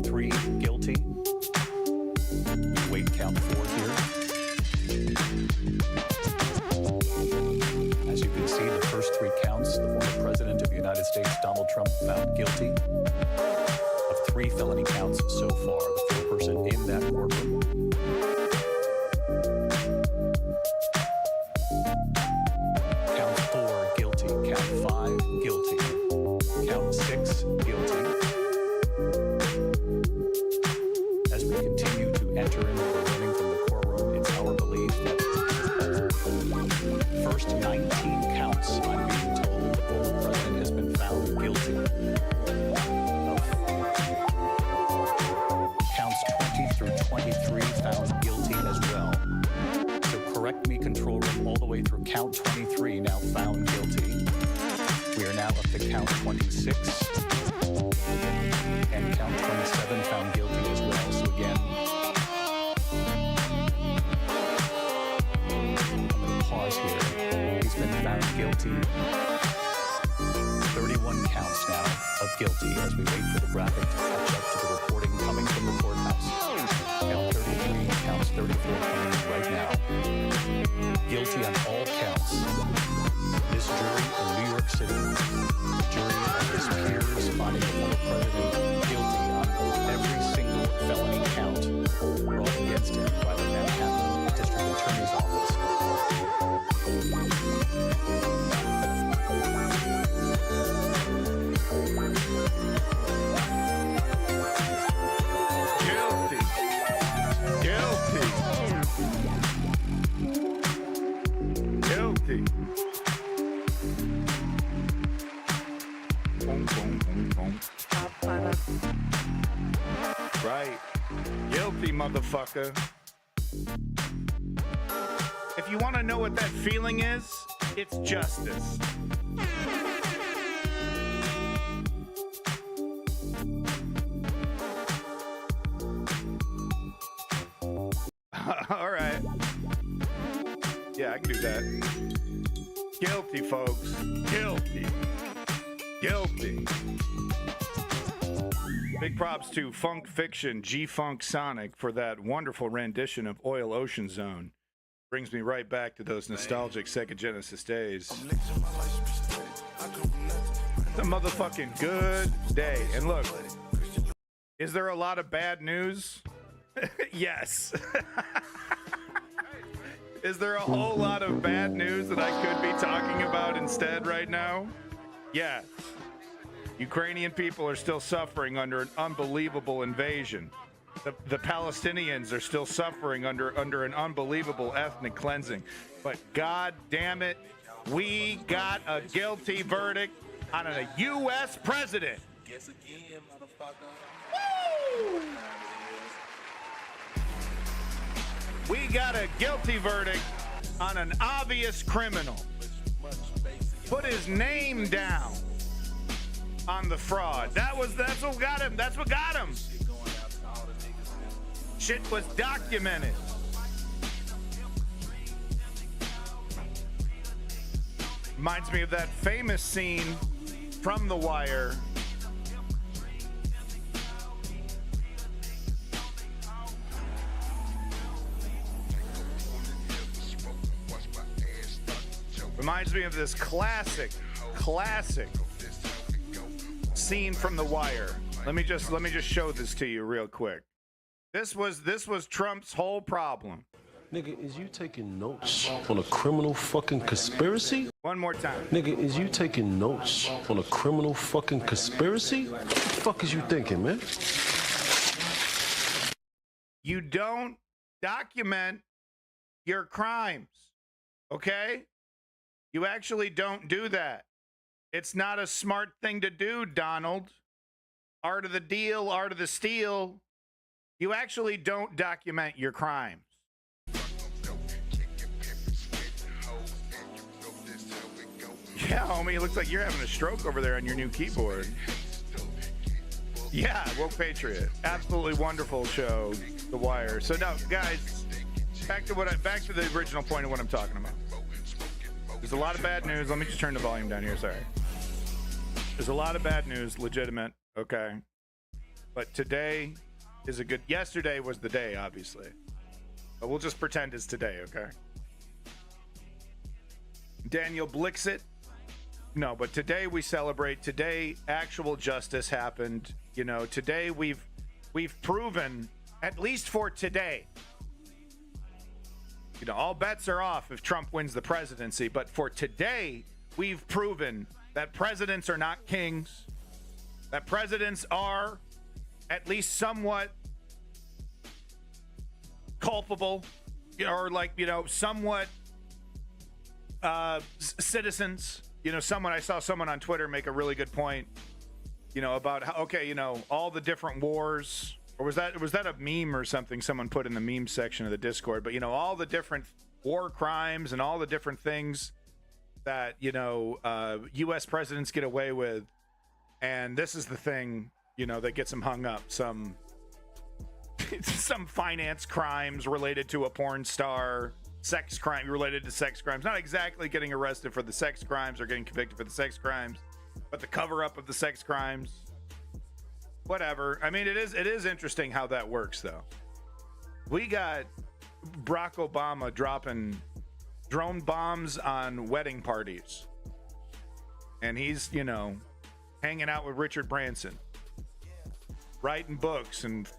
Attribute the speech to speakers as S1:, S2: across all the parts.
S1: 3 guilty. Wait, count 4 here. As you can see, the first 3 counts, the former president of the United States, Donald Trump, found guilty of 3 felony counts so far. The 4th person in that courtroom. Count 4, guilty. Count 5, guilty. Count 6, guilty. As we continue to enter in the remaining from the courtroom, it's our belief that the first 19 counts, I'm being told, the former president has been found guilty of counts 20 through 23 found guilty as well. So correct me, control room, all the way through count 23 now found guilty. We are now up to count 26 and count 27 found guilty as well. So again, I'm going to pause here. He's been found guilty. 31 counts now of guilty as we wait for the graphic to catch up to the reporting coming from the courthouse. Count 33, counts 34 coming in right now. Guilty on all counts. This jury in New York City, the jury of his peers finding the former president guilty on every single felony count brought against him by the Manhattan District Attorney's Office.
S2: Guilty. Boom, boom, boom, boom. Right. Guilty, motherfucker. If you want to know what that feeling is, it's justice. All right. Yeah, I can do that. Guilty, folks. Guilty. Guilty. Big props to Funk Fiction, G-Funk Sonic for that wonderful rendition of Oil Ocean Zone. Brings me right back to those nostalgic Sega Genesis days. It's a motherfucking good day. And look, is there a lot of bad news? Yes. Is there a whole lot of bad news that I could be talking about instead right now? Yeah. Ukrainian people are still suffering under an unbelievable invasion. The Palestinians are still suffering under an unbelievable ethnic cleansing. But God damn it, we got a guilty verdict on a U.S. president. Guess again, motherfucker. Woo! We got a guilty verdict on an obvious criminal. Put his name down on the fraud. That's what got him. That's what got him. Shit was documented. Reminds me of that famous scene from The Wire. Reminds me of this classic scene from The Wire. Let me just show this to you real quick. This was Trump's whole problem.
S3: Nigga, is you taking notes on a criminal fucking conspiracy?
S2: One more time.
S3: Nigga, is you taking notes on a criminal fucking conspiracy? What the fuck is you thinking, man?
S2: You don't document your crimes, okay? You actually don't do that. It's not a smart thing to do, Donald. Art of the deal, art of the steal. You actually don't document your crimes. Yeah, homie, it looks like you're having a stroke over there on your new keyboard. Yeah, Woke Patriot. Absolutely wonderful show, The Wire. So now, guys, back to the original point of what I'm talking about. There's a lot of bad news. Let me just turn the volume down here. Sorry. There's a lot of bad news, legitimate. Okay. But today is a good. Yesterday was the day, obviously. But we'll just pretend it's today, okay? Daniel Blixit. No, but today we celebrate. Today, actual justice happened. You know, today we've proven, at least for today, you know, all bets are off if Trump wins the presidency. But for today, we've proven that presidents are not kings, that presidents are at least somewhat culpable, or like, you know, somewhat citizens. You know, I saw someone on Twitter make a really good point, you know, about how, okay, you know, all the different wars, or was that a meme or something someone put in the meme section of the Discord, but, you know, all the different war crimes and all the different things that, you know, U.S. presidents get away with. And this is the thing, you know, that gets them hung up. Some finance crimes related to a porn star, sex crime related to sex crimes, not exactly getting arrested for the sex crimes or getting convicted for the sex crimes, but the cover up of the sex crimes, whatever. I mean, it is interesting how that works, though. We got Barack Obama dropping drone bombs on wedding parties, and he's, you know, hanging out with Richard Branson, writing books and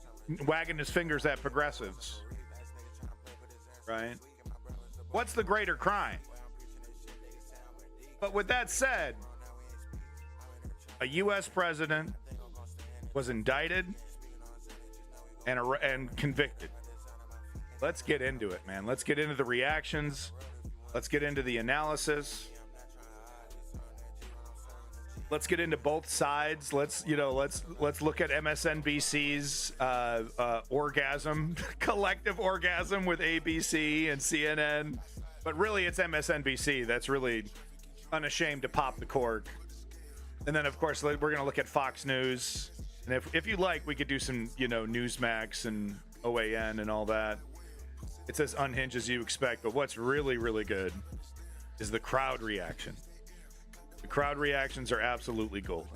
S2: wagging his fingers at progressives, right? What's the greater crime? But with that said, a U.S. president was indicted and convicted. Let's get into it, man. Let's get into the reactions. Let's get into the analysis. Let's get into both sides. Let's look at MSNBC's orgasm, collective orgasm with ABC and CNN. But really, it's MSNBC that's really unashamed to pop the cork. And then, of course, we're going to look at Fox News. And if you like, we could do some, you know, Newsmax and OAN and all that. It's as unhinged as you expect. But what's really, really good is the crowd reaction. The crowd reactions are absolutely golden.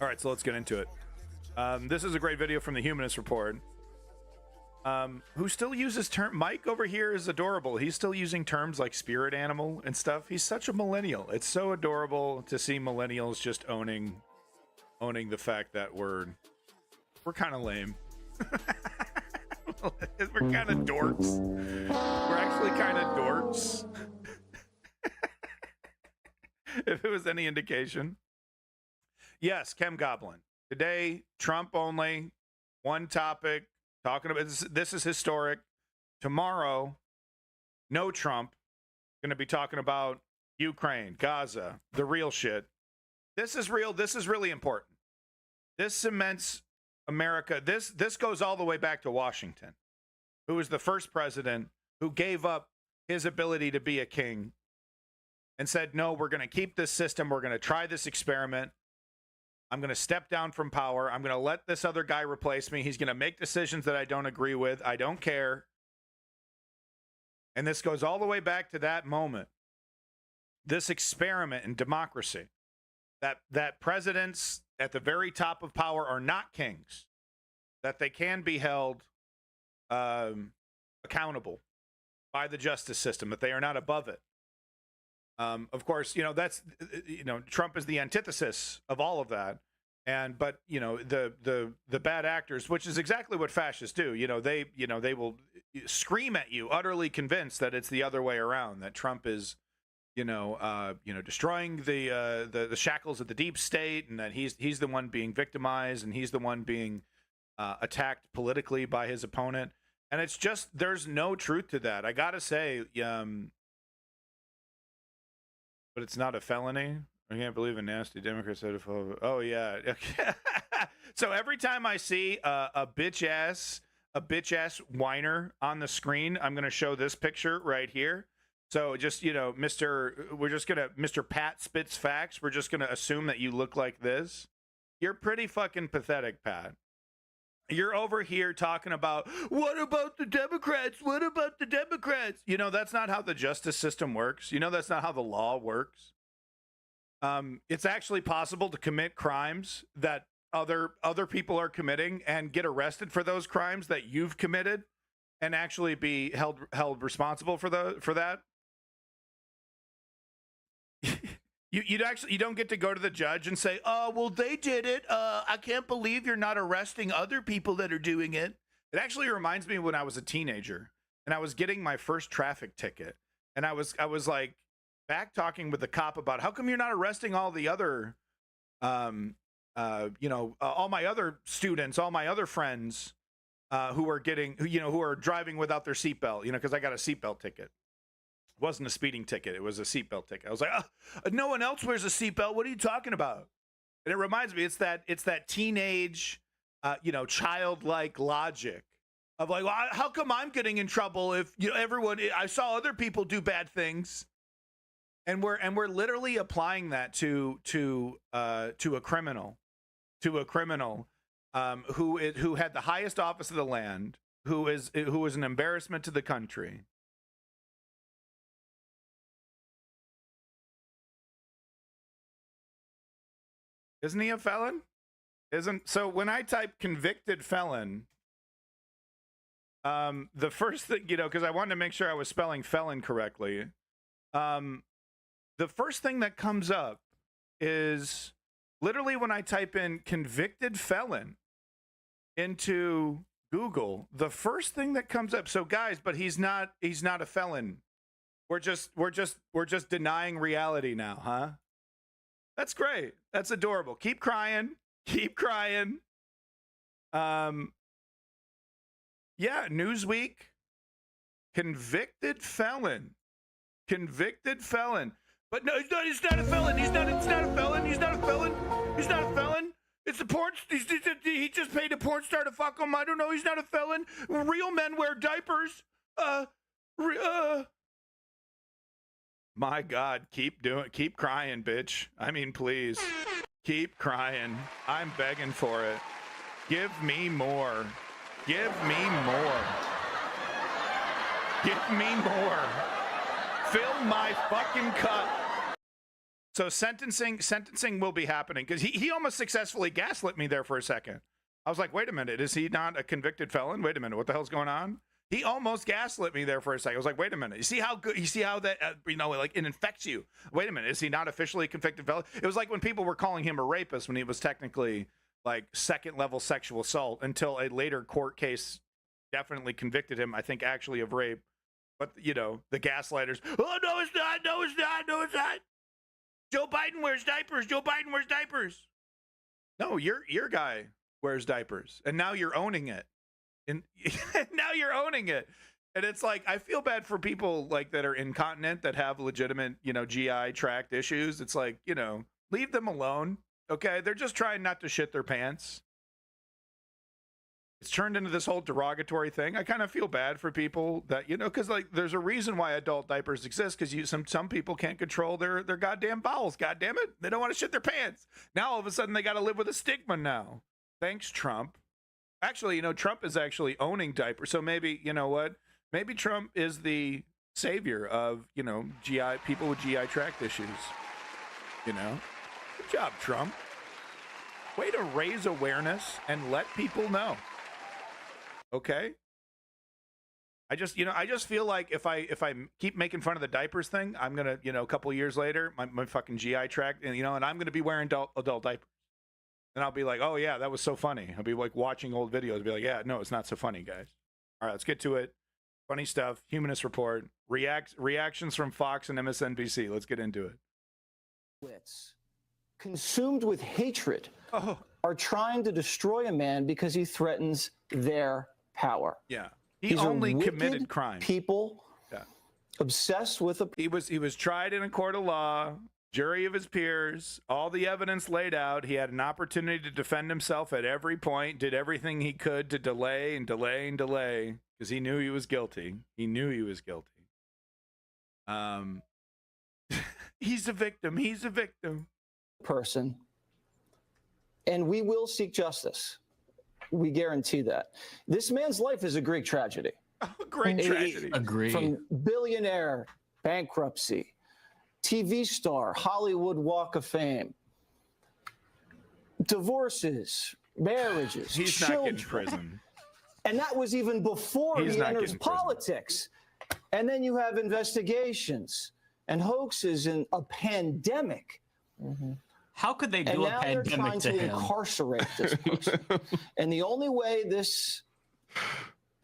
S2: All right, so let's get into it. This is a great video from the Humanist Report. Who still uses Mike over here is adorable. He's still using terms like spirit animal and stuff. He's such a millennial. It's so adorable to see millennials just owning the fact that we're kind of lame. We're kind of dorks. We're actually kind of dorks. If it was any indication. Yes, Chem Goblin. Today, Trump only, one topic, talking about this is historic. Tomorrow, no Trump. Going to be talking about Ukraine, Gaza, the real shit. This is real. This is really important. This cements America. This goes all the way back to Washington, who was the first president who gave up his ability to be a king and said, no, we're going to keep this system. We're going to try this experiment. I'm going to step down from power. I'm going to let this other guy replace me. He's going to make decisions that I don't agree with. I don't care. And this goes all the way back to that moment. This experiment in democracy, that presidents at the very top of power are not kings, that they can be held accountable by the justice system, that they are not above it. Of course, you know, that's, you know, Trump is the antithesis of all of that. But, you know, the bad actors, which is exactly what fascists do, you know, they will scream at you, utterly convinced that it's the other way around, that Trump is, destroying the shackles of the deep state, and that he's the one being victimized, and he's the one being attacked politically by his opponent. And it's just, there's no truth to that. I gotta say, but it's not a felony. I can't believe a nasty Democrat said it. Oh yeah. So every time I see a bitch ass whiner on the screen, I'm gonna show this picture right here. So just, you know, Mr. Pat spits facts. We're just gonna assume that you look like this. You're pretty fucking pathetic, Pat. You're over here talking about, what about the Democrats? What about the Democrats? You know, that's not how the justice system works. You know, that's not how the law works. It's actually possible to commit crimes that other people are committing and get arrested for those crimes that you've committed and actually be held responsible for that. You don't get to go to the judge and say, "Oh, well, they did it. I can't believe you're not arresting other people that are doing it." It actually reminds me when I was a teenager and I was getting my first traffic ticket, and I was like back talking with the cop about how come you're not arresting all the other, all my other students, all my other friends who are driving without their seatbelt, because I got a seatbelt ticket. It wasn't a speeding ticket. It was a seatbelt ticket. I was like, no one else wears a seatbelt. What are you talking about? And it reminds me, it's that teenage, childlike logic of like, well, how come I'm getting in trouble if I saw other people do bad things, and we're literally applying that to a criminal, who had the highest office of the land, who is an embarrassment to the country. Isn't he a felon? So when I type convicted felon, the first thing, because I wanted to make sure I was spelling felon correctly. The first thing that comes up is literally when I type in convicted felon into Google, the first thing that comes up. So guys, but he's not a felon. We're just denying reality now, huh? That's great. That's adorable. Keep crying. Keep crying. Yeah, Newsweek. Convicted felon. Convicted felon. But no, he's not a felon. He's not a felon. He's not a felon. He's not a felon. It's a porn. He just paid a porn star to fuck him. I don't know. He's not a felon. Real men wear diapers. My God, keep crying, bitch. I mean, please, keep crying. I'm begging for it. Give me more. Give me more. Give me more. Fill my fucking cup. So sentencing will be happening, because he almost successfully gaslit me there for a second. I was like, wait a minute, is he not a convicted felon? Wait a minute, what the hell's going on? He almost gaslit me there for a second. I was like, wait a minute. You see how that, it infects you. Wait a minute. Is he not officially a convicted felon? It was like when people were calling him a rapist when he was technically like second level sexual assault, until a later court case definitely convicted him, I think, actually of rape. But, the gaslighters, oh, no, it's not. No, it's not. No, it's not. Joe Biden wears diapers. Joe Biden wears diapers. No, your guy wears diapers. And now you're owning it. And now you're owning it. And it's like, I feel bad for people like that are incontinent, that have legitimate, GI tract issues. It's like, leave them alone. Okay. They're just trying not to shit their pants. It's turned into this whole derogatory thing. I kind of feel bad for people that, because like there's a reason why adult diapers exist, because some people can't control their goddamn bowels. God damn it. They don't want to shit their pants. Now all of a sudden they got to live with a stigma now. Thanks, Trump. Actually, Trump is actually owning diapers. So maybe, maybe Trump is the savior of, GI people with GI tract issues. Good job, Trump. Way to raise awareness and let people know. Okay. I just feel like if I keep making fun of the diapers thing, I'm going to, a couple years later, my fucking GI tract, and I'm going to be wearing adult diapers. And I'll be like, oh, yeah, that was so funny. I'll be like watching old videos, be like, yeah, no, it's not so funny, guys. All right, let's get to it. Funny stuff. Humanist Report. Reactions from Fox and MSNBC. Let's get into it.
S4: Consumed with hatred, are trying to destroy a man because he threatens their power.
S2: Yeah.
S4: These
S2: only
S4: are
S2: committed crimes.
S4: People obsessed with a...
S2: He was tried in a court of law. Jury of his peers, all the evidence laid out. He had an opportunity to defend himself at every point, did everything he could to delay and delay and delay, because he knew he was guilty. He knew he was guilty. He's a victim. He's a victim.
S4: Person. And we will seek justice. We guarantee that. This man's life is a Greek tragedy.
S2: Oh, great tragedy.
S5: Agree.
S4: From billionaire, bankruptcy, TV star, Hollywood Walk of Fame, divorces, marriages,
S2: He's not
S4: children.
S2: getting prison.
S4: And that was even before
S2: He's
S4: he
S2: not
S4: enters
S2: getting prison.
S4: politics. And then you have investigations and hoaxes and a pandemic.
S5: How could they
S4: And
S5: do a
S4: now they're
S5: pandemic
S4: trying
S5: to
S4: to
S5: him?
S4: incarcerate this person. And the only way this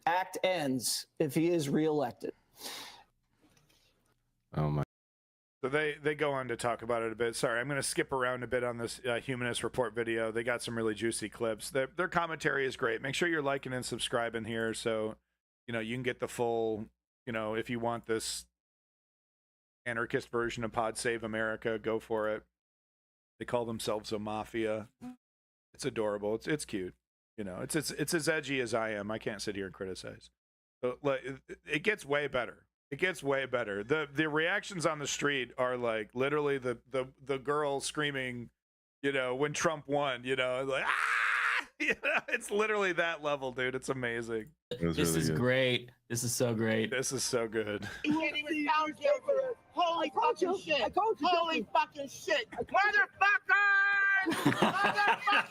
S4: act ends if he is reelected.
S3: Oh my.
S2: So they go on to talk about it a bit. Sorry, I'm going to skip around a bit on this Humanist Report video. They got some really juicy clips. Their commentary is great. Make sure you're liking and subscribing here so you can get the full, if you want this anarchist version of Pod Save America, go for it. They call themselves a mafia. It's adorable. It's cute. It's as edgy as I am. I can't sit here and criticize. But it gets way better. It gets way better. The reactions on the street are like literally the girl screaming, when Trump won, like ah! It's literally that level, dude. It's amazing.
S5: This is great. This is so great.
S2: This is so good.
S6: You can't even sound different. Holy fucking shit. Holy fucking shit. Motherfuckers! Motherfuckers!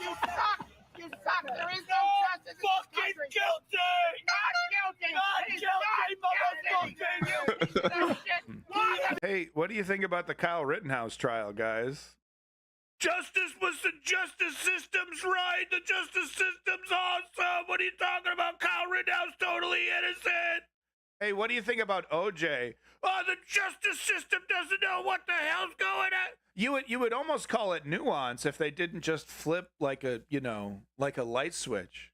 S6: You suck! You suck! There is no justice in this country. Not guilty! Not guilty! Motherfucking
S2: Hey, what do you think about the Kyle Rittenhouse trial, guys? Justice was the justice system's right. The justice system's awesome. What are you talking about? Kyle Rittenhouse totally innocent. Hey, what do you think about OJ? Oh, the justice system doesn't know what the hell's going on. You would almost call it nuance if they didn't just flip like a light switch.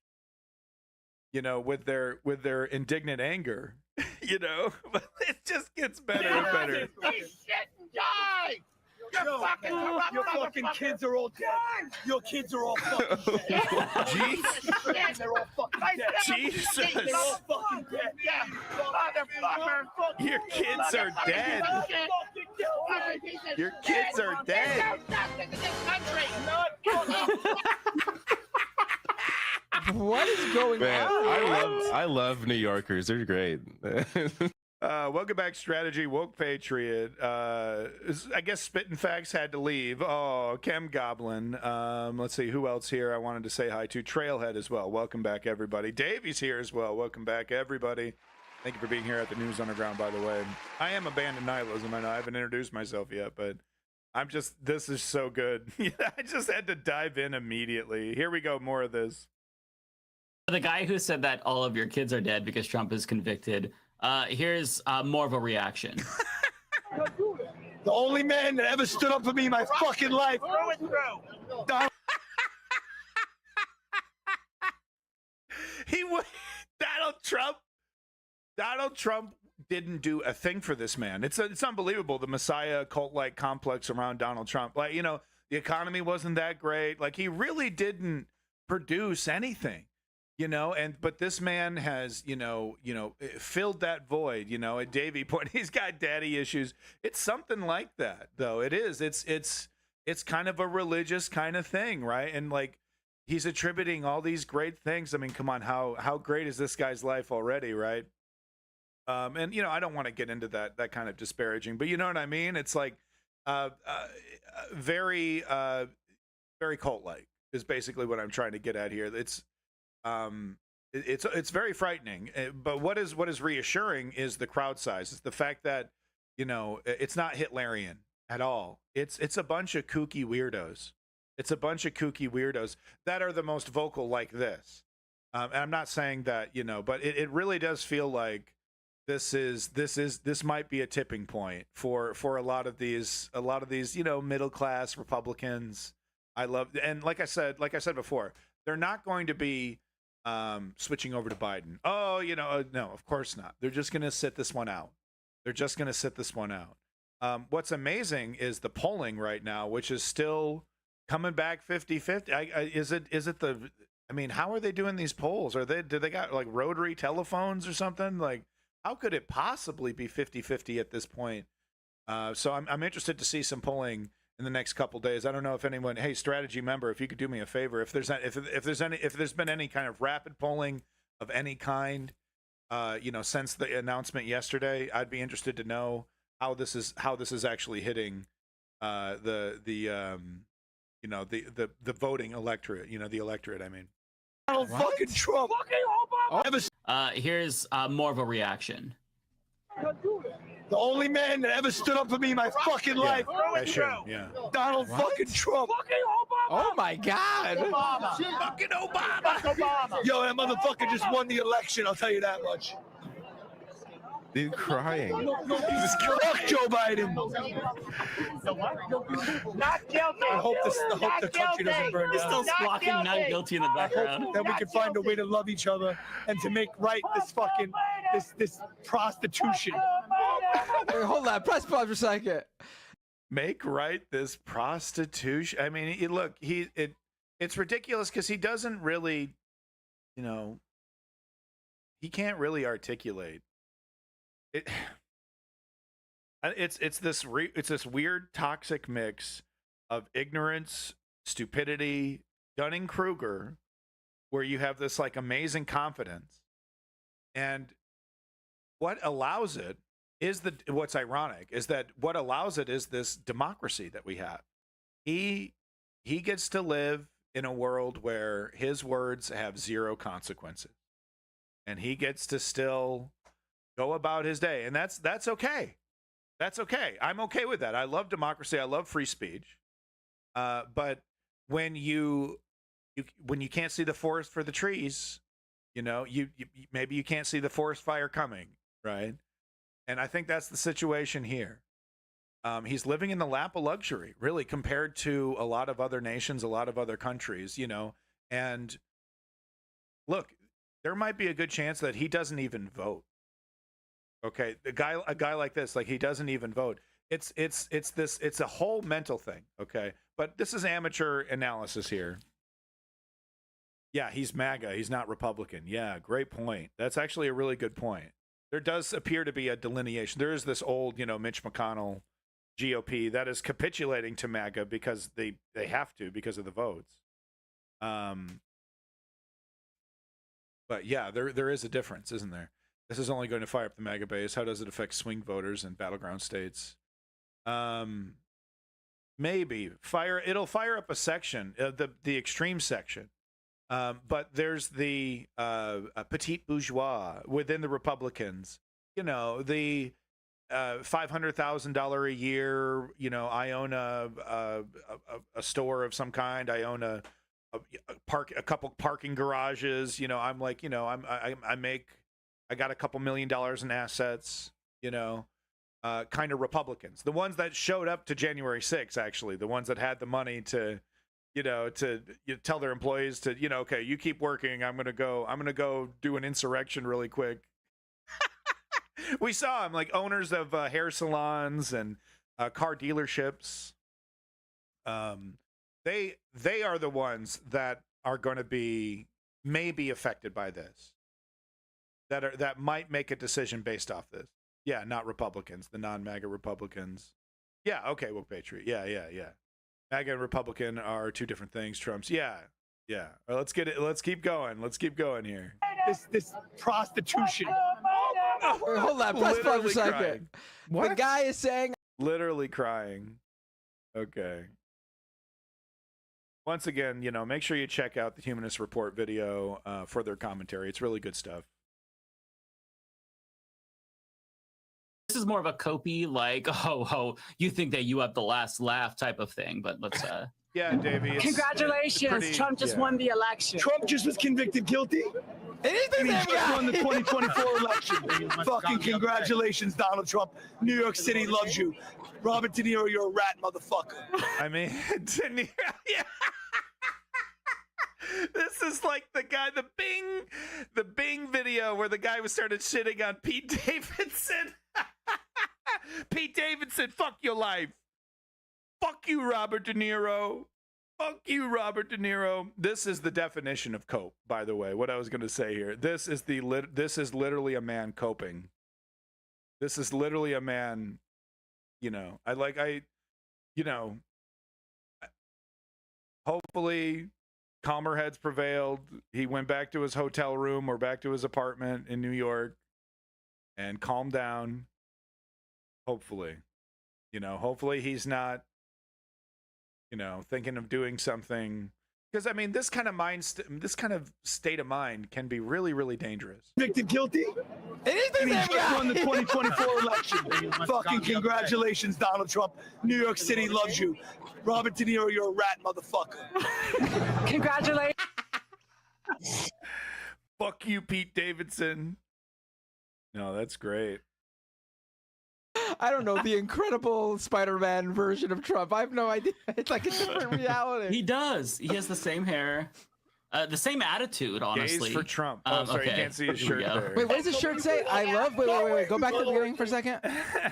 S2: With their indignant anger. But it just gets better and better.
S6: shit and die! Your fucking kids are all dead. Your kids are all fucking dead.
S2: Jeez.
S6: They're all fucking dead.
S2: Jesus.
S6: They're all fucking dead. Yeah. Motherfucker.
S2: Your kids are dead. Your kids are dead.
S5: What is going
S3: Man,
S5: on?
S3: I love New Yorkers. They're great.
S2: Welcome back, Strategy Woke Patriot. I guess Spittin' Facts had to leave. Oh, Chem Goblin. Let's see who else here I wanted to say hi to. Trailhead as well. Welcome back, everybody. Davey's here as well. Welcome back, everybody. Thank you for being here at the News Underground, by the way. I am Abandoned Nihilism. I know I haven't introduced myself yet, but this is so good. I just had to dive in immediately. Here we go. More of this.
S5: The guy who said that all of your kids are dead because Trump is convicted. Here's more of a reaction.
S7: The only man that ever stood up for me in my fucking life.
S2: Donald Trump didn't do a thing for this man. It's unbelievable. The Messiah cult-like complex around Donald Trump. Like, the economy wasn't that great. Like, he really didn't produce anything. But this man has, filled that void, at Davey point. He's got daddy issues. It's something like that, though. It is. It's kind of a religious kind of thing, right? And like, he's attributing all these great things. I mean, come on, how great is this guy's life already, right? And I don't want to get into that kind of disparaging, but you know what I mean? It's like very very cult-like is basically what I'm trying to get at here. It's very frightening, but what is reassuring is the crowd size. It's the fact that it's not Hitlerian at all. It's a bunch of kooky weirdos. It's a bunch of kooky weirdos that are the most vocal like this. And I'm not saying that but it really does feel like this might be a tipping point for a lot of these middle class Republicans. And like I said before, they're not going to be switching over to Biden. No, of course not. They're just going to sit this one out. What's amazing is the polling right now, which is still coming back 50-50. How are they doing these polls? Do they got like rotary telephones or something? Like, how could it possibly be 50-50 at this point? So I'm interested to see some polling in the next couple days. I don't know if anyone, hey, Strategy member, if you could do me a favor, if there's been any kind of rapid polling of any kind, since the announcement yesterday, I'd be interested to know how this is actually hitting the you know, the voting electorate, you know, the electorate, I mean.
S7: Donald fucking Trump.
S5: Here's more of a reaction.
S7: The only man that ever stood up for me in my fucking life.
S2: That's him, yeah.
S7: Donald fucking Trump.
S8: Oh my God.
S2: Fucking Obama.
S7: Yo, that motherfucker just won the election, I'll tell you that much.
S8: Dude crying.
S7: Fuck Joe Biden.
S6: Not guilty.
S7: I hope the country doesn't burn
S5: He's
S7: down.
S5: still squawking not guilty in the
S7: I
S5: background.
S7: hope that we can find a way to love each other and to make right this fucking this prostitution.
S8: Wait, hold on. Press pause for a second.
S2: Make right this prostitution. I mean, look, it's ridiculous because he doesn't really, you know, he can't really articulate it. It's this weird toxic mix of ignorance, stupidity, Dunning-Kruger, where you have this like amazing confidence, and what allows it is what's ironic is that what allows it is this democracy that we have. He gets to live in a world where his words have zero consequences, and he gets to still go about his day, and that's okay. That's okay. I'm okay with that. I love democracy. I love free speech. But when you can't see the forest for the trees, you know, you maybe you can't see the forest fire coming, right? And I think that's the situation here. He's living in the lap of luxury, really, compared to a lot of other nations, a lot of other countries, you know. And look, there might be a good chance that he doesn't even vote. Okay, a guy like this, like he doesn't even vote. It's a whole mental thing. Okay, but this is amateur analysis here. Yeah, he's MAGA. He's not Republican. Yeah, great point. That's actually a really good point. There does appear to be a delineation. There is this old, you know, Mitch McConnell GOP that is capitulating to MAGA because they have to because of the votes. But yeah, there is a difference, isn't there? This is only going to fire up the MAGA base. How does it affect swing voters in battleground states? Maybe it'll fire up a section, the extreme section. But there's the petite bourgeois within the Republicans. You know, the $500,000 a year. You know, I own a store of some kind. I own a couple parking garages. You know, I'm like, you know, I got a couple $1 million in assets. You know, kind of Republicans, the ones that showed up to January 6th, actually, the ones that had the money to. You know, tell their employees to, you know, okay, you keep working. I'm gonna go do an insurrection really quick. We saw them, like owners of hair salons and car dealerships. They are the ones that are going to be maybe affected by this. That might make a decision based off this. Yeah, not Republicans, the non-MAGA Republicans. Yeah, okay, well, Patriot. Yeah. MAGA and Republican are two different things. Trump's, yeah. Well, let's get it. Let's keep going. Let's keep going here.
S7: This prostitution.
S8: Wait, hold on. Press pause for a second.
S2: Crying.
S8: The guy is saying.
S2: Literally crying. Okay. Once again, you know, make sure you check out the Humanist Report video for their commentary. It's really good stuff.
S5: This is more of a copy, like, oh, you think that you have the last laugh type of thing, but let's
S2: Yeah, Davey.
S9: Congratulations, Trump just won the election.
S7: Trump just was convicted guilty.
S8: It is the
S7: And he
S8: same
S7: just
S8: guy.
S7: won the 2024 election. Fucking congratulations, Donald Trump. New York City loves you. Robert De Niro, you're a rat, motherfucker.
S2: I mean, De Niro, yeah. This is like the guy, the Bing video where the guy was started shitting on Pete Davidson. Pete Davidson, fuck your life. Fuck you, Robert De Niro. Fuck you, Robert De Niro. This is the definition of cope, by the way. What I was going to say here. This is literally a man coping. This is literally a man, you know. Hopefully calmer heads prevailed. He went back to his hotel room or back to his apartment in New York and calmed down. Hopefully, you know, hopefully he's not, thinking of doing something. Because I mean, this kind of state of mind can be really, really dangerous.
S7: Convicted guilty?
S8: Anything
S7: He
S8: that
S7: just
S8: guy.
S7: won the 2024 election. Fucking congratulations, Donald Trump. New York City loves you. Robert De Niro, you're a rat, motherfucker.
S9: Congratulations.
S2: Fuck you, Pete Davidson. No, that's great.
S8: I don't know, the incredible Spider-Man version of Trump. I have no idea. It's like a different reality.
S5: He does. He has the same hair, the same attitude. Honestly,
S2: Gays for Trump. Oh, sorry,
S5: okay.
S2: you can't see his
S5: Here we
S2: shirt
S5: go.
S2: there.
S8: Wait, what does his shirt say? I love. Wait. Go back to the beginning for a second.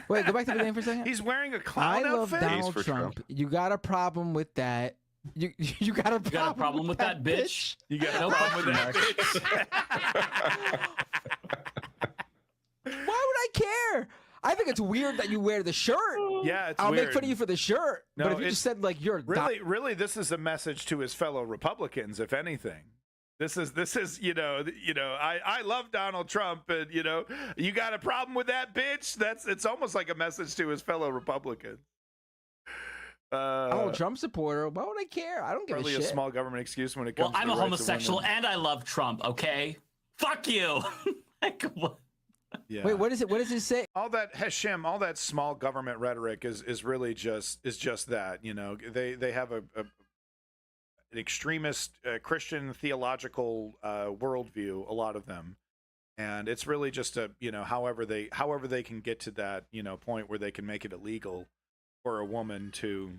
S8: Wait, go back to the beginning for a second.
S2: He's wearing a
S8: I
S2: clown
S8: love
S2: outfit.
S8: Donald Trump. You got a problem with that? You got a problem?
S5: You got a problem with that bitch?
S2: You got
S5: No
S2: no problem with that
S5: question
S2: bitch.
S8: Why would I care? I think it's weird that you wear the shirt.
S2: Yeah, it's
S8: I'll
S2: weird.
S8: make fun of you for the shirt.
S2: No,
S8: but if you
S2: it's-
S8: just said like you're
S2: Really, this is a message to his fellow Republicans, if anything. This is I love Donald Trump, and you got a problem with that bitch. It's almost like a message to his fellow Republicans.
S8: Donald Trump supporter, why would I care? I don't give a
S2: Probably
S8: shit.
S2: a small government excuse when it comes.
S5: Well, I'm
S2: to
S5: a
S2: the rights of
S5: homosexual
S2: women.
S5: and I love Trump. Okay, fuck you. Like, what?
S2: Yeah.
S8: Wait, what is it? What does it say?
S2: All that Hashem, all that small government rhetoric is really just that. They have an extremist Christian theological worldview. A lot of them, and it's really just however they can get to that point where they can make it illegal for a woman to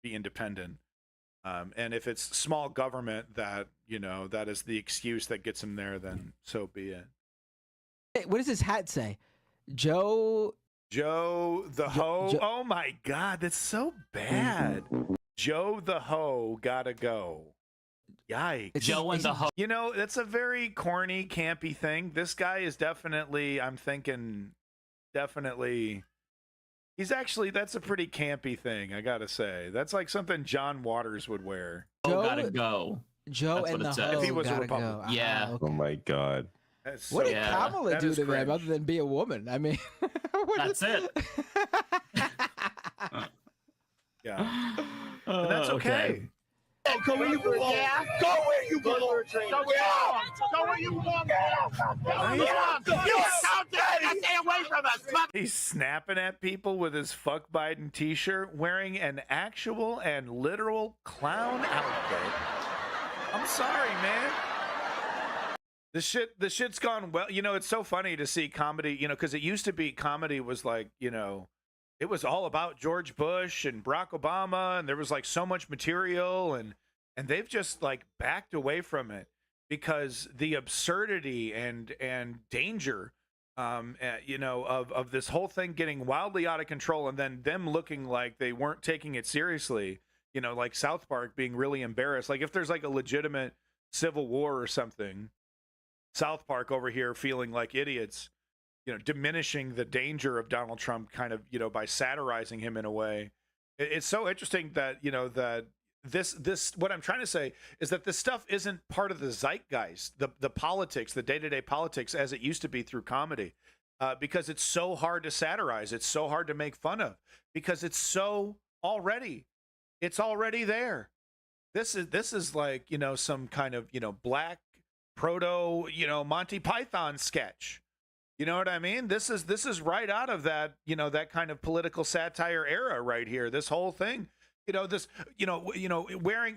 S2: be independent. And if it's small government that that is the excuse that gets them there, then so be it.
S8: Hey, what does his hat say? Joe
S2: the Ho. Oh my God, that's so bad. Joe the Ho gotta go. Yikes.
S5: Joe and the Ho.
S2: That's a very corny, campy thing. This guy is definitely, I'm thinking, he's actually, that's a pretty campy thing, I gotta say. That's like something John Waters would wear.
S5: Joe gotta go.
S8: Joe
S5: That's
S8: and
S5: what
S8: the
S5: it says.
S8: Ho
S2: If he was a
S8: gotta
S2: Republican.
S8: go.
S5: Yeah.
S8: okay.
S3: Oh my God.
S2: That's
S8: What
S2: so
S8: did
S2: bad.
S8: Kamala
S2: That
S8: do
S2: is
S8: to them
S2: cringe.
S8: other than be a woman? I mean, what
S5: That's
S8: is-
S5: it.
S2: Yeah. And that's okay.
S7: Go where you belong.
S9: Yeah.
S7: Go where you belong.
S6: Go where you belong. Stay away from us.
S2: He's snapping at people with his Fuck Biden t-shirt, wearing an actual and literal clown outfit. I'm sorry, man. The shit's gone well. It's so funny to see comedy, because it used to be comedy was like, it was all about George Bush and Barack Obama, and there was like so much material, and they've just like backed away from it because the absurdity and danger of this whole thing getting wildly out of control, and then them looking like they weren't taking it seriously, like South Park being really embarrassed. Like if there's like a legitimate civil war or something, South Park over here feeling like idiots, diminishing the danger of Donald Trump kind of, by satirizing him in a way. It's so interesting that, that this what I'm trying to say is that this stuff isn't part of the zeitgeist, the politics, the day-to-day politics as it used to be through comedy, because it's so hard to satirize. It's so hard to make fun of because it's already there. This is like, some kind of, black proto, Monty Python sketch. You know what I mean? This is right out of that, that kind of political satire era right here. This whole thing,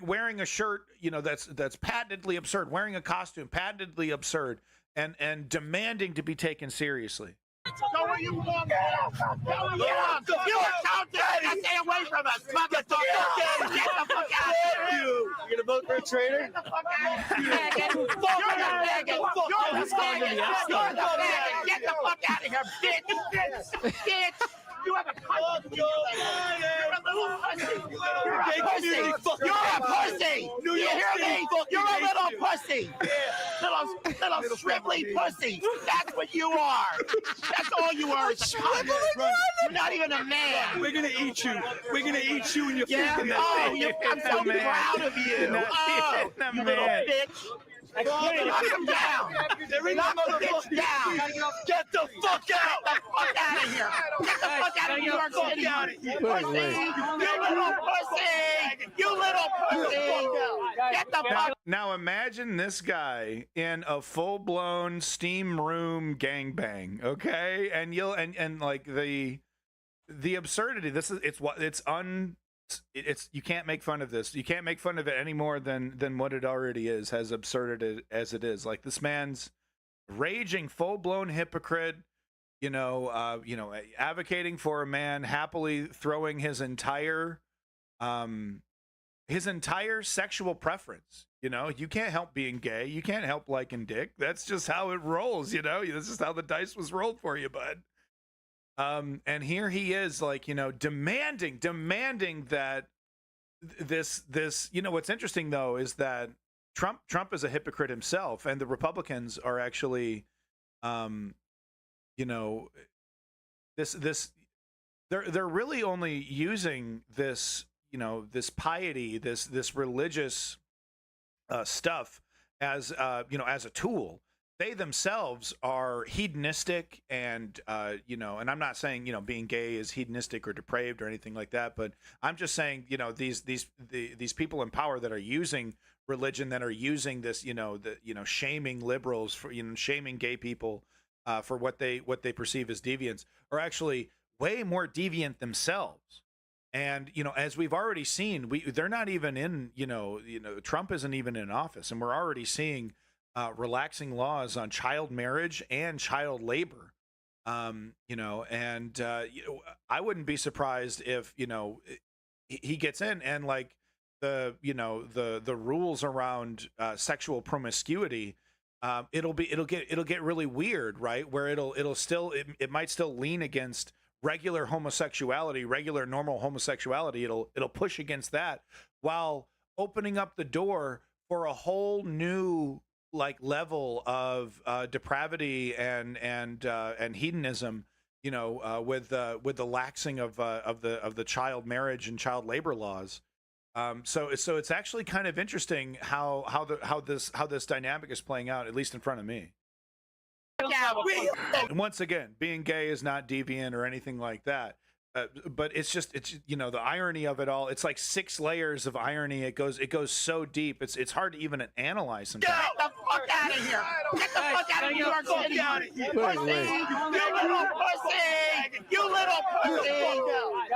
S2: wearing a shirt, that's patently absurd, wearing a costume patently absurd, and demanding to be taken seriously.
S6: Go where you belong. Go where you belong. You are counted. Stay away from us, motherfucker. Get the fuck out of here.
S7: You gonna vote for a traitor?
S6: Get the fuck out of here. You're the faggot. You're the faggot. You're the faggot. Get the fuck out of here, bitch. You have a cunt. You're a little pussy. You're a pussy. You're a pussy. You hear me? You're a little pussy. Little shrivelly pussy. That's what you are. That's all you are. Is a cunt. You're not even a man.
S7: We're gonna eat you. We're gonna eat you and your
S6: Yeah.
S7: family.
S6: Oh, I'm so proud of you. Oh, you little bitch. Knock him down. Knock the bitch down.
S7: Get the fuck out.
S6: Get the fuck out of here. Get the fuck out of New York City.
S7: Out of here.
S6: Pussy. You little pussy. You little pussy! Get the fuck.
S2: Now imagine this guy in a full-blown steam room gangbang, okay? And you'll and like the absurdity. This is it's you can't make fun of this. You can't make fun of it any more than what it already is, as absurd as it is. Like, this man's raging full-blown hypocrite, advocating for a man happily throwing his entire sexual preference. You can't help being gay. You can't help liking dick. That's just how it rolls. This is how the dice was rolled for you, bud. And here he is, like, demanding that this, what's interesting though is that Trump is a hypocrite himself, and the Republicans are actually, they're really only using this, this piety, this religious stuff as as a tool. They themselves are hedonistic, and and I'm not saying being gay is hedonistic or depraved or anything like that, but I'm just saying these people in power that are using religion, that are using this shaming liberals for shaming gay people for what they perceive as deviants, are actually way more deviant themselves. And as we've already seen, they're not even in Trump isn't even in office, and we're already seeing relaxing laws on child marriage and child labor. I wouldn't be surprised if he gets in, and like the rules around sexual promiscuity, it'll get really weird, right? Where it might still lean against regular homosexuality, regular normal homosexuality. It'll push against that while opening up the door for a whole new level of depravity and hedonism, with the laxing of the child marriage and child labor laws. So it's actually kind of interesting how this dynamic is playing out, at least in front of me. And once again, being gay is not deviant or anything like that. But it's the irony of it all. It's like 6 layers of irony. It goes so deep. It's hard to even analyze sometimes.
S6: Get the fuck out of here! Get the fuck out of New York City! You little pussy! You little pussy!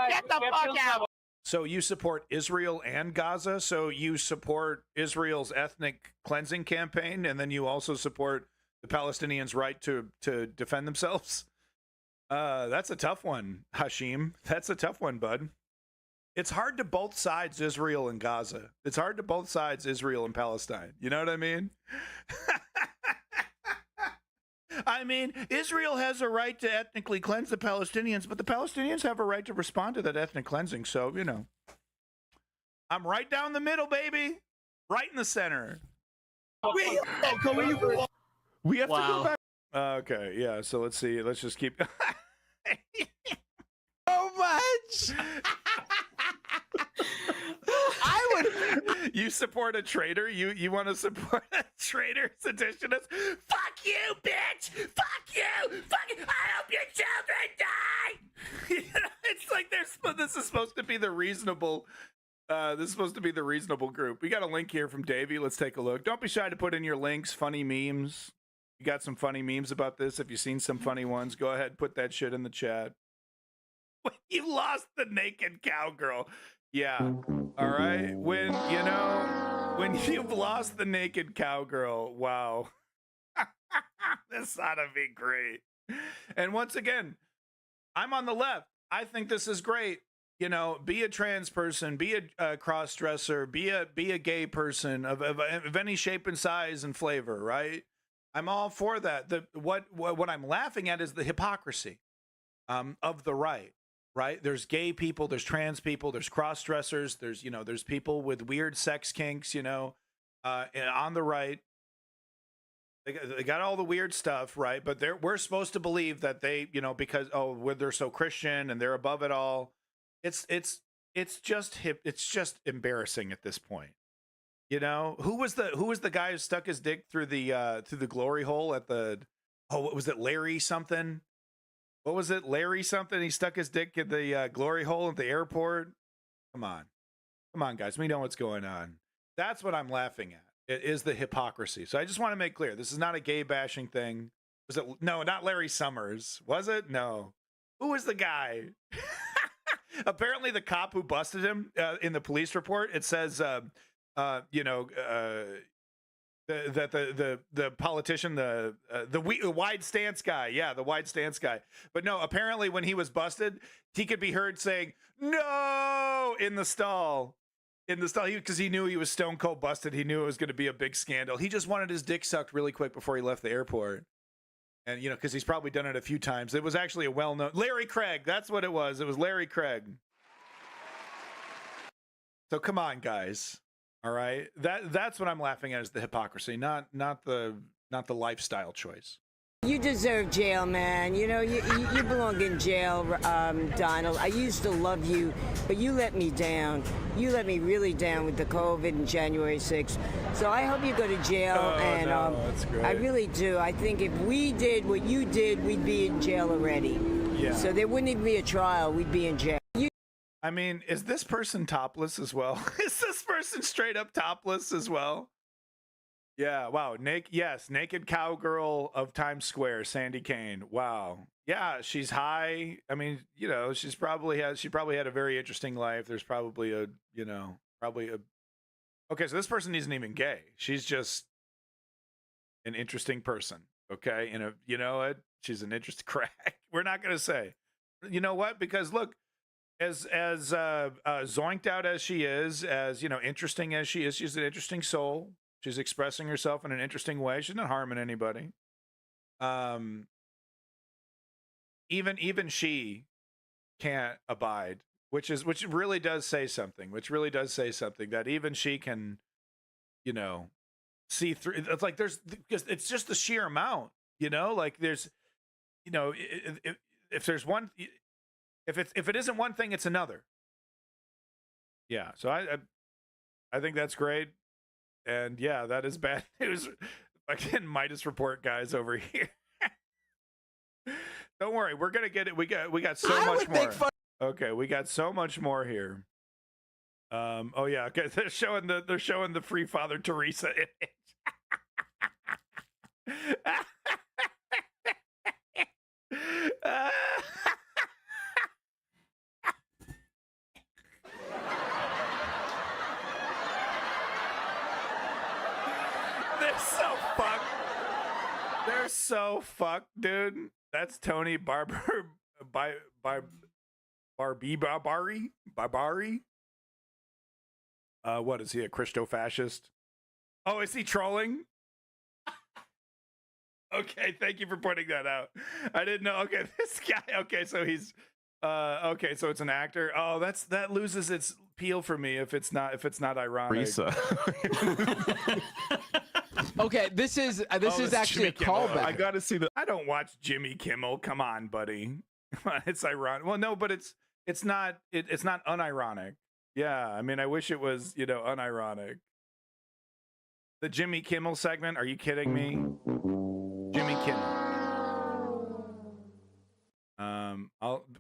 S6: Get the fuck out!
S2: So you support Israel and Gaza? So you support Israel's ethnic cleansing campaign, and then you also support the Palestinians' right to defend themselves? That's a tough one, Hashim. That's a tough one, bud. It's hard to both sides Israel and Gaza. It's hard to both sides Israel and Palestine. You know what I mean? I mean, Israel has a right to ethnically cleanse the Palestinians, but the Palestinians have a right to respond to that ethnic cleansing. So, I'm right down the middle, baby. Right in the center.
S3: We have to go back.
S2: Okay, yeah, so let's see. Let's just keep...
S8: So much!
S2: You support a traitor? You want to support a traitor seditionist? Fuck you, bitch! Fuck you! Fuck you! I hope your children die! It's like this is supposed to be the reasonable... this is supposed to be the reasonable group. We got a link here from Davey. Let's take a look. Don't be shy to put in your links, funny memes. You got some funny memes about this? If you've seen some funny ones, go ahead, put that shit in the chat. You lost the naked cowgirl. Yeah. All right. When you've lost the naked cowgirl, wow. This ought to be great. And once again, I'm on the left. I think this is great. Be a trans person, be a cross-dresser, be a gay person of any shape and size and flavor, right? I'm all for that. What I'm laughing at is the hypocrisy of the right. Right? There's gay people, there's trans people, there's cross-dressers, there's people with weird sex kinks, on the right. They got all the weird stuff, right? But we're supposed to believe that they, because they're so Christian and they're above it all. It's just embarrassing at this point. Who was the guy who stuck his dick through the glory hole at what was it, Larry something? What was it, Larry something? He stuck his dick in the glory hole at the airport. Come on, Come on, guys. We know what's going on. That's what I'm laughing at. It is the hypocrisy. So I just want to make clear, this is not a gay bashing thing. Was it? No, not Larry Summers. Was it? No. Who was the guy? Apparently, the cop who busted him in the police report, it says, that the politician, the wide stance guy, yeah, the wide stance guy. But no, apparently when he was busted, he could be heard saying "no" in the stall, because he knew he was stone cold busted. He knew it was going to be a big scandal. He just wanted his dick sucked really quick before he left the airport. And, because he's probably done it a few times. It was actually a well-known... Larry Craig, that's what it was. It was Larry Craig. So come on, guys. All right? That's what I'm laughing at, is the hypocrisy, not the lifestyle choice.
S9: You deserve jail, man. You belong in jail, Donald. I used to love you, but you let me down. You let me really down with the COVID and January 6th. So I hope you go to jail,
S2: that's great.
S9: I really do. I think if we did what you did, we'd be in jail already.
S2: Yeah.
S9: So there wouldn't even be a trial. We'd be in jail.
S2: I mean, is this person topless as well? Is this person straight up topless as well? Yeah, wow. Naked cowgirl of Times Square, Sandy Kane. Wow. Yeah, she's high. I mean, she probably had a very interesting life. There's probably okay, so this person isn't even gay. She's just an interesting person. Okay. And she's an interesting crack. We're not gonna say. You know what? Because look, as zoinked out as she is, as interesting as she is, she's an interesting soul. She's expressing herself in an interesting way. She's not harming anybody. Even she can't abide, which really does say something. That even she can, see through. It's like because it's just the sheer amount. Like there's, if there's one, if it isn't one thing, it's another. Yeah. So I think that's great. And yeah, that is bad news. Again, Midas Report guys over here. Don't worry, we're gonna get it. We got so much more. Okay, we got so much more here. Oh yeah, okay. They're showing the free Father Teresa image. They're so fucked, dude. That's Tony Barbari. What is he, a Christo-fascist? Oh, is he trolling? Okay, thank you for pointing that out. I didn't know. Okay, this guy. Okay, so he's okay, so it's an actor. Oh, that loses its appeal for me if it's not ironic.
S8: Okay, this is actually a callback.
S2: I gotta see I don't watch Jimmy Kimmel. Come on, buddy. Come on, it's ironic. Well, no, but it's not unironic. Yeah, I mean, I wish it was unironic. The Jimmy Kimmel segment. Are you kidding me? Jimmy Kimmel.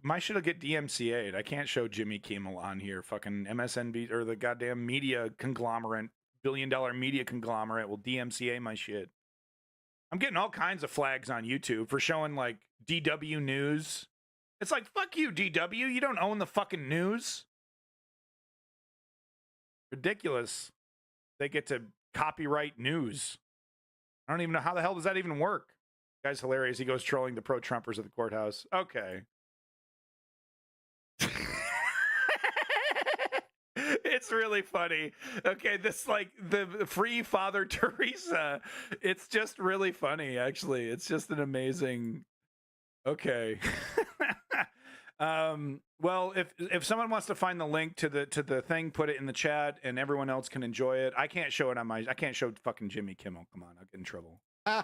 S2: My shit'll get DMCA'd. I can't show Jimmy Kimmel on here. Fucking MSNBC or the goddamn media conglomerate. Billion-dollar media conglomerate will DMCA my shit. I'm getting all kinds of flags on YouTube for showing like DW News. It's like, fuck you, DW. You don't own the fucking news. Ridiculous. They get to copyright news. I don't even know how the hell does that even work. Guy's hilarious. He goes trolling the pro-Trumpers at the courthouse. Okay. It's really funny. Okay, this like the free Father Teresa. It's just really funny, actually. It's just an amazing. Okay. Well, if someone wants to find the link to the thing, put it in the chat, and everyone else can enjoy it. I can't show it on I can't show fucking Jimmy Kimmel. Come on, I'll get in trouble.
S5: All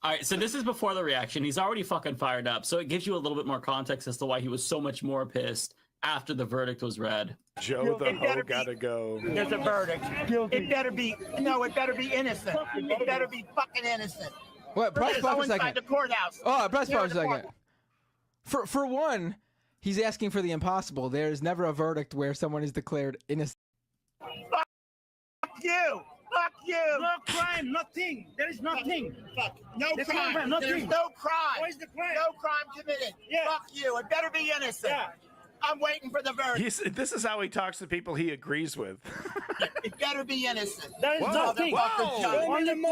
S5: right, so this is before the reaction. He's already fucking fired up, so it gives you a little bit more context as to why he was so much more pissed after the verdict was read.
S2: Joe the Ho gotta go.
S6: There's a verdict. It better be innocent. It better be fucking innocent.
S8: What? Press pause for a second.
S6: The courthouse.
S8: Oh, press pause for a second. For one, He's asking for the impossible. There is never a verdict where someone is declared innocent.
S6: Fuck you! Fuck you! No crime, nothing. There is nothing. Fuck. No crime. Nothing. There's no crime. Where's the crime? No crime committed. Yeah. Fuck you. It better be innocent. Yeah. I'm waiting for the verdict.
S2: This is how he talks to people he agrees with.
S6: It better be innocent.
S2: There is nothing. Whoa!
S5: I don't even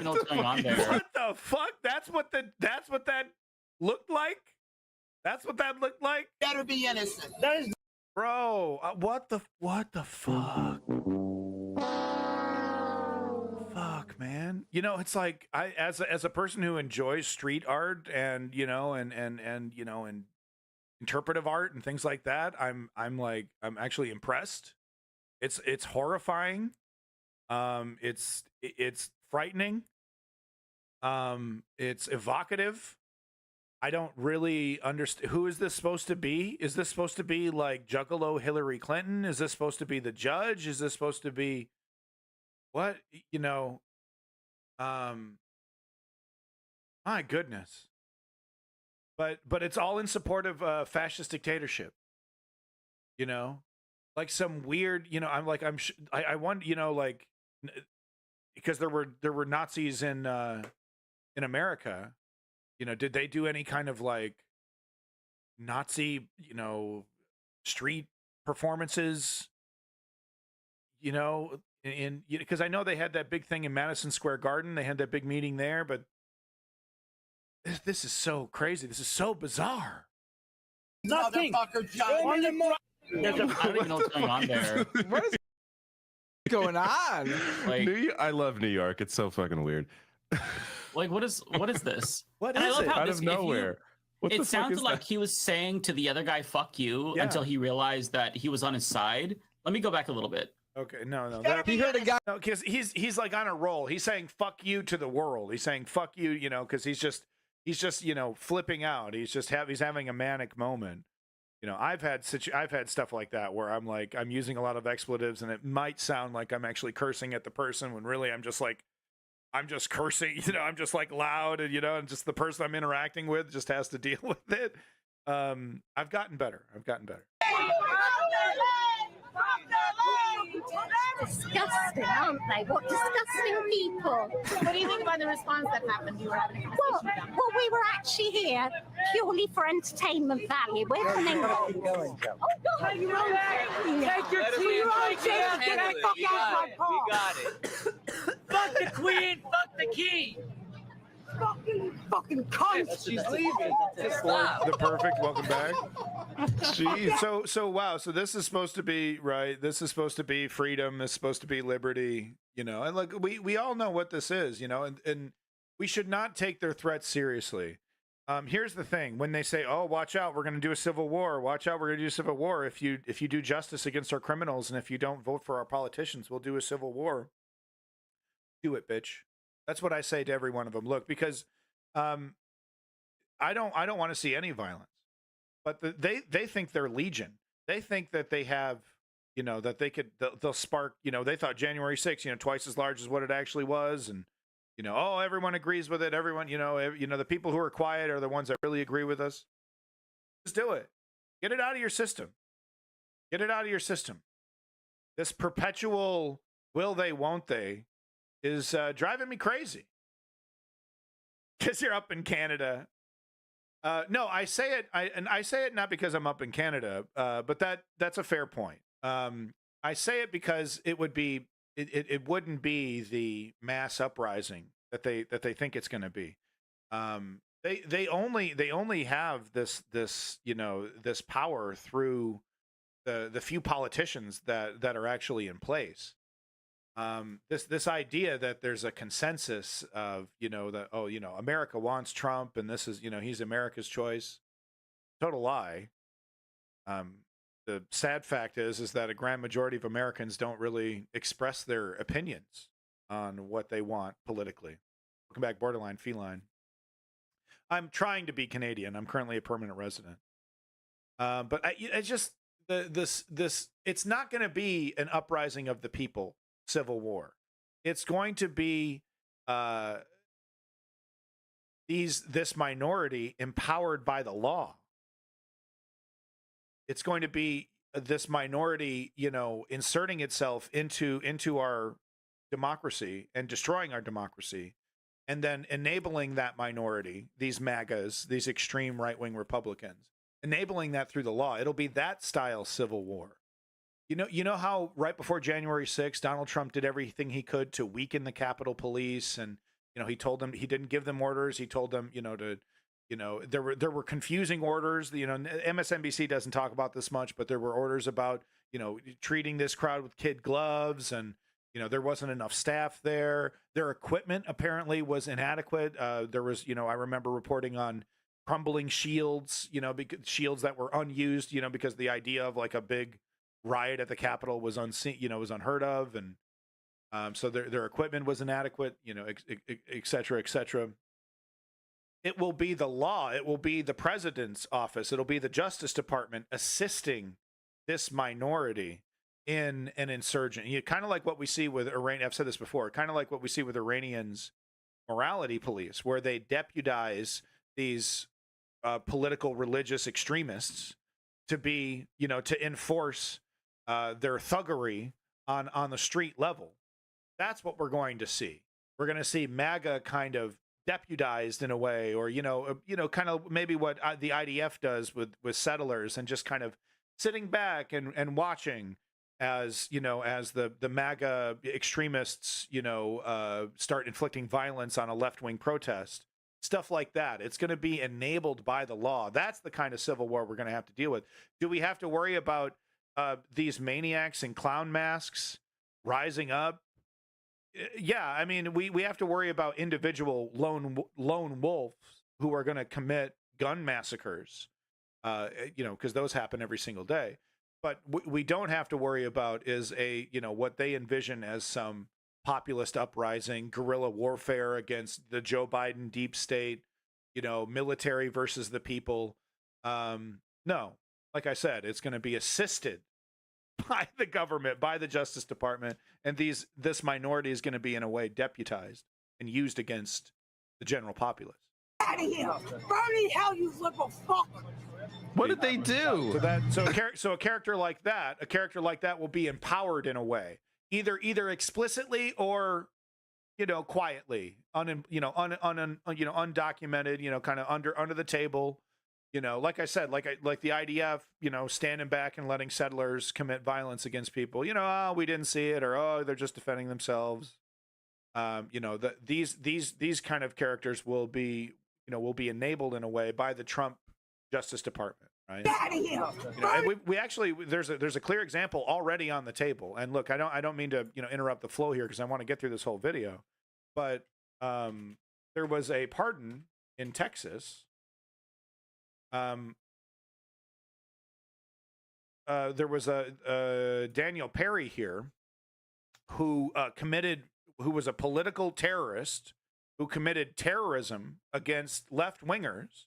S5: know what's going on there.
S2: What the fuck? That's what that looked like? That's what that looked like?
S6: Better be innocent.
S2: Bro, what the fuck? Fuck, man. You know, it's like as a person who enjoys street art and and interpretive art and things like that, I'm actually impressed. It's horrifying. It's frightening. It's evocative. I don't really understand. Who is this supposed to be? Is this supposed to be like Juggalo Hillary Clinton? Is this supposed to be the judge? Is this supposed to be what? My goodness. But it's all in support of fascist dictatorship. Like some weird. I wonder. Because there were Nazis in America. Did they do any kind of like Nazi, street performances? Because I know they had that big thing in Madison Square Garden. They had that big meeting there, but this is so crazy. This is so bizarre.
S6: Nothing.
S5: I don't even know what's going on there.
S8: What is going on?
S5: Like,
S10: I love New York. It's so fucking weird.
S5: like what is this?
S2: What
S5: and
S2: is
S5: I love
S2: it?
S5: how
S10: Out
S5: this,
S10: of nowhere.
S5: It sounded like he was saying to the other guy, fuck you,
S2: Yeah.
S5: until he realized that he was on his side. Let me go back a little bit.
S2: Okay, no.
S8: He heard a guy.
S2: No, because he's like on a roll. He's saying fuck you to the world. He's saying fuck you, because he's just flipping out. He's having a manic moment. I've had stuff like that where I'm using a lot of expletives and it might sound like I'm actually cursing at the person when really I'm just cursing, I'm just like loud and just the person I'm interacting with just has to deal with it. I've gotten better.
S11: Disgusting, aren't they? What disgusting people.
S12: What do you think about the response that happened? You were having a conversation with them.
S11: Well, we were actually here purely for entertainment value. We're coming. Oh, God.
S6: Take your tea right there. Get the fuck out of my car. We got it. Fuck the queen. Fuck the king. Fucking cunt. She's leaving.
S2: The perfect welcome back. Jeez. So wow. So this is supposed to be right. This is supposed to be freedom. This is supposed to be liberty. And like we all know what this is. And we should not take their threats seriously. Here's the thing: when they say, "Oh, watch out, we're going to do a civil war. Watch out, we're going to do a civil war. If you do justice against our criminals, and if you don't vote for our politicians, we'll do a civil war." Do it, bitch. That's what I say to every one of them. Look, because I don't want to see any violence, but they think they're legion. They think that they have, that they'll spark. They thought January 6th, twice as large as what it actually was, and everyone agrees with it. Everyone, the people who are quiet are the ones that really agree with us. Just do it. Get it out of your system. Get it out of your system. This perpetual will they, won't they is driving me crazy. Because you're up in Canada. No, I say it. I say it not because I'm up in Canada, but that's a fair point. I say it because it wouldn't be the mass uprising that they think it's going to be. They only have this power through the few politicians that are actually in place. This idea that there's a consensus of that America wants Trump and this is he's America's choice, total lie. The sad fact is that a grand majority of Americans don't really express their opinions on what they want politically. Welcome back, Borderline Feline. I'm trying to be Canadian. I'm currently a permanent resident, but it's just this. It's not going to be an uprising of the people. Civil war. It's going to be this minority empowered by the law. It's going to be this minority, you know, inserting itself into our democracy and destroying our democracy, and then enabling that minority, these MAGAs, these extreme right-wing Republicans, enabling that through the law. It'll be that style civil war. You know how right before January 6th, Donald Trump did everything he could to weaken the Capitol Police, and he told them he didn't give them orders. He told them there were confusing orders. MSNBC doesn't talk about this much, but there were orders about treating this crowd with kid gloves, and there wasn't enough staff there. Their equipment apparently was inadequate. There was I remember reporting on crumbling shields, because shields that were unused, because the idea of like a big riot at the Capitol was was unheard of, and so their equipment was inadequate, et cetera, et cetera. It will be the law. It will be the president's office. It'll be the Justice Department assisting this minority in an insurgent. Kind of like what we see with Iran. I've said this before. Kind of like what we see with Iranians' morality police, where they deputize these political religious extremists to be, to enforce their thuggery on the street level. That's what we're going to see. We're going to see MAGA kind of deputized in a way, or kind of maybe what the IDF does with settlers, and just kind of sitting back and watching as as the MAGA extremists start inflicting violence on a left-wing protest, stuff like that. It's going to be enabled by the law. That's the kind of civil war we're going to have to deal with. Do we have to worry about these maniacs in clown masks rising up? Yeah, I mean, we have to worry about individual lone wolves who are going to commit gun massacres, because those happen every single day. But we don't have to worry about is what they envision as some populist uprising, guerrilla warfare against the Joe Biden deep state, military versus the people. No, like I said, it's going to be assisted by the government, by the Justice Department, and this minority is going to be in a way deputized and used against the general populace.
S6: Out of here! Burning hell, you liberal fuck!
S8: What did they do?
S2: So a character like that will be empowered in a way, either explicitly or quietly, undocumented, kind of under the table. Like I said, like the IDF, standing back and letting settlers commit violence against people. We didn't see it, or they're just defending themselves. These kind of characters will be enabled in a way by the Trump Justice Department, right? And we actually there's a clear example already on the table. And look, I don't mean to interrupt the flow here because I want to get through this whole video, but there was a pardon in Texas. There was a Daniel Perry here who was a political terrorist who committed terrorism against left-wingers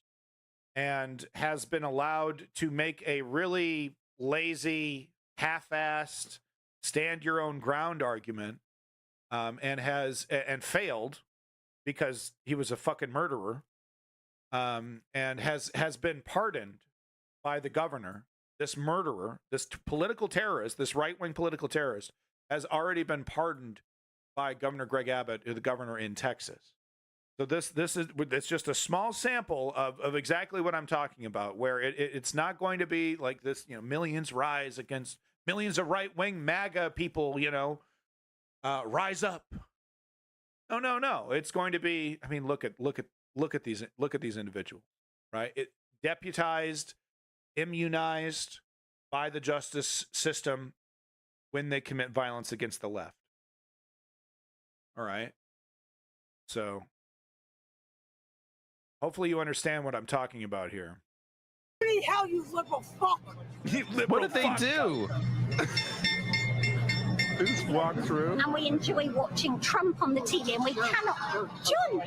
S2: and has been allowed to make a really lazy, half-assed, stand-your-own-ground argument, and failed because he was a fucking murderer. And has been pardoned by the governor. This murderer, this political terrorist, this right-wing political terrorist, has already been pardoned by Governor Greg Abbott, the governor in Texas. So it's just a small sample of exactly what I'm talking about, where it's not going to be like this, millions rise against millions of right-wing MAGA people, rise up. No. It's going to be, I mean, look at these individuals, right? Deputized, immunized by the justice system when they commit violence against the left. All right. So hopefully you understand what I'm talking about here.
S6: Burning hell, you liberal fuck!
S8: What did they do?
S10: They just walk through.
S11: And we enjoy watching Trump on the TV, and we cannot. John!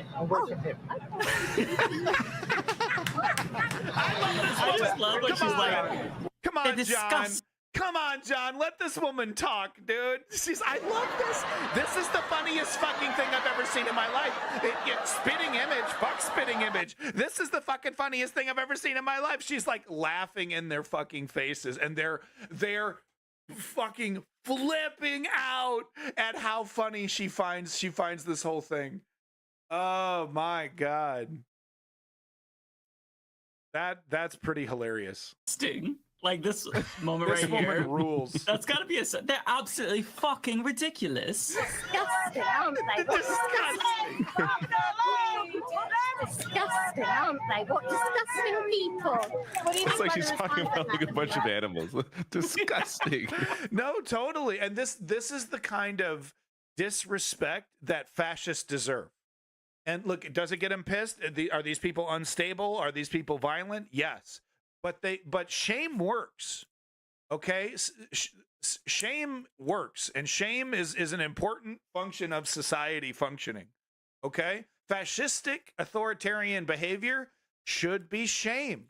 S5: I just love what she's like.
S2: Come on, John. Come on, John. Let this woman talk, dude. I love this. This is the funniest fucking thing I've ever seen in my life. Spitting image, fuck spitting image. This is the fucking funniest thing I've ever seen in my life. She's like laughing in their fucking faces, and they're fucking flipping out at how funny she finds this whole thing. Oh my god. That's pretty hilarious.
S5: Sting. Like this moment
S2: This
S5: right
S2: woman
S5: here
S2: rules.
S5: That's gotta be they're absolutely fucking ridiculous.
S11: Disgusting, aren't they? Disgusting. Disgusting, aren't they? What disgusting people.
S10: It's like she's talking about like a bunch of animals. Disgusting.
S2: No, totally. And this is the kind of disrespect that fascists deserve. And look, does it get them pissed? Are these people unstable? Are these people violent? Yes. But shame works. Okay? Shame works, and shame is an important function of society functioning. Okay? Fascistic authoritarian behavior should be shamed.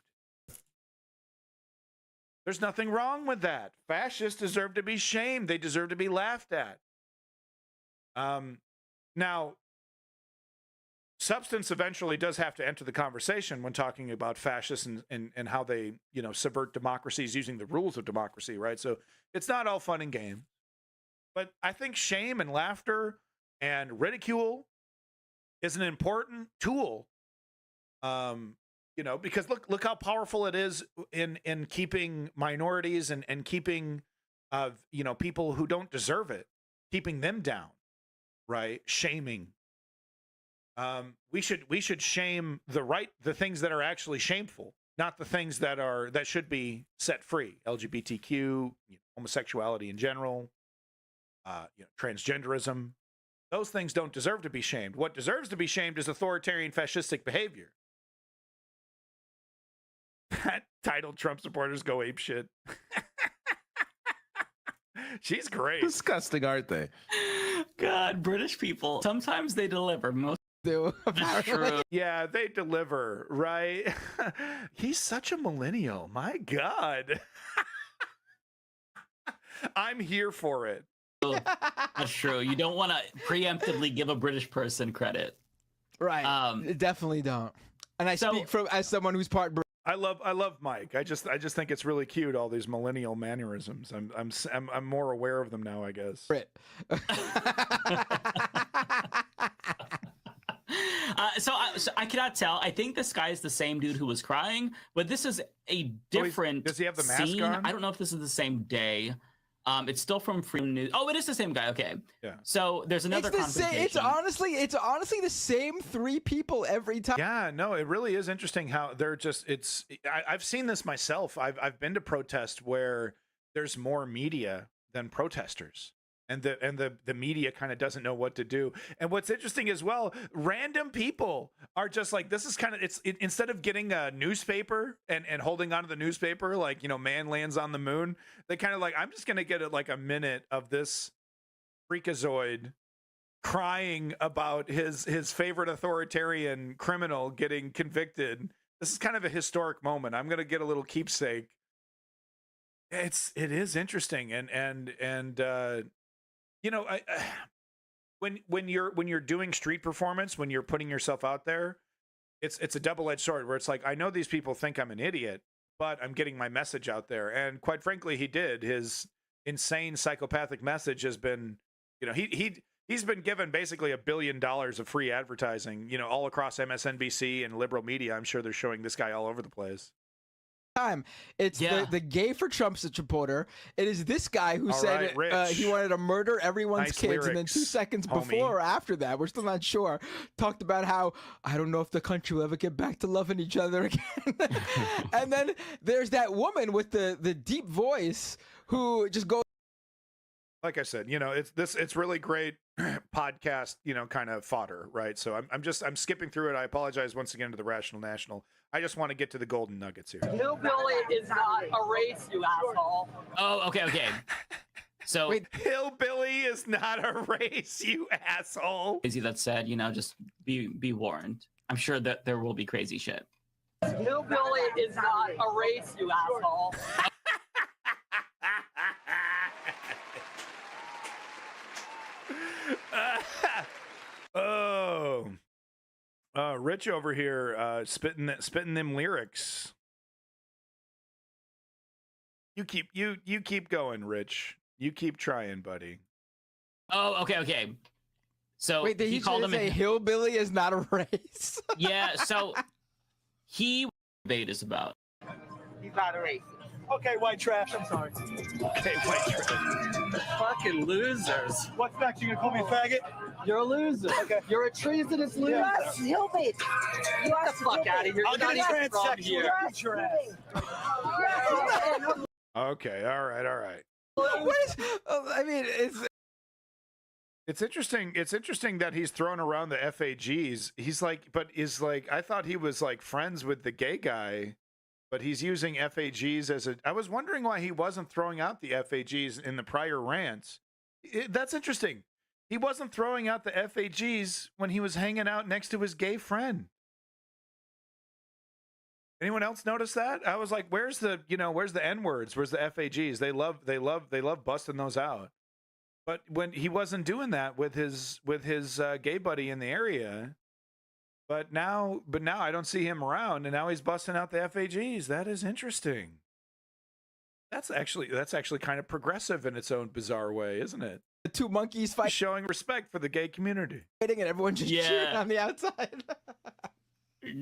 S2: There's nothing wrong with that. Fascists deserve to be shamed. They deserve to be laughed at. Now, substance eventually does have to enter the conversation when talking about fascists and how they, subvert democracies using the rules of democracy, right? So it's not all fun and game. But I think shame and laughter and ridicule is an important tool. Because look how powerful it is in keeping minorities and keeping people who don't deserve it, keeping them down, right? Shaming. We should shame the things that are actually shameful, not the things that should be set free. LGBTQ, homosexuality in general, transgenderism. Those things don't deserve to be shamed. What deserves to be shamed is authoritarian fascistic behavior. That titled Trump supporters go ape shit. She's great.
S10: Disgusting, aren't they?
S5: God, British people, sometimes they deliver. Most
S8: do.
S5: True.
S2: Yeah, they deliver, right? He's such a millennial. My God. I'm here for it.
S5: That's true. You don't want to preemptively give a British person credit.
S8: Right. Definitely don't. And I speak as someone who's part British.
S2: I love Mike. I just think it's really cute, all these millennial mannerisms. I'm more aware of them now, I guess.
S8: Brit.
S5: So I cannot tell. I think this guy is the same dude who was crying, but this is a different
S2: does he have the mask
S5: scene.
S2: on?
S5: I don't know if this is the same day. It's still from Freedom News. Oh, it is the same guy. Okay.
S2: Yeah.
S5: So there's another confrontation.
S8: It's honestly the same three people every time.
S2: Yeah, no, it really is interesting how they're just. I've seen this myself. I've been to protests where there's more media than protesters. And the media kind of doesn't know what to do. And what's interesting as well, random people are just like, this is kind of, instead of getting a newspaper and holding onto the newspaper, like, man lands on the moon, they kind of like, I'm just going to get a minute of this freakazoid crying about his favorite authoritarian criminal getting convicted. This is kind of a historic moment. I'm going to get a little keepsake. It is interesting. When you're doing street performance, when you're putting yourself out there, it's a double-edged sword where it's like, I know these people think I'm an idiot, but I'm getting my message out there. And quite frankly, he did. His insane psychopathic message has been, he's been given basically $1 billion of free advertising, all across MSNBC and liberal media. I'm sure they're showing this guy all over the place.
S8: Time. It's the gay for Trump supporter. It is this guy who said he wanted to murder everyone's kids, lyrics, and then 2 seconds before or after that, we're still not sure, talked about how I don't know if the country will ever get back to loving each other again. And then there's that woman with the deep voice who just goes.
S2: Like I said, it's really great podcast, kind of fodder, right? So I'm skipping through it. I apologize once again to the Rational National. I just want to get to the golden nuggets here.
S6: Hillbilly is not a race, you asshole.
S5: Oh, okay. So
S2: wait, hillbilly is not a race, you asshole.
S5: Crazy that said, just be warned. I'm sure that there will be crazy shit.
S6: Hillbilly is not a race, you asshole.
S2: Oh Rich over here spitting them lyrics. You keep going, Rich. You keep trying, buddy.
S5: Oh, okay. So
S8: wait, did he
S5: called him
S8: a hillbilly is not a race?
S5: Yeah, so he debate is about.
S6: He's not a racist.
S7: Okay, white trash. I'm sorry.
S2: Okay, white trash.
S13: Fucking losers.
S7: What's next? You gonna call me a faggot?
S13: You're a loser. Okay. You're a treasonous loser.
S6: Yes, hillbilly.
S13: Get the fuck out of here.
S7: I'll
S13: You're
S7: get a
S13: not even from
S7: transsexual
S13: here.
S7: to beat your ass.
S2: Okay, all right.
S8: What is? I mean,
S2: It's interesting. It's interesting that he's thrown around the FAGs. He's like, I thought he was like friends with the gay guy, but he's using FAGs as a. I was wondering why he wasn't throwing out the FAGs in the prior rants. That's interesting. He wasn't throwing out the FAGs when he was hanging out next to his gay friend. Anyone else notice that? I was like, where's the N words? Where's the FAGs? They love busting those out. But when he wasn't doing that with his gay buddy in the area, but now I don't see him around, and now he's busting out the FAGs. That is interesting. That's actually kind of progressive in its own bizarre way, isn't it?
S8: The two monkeys fight,
S2: showing respect for the gay community,
S8: and everyone just cheering on the outside.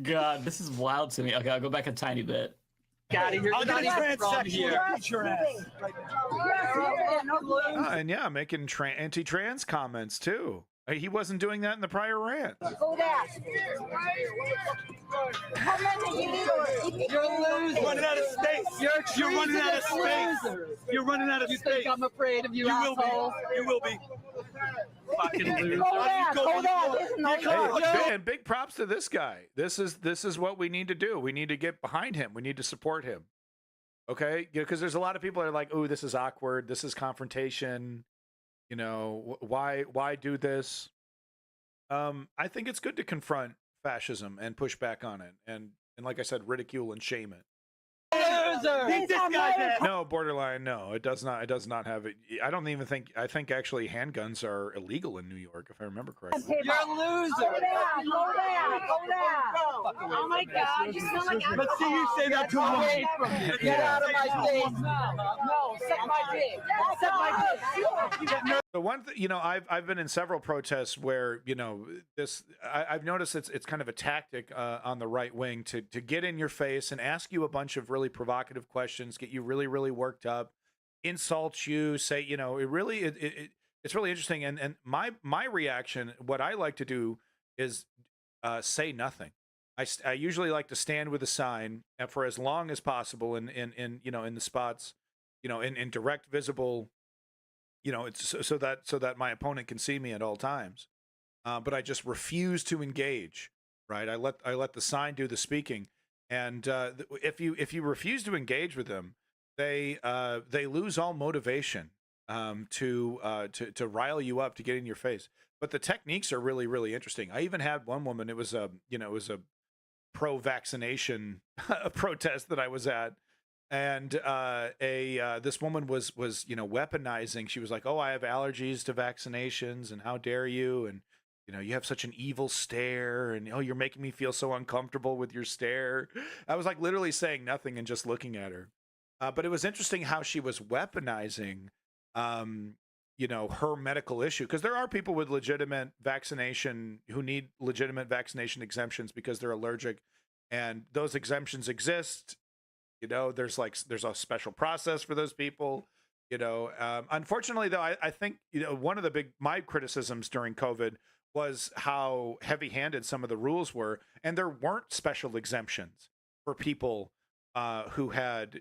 S5: God, this is wild to me. Okay, I'll go back a tiny bit.
S13: Got it. You're
S7: I'll
S13: not
S7: get a
S13: even from
S7: transsexual
S13: here.
S7: to beat your ass.
S2: And yeah, making anti-trans comments too. He wasn't doing that in the prior rant.
S6: Go that.
S13: You're losing.
S7: Running out of space. You're running out of space. You're running out of space.
S13: You think I'm afraid of you, asshole?
S7: You will be.
S13: Fucking loser.
S6: Go that.
S2: And big props to this guy. This is what we need to do. We need to get behind him. We need to support him. Okay? Because there's a lot of people that are like, "Oh, this is awkward. This is confrontation. You know, why do this?" I think it's good to confront fascism and push back on it, and like I said, ridicule and shame it.
S13: Beat this guy's ass.
S2: No, borderline. No, it does not. It does not have it. I don't even think. I think actually handguns are illegal in New York, if I remember correctly.
S13: You're a loser.
S6: Go that. Oh my God, you smell like.
S7: Let's see you say that to
S13: Away
S7: him.
S13: from me. Get out of my face.
S6: No, suck my dick. Suck my dick.
S2: The one thing, I've been in several protests where, I've noticed it's kind of a tactic on the right wing to get in your face and ask you a bunch of really provocative questions, get you really, really worked up, insult you, say, it's really interesting. And my reaction, what I like to do is say nothing. I usually like to stand with a sign for as long as possible in the spots, in direct visible. It's so that my opponent can see me at all times, but I just refuse to engage. Right? I let the sign do the speaking, and if you refuse to engage with them, they lose all motivation to rile you up, to get in your face. But the techniques are really, really interesting. I even had one woman. It was a pro-vaccination protest that I was at. And this woman was weaponizing. She was like, "Oh, I have allergies to vaccinations, and how dare you? And you have such an evil stare, and oh, you're making me feel so uncomfortable with your stare." I was like literally saying nothing and just looking at her. But it was interesting how she was weaponizing, her medical issue, because there are people with legitimate vaccination who need legitimate vaccination exemptions because they're allergic, and those exemptions exist. There's a special process for those people. Unfortunately, though, I think one of my criticisms during COVID was how heavy-handed some of the rules were, and there weren't special exemptions for people who had,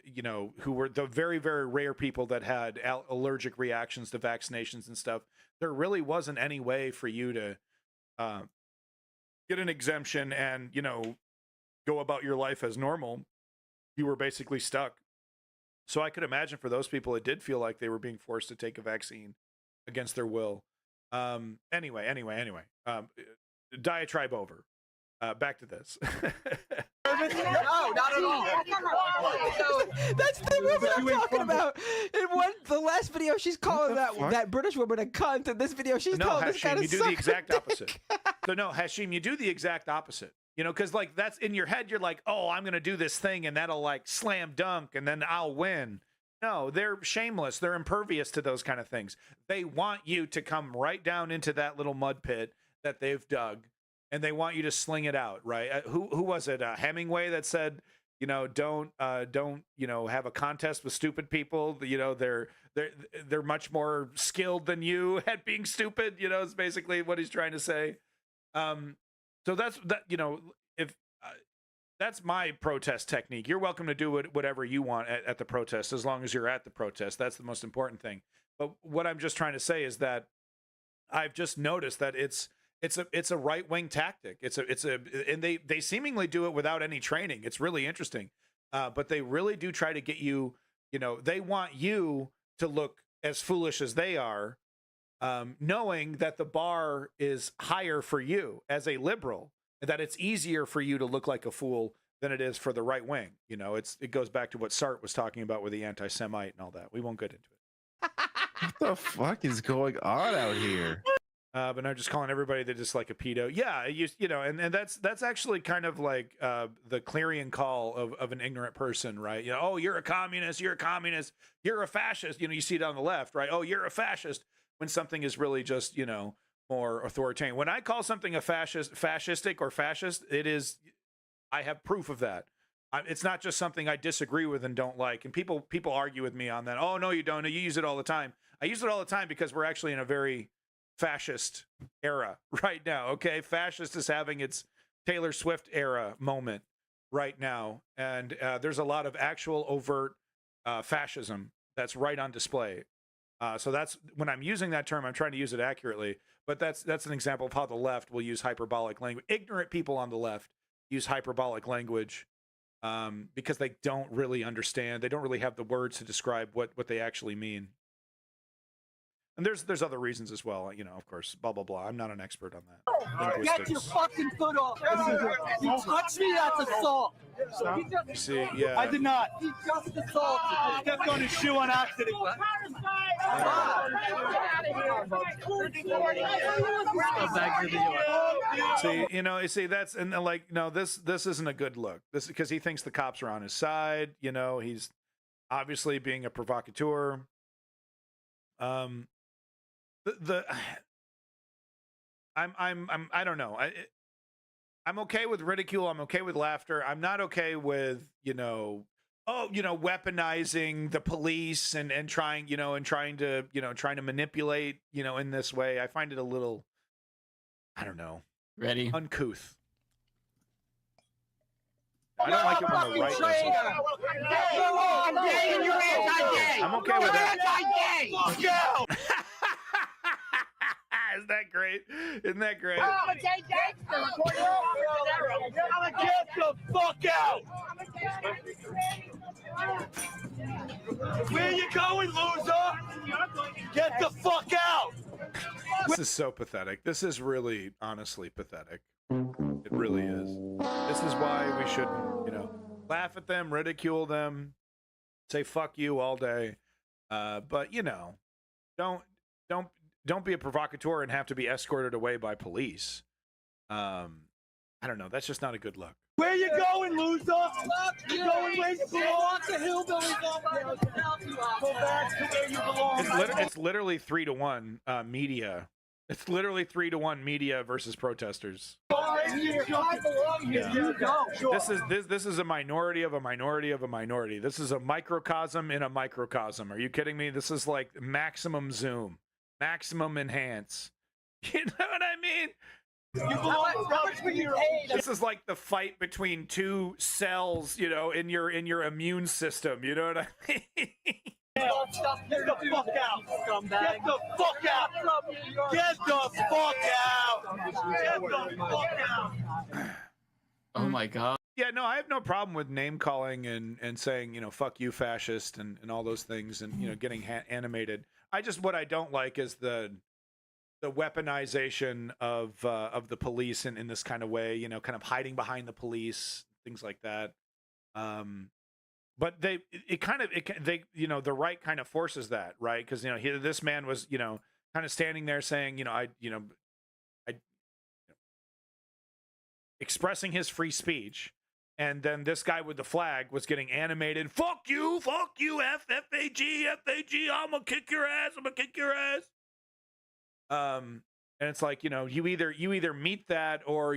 S2: who were the very, very rare people that had allergic reactions to vaccinations and stuff. There really wasn't any way for you to get an exemption and go about your life as normal. You were basically stuck. So I could imagine for those people, it did feel like they were being forced to take a vaccine against their will. Anyway. Diatribe over. Back to this.
S13: No, not at all.
S8: That's the woman I'm talking about. In the last video, she's calling that British woman a cunt. In this video, she's calling this guy a
S2: you do the exact opposite. So no, Hashim, you do the exact opposite. You know, because like that's in your head, you're like, oh, I'm gonna do this thing and that'll like slam dunk and then I'll win. No, they're shameless. They're impervious to those kind of things. They want you to come right down into that little mud pit that they've dug, and they want you to sling it out, right? Who was it? Hemingway that said, you know, don't you know, have a contest with stupid people. You know, they're much more skilled than you at being stupid. You know, is basically what he's trying to say. So that's that. You know, if that's my protest technique. You're welcome to do whatever you want at the protest, as long as you're at the protest. That's the most important thing. But what I'm just trying to say is that I've just noticed that it's a right-wing tactic. And they seemingly do it without any training. It's really interesting. But they really do try to get you, you know, they want you to look as foolish as they are, knowing that the bar is higher for you as a liberal, that it's easier for you to look like a fool than it is for the right wing. You know, it goes back to what Sartre was talking about with the anti-Semite and all that. We won't get into it.
S10: What the fuck is going on out here?
S2: But I'm just calling everybody that just like a pedo. Yeah, you know, and that's actually kind of like the clarion call of an ignorant person, right? You know, oh, you're a communist, you're a fascist. You know, you see it on the left, right? Oh, you're a fascist, when something is really just, you know, more authoritarian. When I call something a fascistic or fascist, it is, I have proof of that. It's not just something I disagree with and don't like. And people argue with me on that. Oh, no, you don't. You use it all the time. I use it all the time because we're actually in a very fascist era right now. Okay, fascist is having its Taylor Swift era moment right now, and there's a lot of actual overt fascism that's right on display. So that's when I'm using that term, I'm trying to use it accurately. But that's an example of how the left will use hyperbolic language. Ignorant people on the left use hyperbolic language because they don't really understand. They don't really have the words to describe what they actually mean. And there's other reasons as well, you know, of course, blah, blah, blah. I'm not an expert on that.
S13: Get your fucking foot off. You touch me, that's assault.
S2: See, yeah.
S7: I did not.
S13: He just assaulted.
S7: I stepped on his shoe on accident.
S2: See, you know, that's, and like, no, this isn't a good look. This because he thinks the cops are on his side. You know, he's obviously being a provocateur. I don't know. I'm okay with ridicule. I'm okay with laughter. I'm not okay with, you know, weaponizing the police and trying to manipulate, you know, in this way. I find it a little, I don't know, uncouth. I don't like it when the right does it.
S6: I'm gay and you're anti-gay.
S2: I'm okay with that.
S6: Fuck you.
S2: Isn't that great? Isn't that great?
S6: I'm a gay gangster.
S7: Get the fuck out! Where you going, loser? Get the fuck out!
S2: This is so pathetic. This is really, honestly pathetic. It really is. This is why we shouldn't, you know, laugh at them, ridicule them, say fuck you all day. But you know, don't be a provocateur and have to be escorted away by police. I don't know. That's just not a good look.
S7: Where you going, loser? You going where you belong?
S13: The hillbillies off
S7: Go back to where you belong.
S2: It's literally 3-1 media. It's literally 3-1 media versus protesters.
S7: Yeah.
S2: This is a minority of a minority of a minority. This is a microcosm in a microcosm. Are you kidding me? This is like maximum zoom, maximum enhance. You know what I mean? This is like the fight between two cells, you know, in your immune system. You know what I mean?
S7: Get the fuck out, scumbag. Get the fuck out. Get the fuck out. Get the fuck out.
S5: Oh my God.
S2: Yeah, no, I have no problem with name calling and saying, you know, fuck you, fascist, and all those things, and, you know, getting animated. What I don't like is the weaponization of the police in this kind of way, you know, kind of hiding behind the police, things like that. But the right kind of forces that, right? Because, you know, this man was, you know, kind of standing there saying, you know, expressing his free speech. And then this guy with the flag was getting animated. Fuck you, F-A-G, I'm gonna kick your ass, And it's like, you know, you either meet that or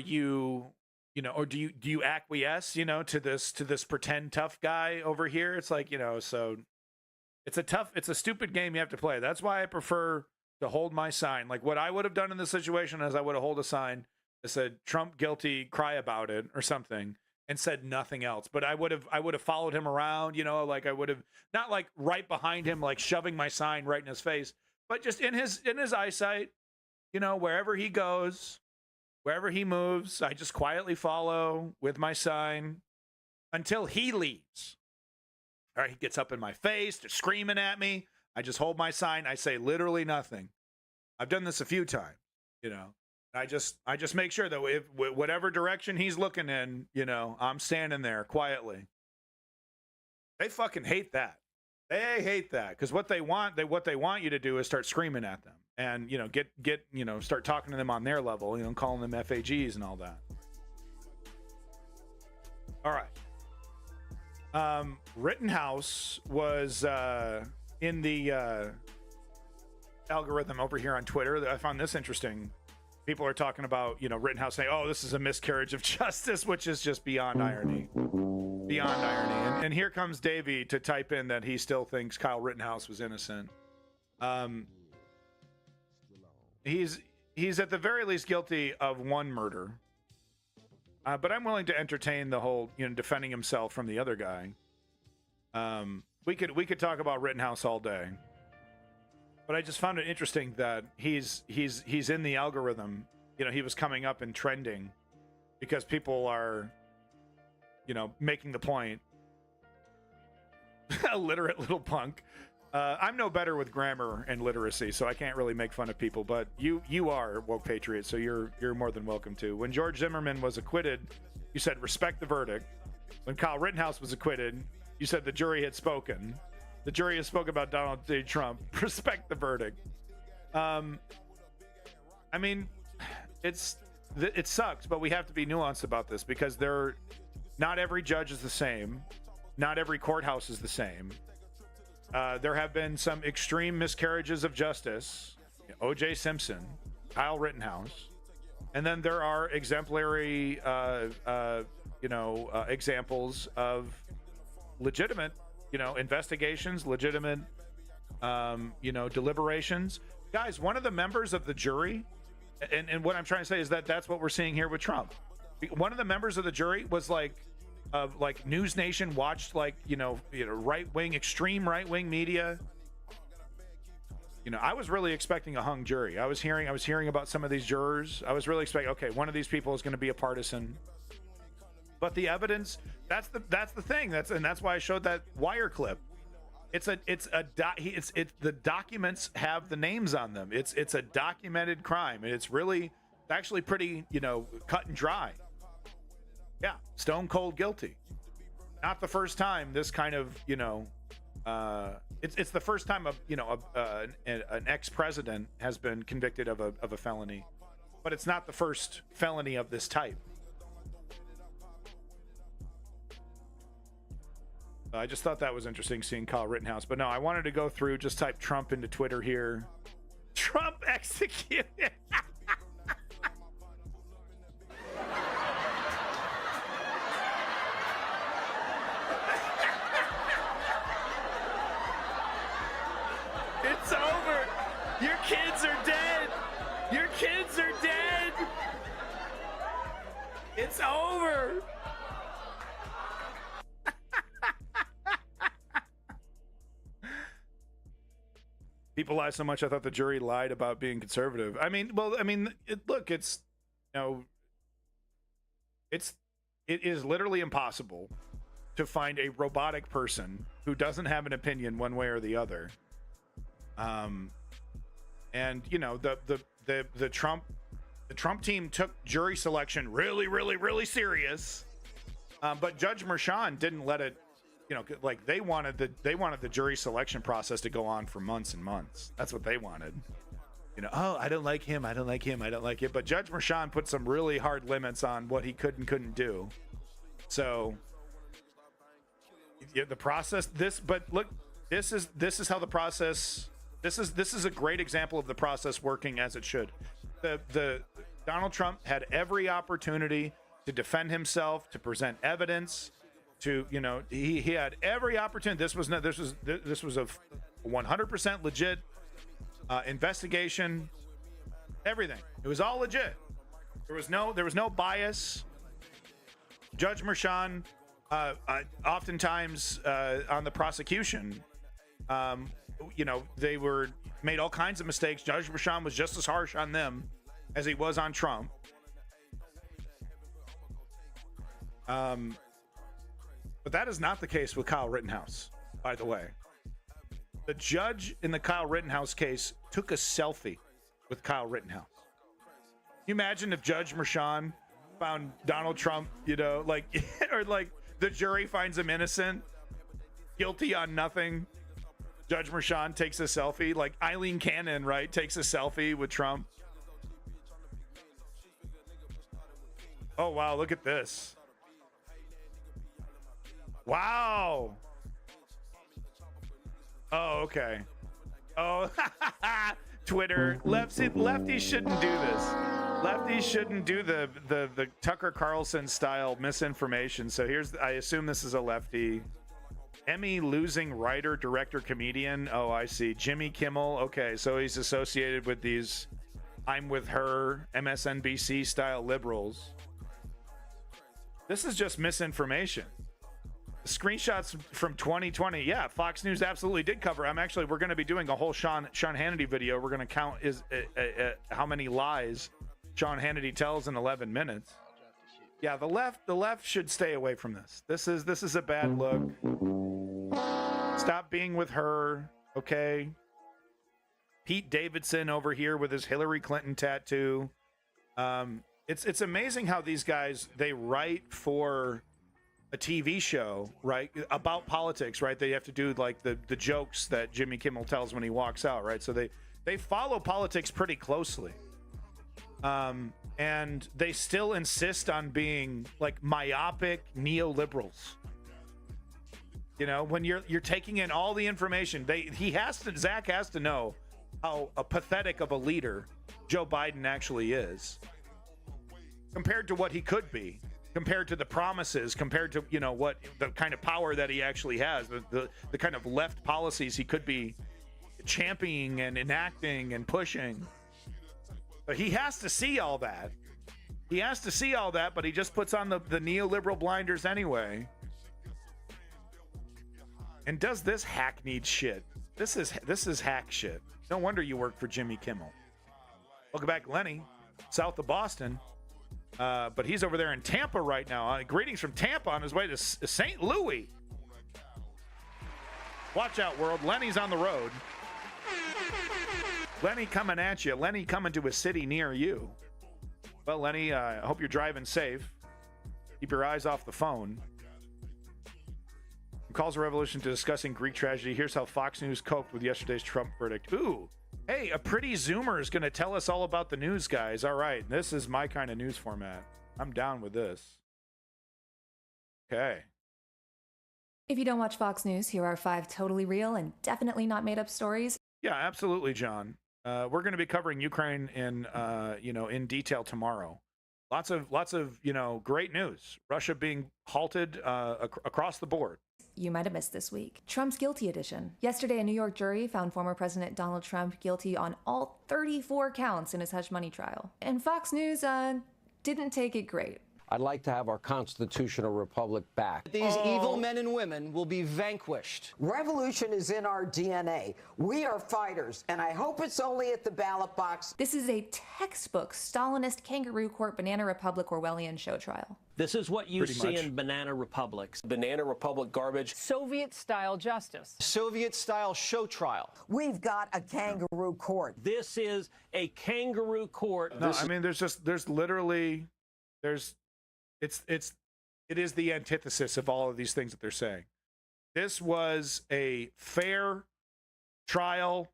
S2: or do you acquiesce, to this pretend tough guy over here? It's like, so it's a stupid game you have to play. That's why I prefer to hold my sign. Like what I would have done in this situation is I would have held a sign that said Trump guilty, cry about it or something, and said nothing else. But I would have followed him around, like I would have not like right behind him, like shoving my sign right in his face, but just in his eyesight, wherever he goes, wherever he moves, I just quietly follow with my sign until he leaves. All right, he gets up in my face, they're screaming at me. I just hold my sign. I say literally nothing. I've done this a few times, I just make sure that if whatever direction he's looking in, I'm standing there quietly. They fucking hate that. They hate that because what they want you to do is start screaming at them and get start talking to them on their level, calling them FAGs and all that. All right. Rittenhouse was in the algorithm over here on Twitter. I found this interesting. People are talking about, Rittenhouse saying, oh, this is a miscarriage of justice, which is just beyond irony. Beyond irony. And here comes Davey to type in that he still thinks Kyle Rittenhouse was innocent. He's at the very least guilty of one murder. But I'm willing to entertain the whole, defending himself from the other guy. We could talk about Rittenhouse all day. But I just found it interesting that he's in the algorithm. He was coming up and trending because people are, making the point. Illiterate little punk. I'm no better with grammar and literacy, so I can't really make fun of people. But you are woke patriot, so you're more than welcome to. When George Zimmerman was acquitted, you said respect the verdict. When Kyle Rittenhouse was acquitted, you said the jury had spoken. The jury has spoken about Donald J. Trump. Respect the verdict. I mean, it sucks, but we have to be nuanced about this because not every judge is the same. Not every courthouse is the same. There have been some extreme miscarriages of justice. O.J. Simpson, Kyle Rittenhouse. And then there are exemplary, examples of legitimate investigations, legitimate, deliberations. Guys, one of the members of the jury, and what I'm trying to say is that that's what we're seeing here with Trump. One of the members of the jury was like News Nation watched, right-wing, extreme right-wing media. I was really expecting a hung jury. I was hearing about some of these jurors. I was really expecting, okay, one of these people is going to be a partisan. But the evidence, that's the thing. That's why I showed that wire clip. The documents have the names on them. It's a documented crime, and it's actually pretty, cut and dry. Yeah, stone cold guilty. Not the first time this kind of, it's the first time an ex-president has been convicted of a felony, but it's not the first felony of this type. I just thought that was interesting seeing Kyle Rittenhouse. But no, I wanted to go through, just type Trump into Twitter here. Trump executed. It's over. Your kids are dead. Your kids are dead. It's over. People lie so much. I thought the jury lied about being conservative. Look, it is literally impossible to find a robotic person who doesn't have an opinion one way or the other. The Trump team took jury selection really, really, really serious. But Judge Merchan didn't let it. They wanted the jury selection process to go on for months and months. That's what they wanted. oh, I don't like him. I don't like him. I don't like it. But Judge Merchan put some really hard limits on what he could and couldn't do. So the process, but look, this is how the process, this is a great example of the process working as it should. The Donald Trump had every opportunity to defend himself, to present evidence, to, he had every opportunity. This was a 100% legit investigation, everything. It was all legit. There was no bias. Judge Merchan, oftentimes on the prosecution, they made all kinds of mistakes. Judge Merchan was just as harsh on them as he was on Trump. But that is not the case with Kyle Rittenhouse, by the way. The judge in the Kyle Rittenhouse case took a selfie with Kyle Rittenhouse. Can you imagine if Judge Merchan found Donald Trump, or the jury finds him innocent, guilty on nothing. Judge Merchan takes a selfie, like Eileen Cannon, right? Takes a selfie with Trump. Oh, wow. Look at this. Wow. Oh, okay. Oh, Twitter. Lefties shouldn't do this. Lefties shouldn't do the Tucker Carlson style misinformation. So I assume this is a lefty. Emmy losing writer, director, comedian. Oh, I see. Jimmy Kimmel. Okay, so he's associated with these I'm with her MSNBC style liberals. This is just misinformation. Screenshots from 2020. Yeah, Fox News absolutely did cover. We're going to be doing a whole Sean Hannity video. We're going to count how many lies Sean Hannity tells in 11 minutes. Yeah, the left should stay away from this. This is a bad look. Stop being with her, okay? Pete Davidson over here with his Hillary Clinton tattoo. It's amazing how these guys, they write for a TV show, right, about politics, right? They have to do like the jokes that Jimmy Kimmel tells when he walks out, right? So they follow politics pretty closely. And they still insist on being like myopic neoliberals. When you're taking in all the information, Zach has to know how pathetic of a leader Joe Biden actually is compared to what he could be, compared to the promises, compared to what the kind of power that he actually has, the kind of left policies he could be championing and enacting and pushing. But he has to see all that. But he just puts on the neoliberal blinders anyway. And does this hackneyed shit. This is hack shit. No wonder you work for Jimmy Kimmel. Welcome back, Lenny, south of Boston. But he's over there in Tampa right now. Greetings from Tampa on his way to St. Louis. Watch out, world. Lenny's on the road. Lenny coming at you. Lenny coming to a city near you. Well, Lenny, I hope you're driving safe. Keep your eyes off the phone. From Calls a Revolution to discussing Greek tragedy, here's how Fox News coped with yesterday's Trump verdict. Ooh, hey, a pretty Zoomer is going to tell us all about the news, guys. All right, this is my kind of news format. I'm down with this. Okay.
S14: If you don't watch Fox News, here are 5 totally real and definitely not made up stories.
S2: Yeah, absolutely, John. We're going to be covering Ukraine in detail tomorrow. Lots of great news. Russia being halted across the board.
S14: You might have missed this week. Trump's guilty edition. Yesterday, a New York jury found former President Donald Trump guilty on all 34 counts in his hush money trial. And Fox News didn't take it great.
S15: I'd like to have our constitutional republic back.
S4: These evil men and women will be vanquished.
S16: Revolution is in our DNA. We are fighters, and I hope it's only at the ballot box.
S14: This is a textbook Stalinist kangaroo court banana republic Orwellian show trial.
S17: This is what you see in banana republics.
S3: Banana republic garbage.
S18: Soviet-style justice.
S4: Soviet-style show trial.
S16: We've got a kangaroo court.
S17: This is a kangaroo court.
S2: No, I mean, it is the antithesis of all of these things that they're saying. This was a fair trial,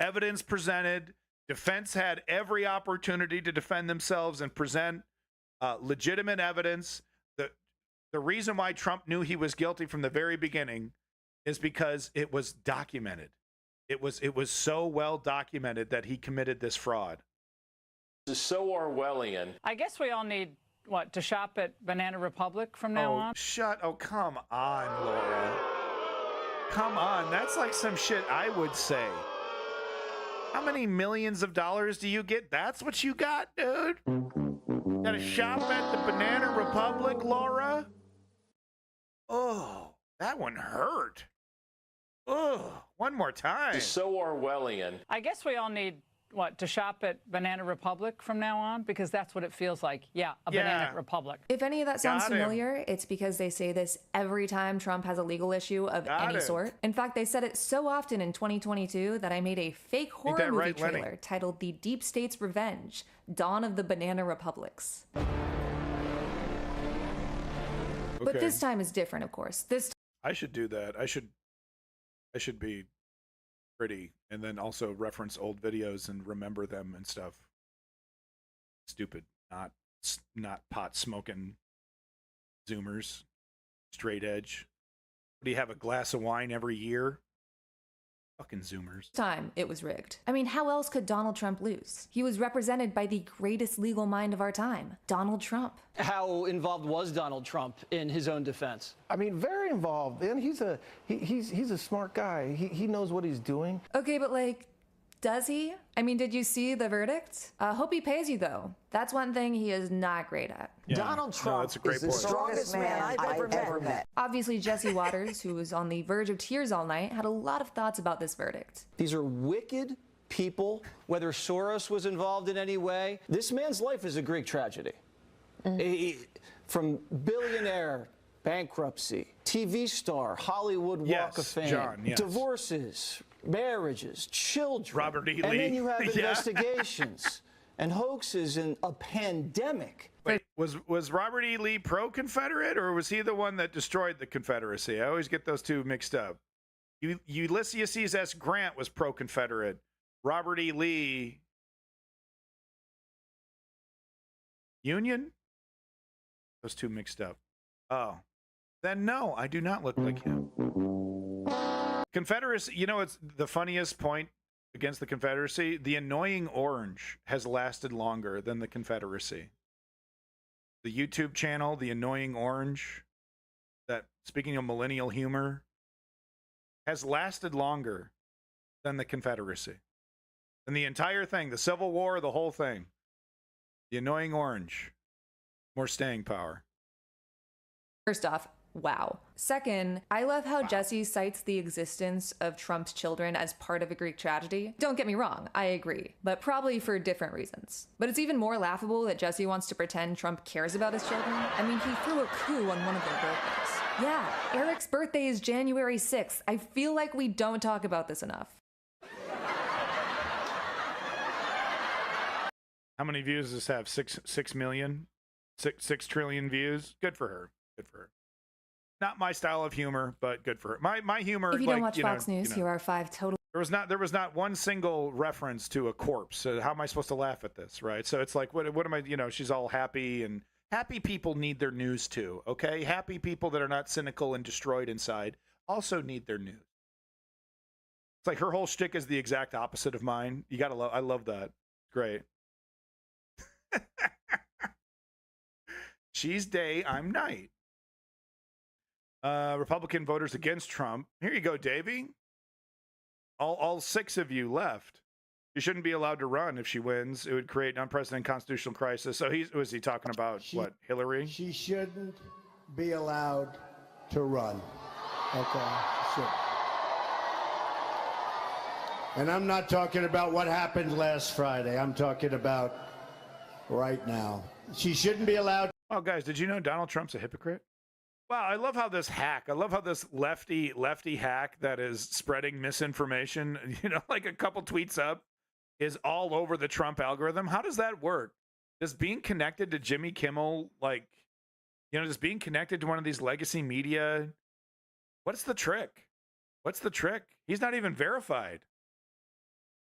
S2: evidence presented, Defense had every opportunity to defend themselves and present legitimate evidence. The reason why Trump knew he was guilty from the very beginning is because it was documented. It was so well documented that he committed this fraud.
S19: This is so Orwellian.
S18: I guess we all need, what, to shop at Banana Republic from now on?
S2: Oh, come on, Laura. Come on. That's like some shit I would say. How many millions of dollars do you get? That's what you got, dude? Gotta shop at the Banana Republic, Laura? Oh, that one hurt. Oh, one more time.
S19: This is so Orwellian.
S18: I guess we all need, what, to shop at Banana Republic from now on? Because that's what it feels like. Yeah, a Banana Republic.
S14: If any of that sounds
S18: Got him.
S14: familiar, it's because they say this every time Trump has a legal issue of any sort. In fact, they said it so often in 2022 that I made a fake horror movie trailer titled The Deep State's Revenge, Dawn of the Banana Republics. But this time is different, of course.
S2: I should do that. I should be pretty and then also reference old videos and remember them and stuff. Stupid, not pot smoking Zoomers, straight edge. Do you have a glass of wine every year? Fucking Zoomers.
S14: Time it was rigged. I mean, how else could Donald Trump lose? He was represented by the greatest legal mind of our time, Donald Trump.
S4: How involved was Donald Trump in his own defense?
S3: I mean, very involved. And he's a smart guy. He knows what he's doing.
S14: Okay, but like, does he? I mean, did you see the verdict? Hope he pays you, though. That's one thing he is not great at.
S16: Yeah. Donald Trump is the strongest man I've ever met.
S14: Obviously, Jesse Waters, who was on the verge of tears all night, had a lot of thoughts about this verdict.
S4: These are wicked people, whether Soros was involved in any way. This man's life is a Greek tragedy. From billionaire, bankruptcy, TV star, Hollywood Walk of Fame, divorces, marriages, children.
S2: Robert E. Lee.
S4: And then you have investigations and hoaxes and a pandemic.
S2: Wait, was Robert E. Lee pro-Confederate, or was he the one that destroyed the Confederacy? I always get those two mixed up. Ulysses S. Grant was pro-Confederate. Robert E. Lee... Union? Those two mixed up. Oh. Then no, I do not look like him. Confederacy, you know, it's the funniest point against the Confederacy. The annoying orange has lasted longer than the Confederacy. The YouTube channel, The Annoying Orange, that, speaking of millennial humor, has lasted longer than the Confederacy. And the entire thing, the Civil War, the whole thing. The Annoying Orange. More staying power.
S14: First off, wow. Second, I love how Jesse cites the existence of Trump's children as part of a Greek tragedy. Don't get me wrong, I agree, but probably for different reasons. But it's even more laughable that Jesse wants to pretend Trump cares about his children. I mean, he threw a coup on one of their birthdays. Yeah, Eric's birthday is January 6th. I feel like we don't talk about this enough.
S2: How many views does this have? 6 million? 6 trillion views? Good for her. Good for her. Not my style of humor, but good for her. My humor.
S14: If you don't watch Fox News, here are 5 total.
S2: There was not one single reference to a corpse. So how am I supposed to laugh at this, right? So it's like, what am I? She's all happy, and happy people need their news too. Okay, happy people that are not cynical and destroyed inside also need their news. It's like her whole shtick is the exact opposite of mine. You gotta love. I love that. Great. She's day, I'm night. Republican voters against Trump. Here you go, Davey. All 6 of you left. She shouldn't be allowed to run if she wins. It would create an unprecedented constitutional crisis. So was he talking about what, Hillary?
S20: She shouldn't be allowed to run. Okay, sure. And I'm not talking about what happened last Friday. I'm talking about right now. She shouldn't be allowed.
S2: Oh, guys, did you know Donald Trump's a hypocrite? Wow, I love how this hack, I love how this lefty hack that is spreading misinformation, like a couple tweets up, is all over the Trump algorithm. How does that work? Does being connected to Jimmy Kimmel, just being connected to one of these legacy media, what's the trick? What's the trick? He's not even verified.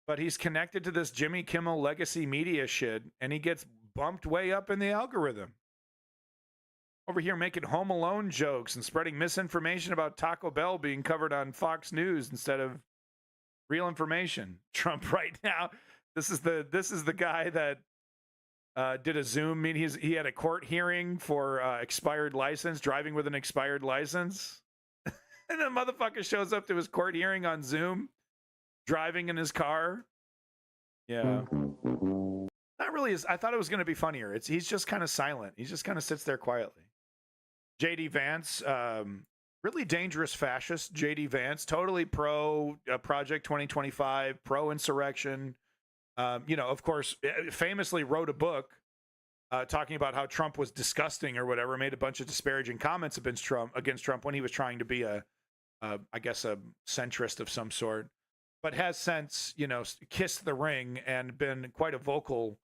S2: but he's connected to this Jimmy Kimmel legacy media shit, and he gets bumped way up in the algorithm. Over here making Home Alone jokes and spreading misinformation about Taco Bell being covered on Fox News instead of real information. Trump right now, this is the guy that did a Zoom meeting. He had a court hearing for expired license, driving with an expired license. And the motherfucker shows up to his court hearing on Zoom, driving in his car. Yeah. Not really. I thought it was going to be funnier. He's just kind of silent. He just kind of sits there quietly. J.D. Vance, really dangerous fascist. J.D. Vance, totally pro Project 2025, pro insurrection. Of course, famously wrote a book talking about how Trump was disgusting or whatever, made a bunch of disparaging comments against Trump when he was trying to be a centrist of some sort, but has since, kissed the ring and been quite a vocal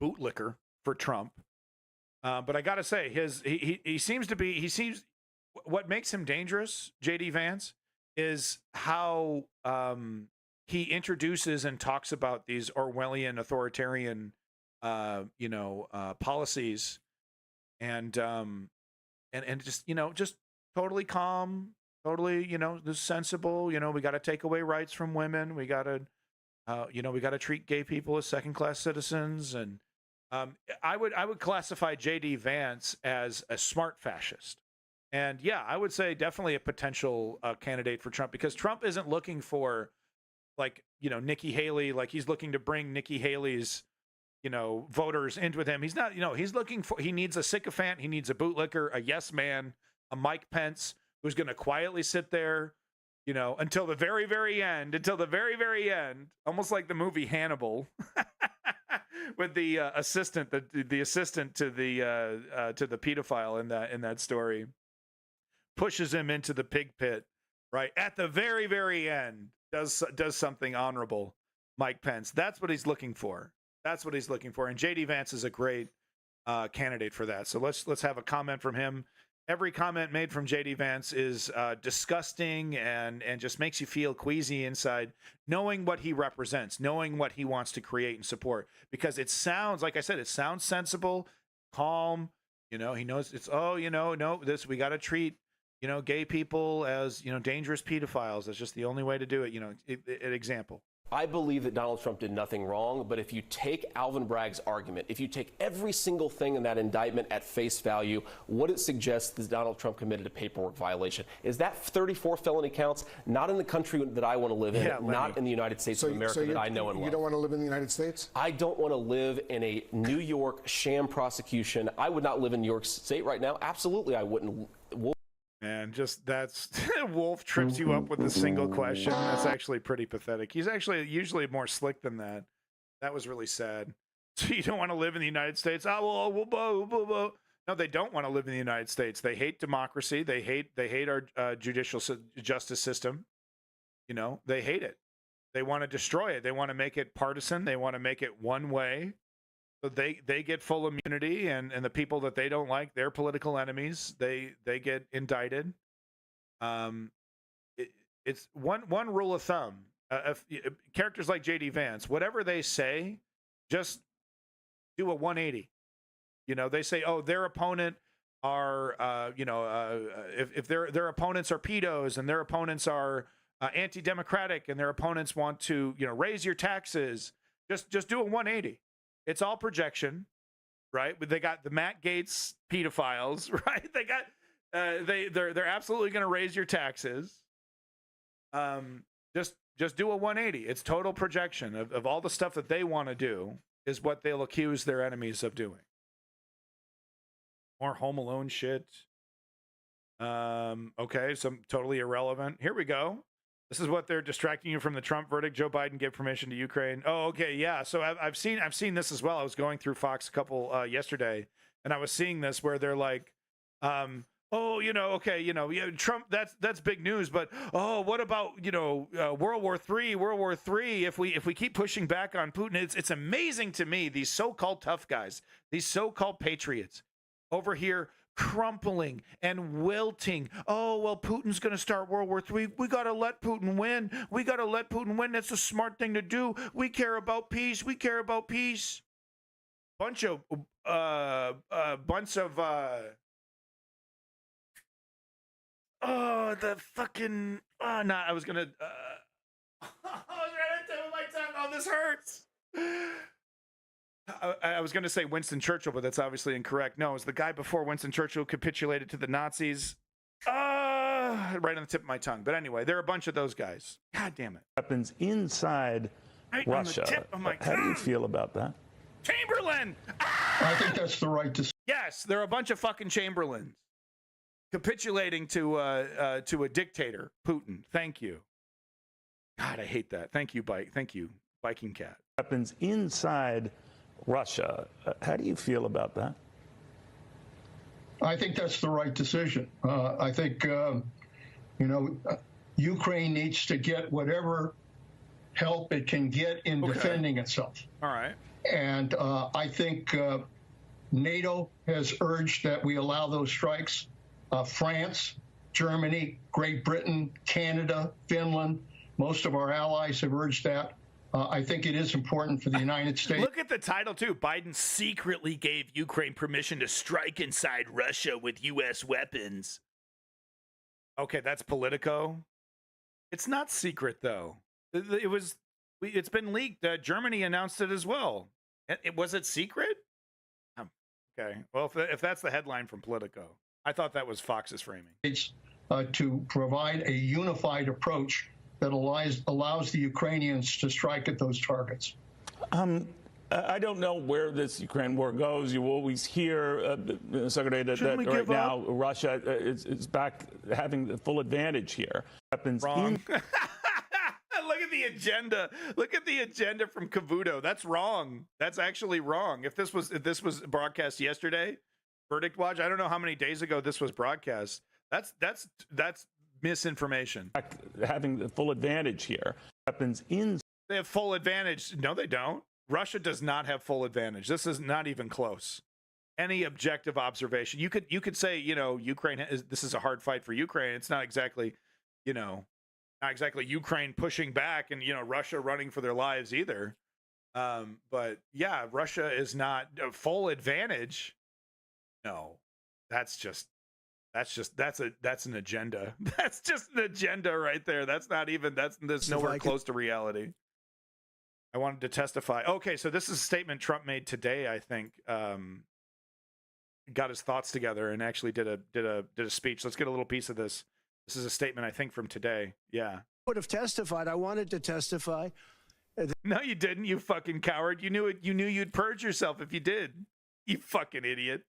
S2: bootlicker for Trump. But I got to say, what makes him dangerous, J.D. Vance, is how he introduces and talks about these Orwellian authoritarian, policies, and just totally calm, totally, just sensible. We got to take away rights from women. We got to, we got to treat gay people as second-class citizens. And I would classify J.D. Vance as a smart fascist. And yeah, I would say definitely a potential candidate for Trump, because Trump isn't looking for, Nikki Haley. Like, he's looking to bring Nikki Haley's, voters into with him. He's not, he needs a sycophant. He needs a bootlicker, a yes man, a Mike Pence, who's going to quietly sit there, until the very, very end, almost like the movie Hannibal, with the assistant, the assistant to the pedophile in that story, pushes him into the pig pit, right at the very, very end, does something honorable. Mike Pence, that's what he's looking for. And J.D. Vance is a great candidate for that. So let's have a comment from him. Every comment made from J.D. Vance is disgusting and just makes you feel queasy inside, knowing what he represents, knowing what he wants to create and support. Because it sounds, like I said, it sounds sensible, calm. He knows we got to treat, gay people as, dangerous pedophiles. That's just the only way to do it. An example.
S21: I believe that Donald Trump did nothing wrong, but if you take Alvin Bragg's argument, if you take every single thing in that indictment at face value, what it suggests is Donald Trump committed a paperwork violation. Is that 34 felony counts? Not in the country that I want to live in, not in the United States of America that I know and love.
S22: You don't want to live in the United States?
S21: I don't want to live in a New York sham prosecution. I would not live in New York State right now. Absolutely, I wouldn't.
S2: And just that's Wolf trips you up with a single question. That's actually pretty pathetic. He's actually usually more slick than that. That was really sad. So you don't want to live in the United States? No, they don't want to live in the United States. They hate democracy. They hate our judicial justice system. They hate it. They want to destroy it. They want to make it partisan. They want to make it one way. So they get full immunity, and the people that they don't like, their political enemies, they get indicted. It's one rule of thumb. If characters like J.D. Vance, whatever they say, just do a 180. They say, oh, their opponent are, if their opponents are pedos and their opponents are anti-democratic and their opponents want to, raise your taxes, just do a 180. It's all projection, right? They got the Matt Gaetz pedophiles, right? They got they're absolutely going to raise your taxes. Just do a 180. It's total projection of all the stuff that they want to do is what they'll accuse their enemies of doing. More Home Alone shit. Okay, some totally irrelevant. Here we go. This is what they're distracting you from the Trump verdict. Joe Biden gave permission to Ukraine. Oh, okay, yeah. So I've seen this as well. I was going through Fox a couple yesterday, and I was seeing this where they're like, Trump. That's big news. But what about World War III? World War III. If we keep pushing back on Putin, it's amazing to me, these so-called tough guys, these so-called patriots over here crumpling and wilting. Oh, well, Putin's going to start World War III. We got to let Putin win. We got to let Putin win. That's a smart thing to do. We care about peace. We care about peace. Bunch of oh, the fucking, oh, no, I was going to, I was right at the tip of my tongue. Oh, this hurts. I was going to say Winston Churchill, but that's obviously incorrect. No, it was the guy before Winston Churchill capitulated to the Nazis. Right on the tip of my tongue. But anyway, there are a bunch of those guys. God damn it.
S1: Weapons inside Russia. How do you feel about that?
S2: Chamberlain!
S22: I think that's the right decision.
S2: Yes, there are a bunch of fucking Chamberlains capitulating to a dictator, Putin. Thank you. God, I hate that. Thank you, Thank you, Viking Cat.
S1: Weapons inside Russia. How do you feel about that?
S22: I think that's the right decision. I think, Ukraine needs to get whatever help it can get in defending itself.
S2: All right.
S22: And I think NATO has urged that we allow those strikes. France, Germany, Great Britain, Canada, Finland, most of our allies have urged that. I think it is important for the United States.
S2: Look at the title, too. Biden secretly gave Ukraine permission to strike inside Russia with U.S. weapons. Okay, that's Politico. It's not secret, though. It's been leaked. Germany announced it as well. Was it secret? Okay. Well, if that's the headline from Politico, I thought that was Fox's framing.
S22: To provide a unified approach that allows the Ukrainians to strike at those targets.
S1: I don't know where this Ukraine war goes. You always hear, Secretary, that right now Russia is back having the full advantage here. Weapons
S2: wrong. Look at the agenda. Look at the agenda from Cavuto. That's wrong. That's actually wrong. If this was broadcast yesterday, Verdict Watch, I don't know how many days ago this was broadcast. That's misinformation.
S1: Having the full advantage here. Weapons in.
S2: They have full advantage. No, they don't. Russia does not have full advantage. This is not even close. Any objective observation. You could say, Ukraine this is a hard fight for Ukraine. It's not exactly, not exactly Ukraine pushing back and, Russia running for their lives either. But yeah, Russia is not a full advantage. No. That's an agenda. That's just an agenda right there. That's nowhere close to reality. I wanted to testify. Okay, so this is a statement Trump made today, I think. Got his thoughts together and actually did a speech. Let's get a little piece of this. This is a statement I think from today. Yeah.
S23: Would have testified. I wanted to testify.
S2: No, you didn't, you fucking coward. You knew it. You knew you'd purge yourself if you did. You fucking idiot.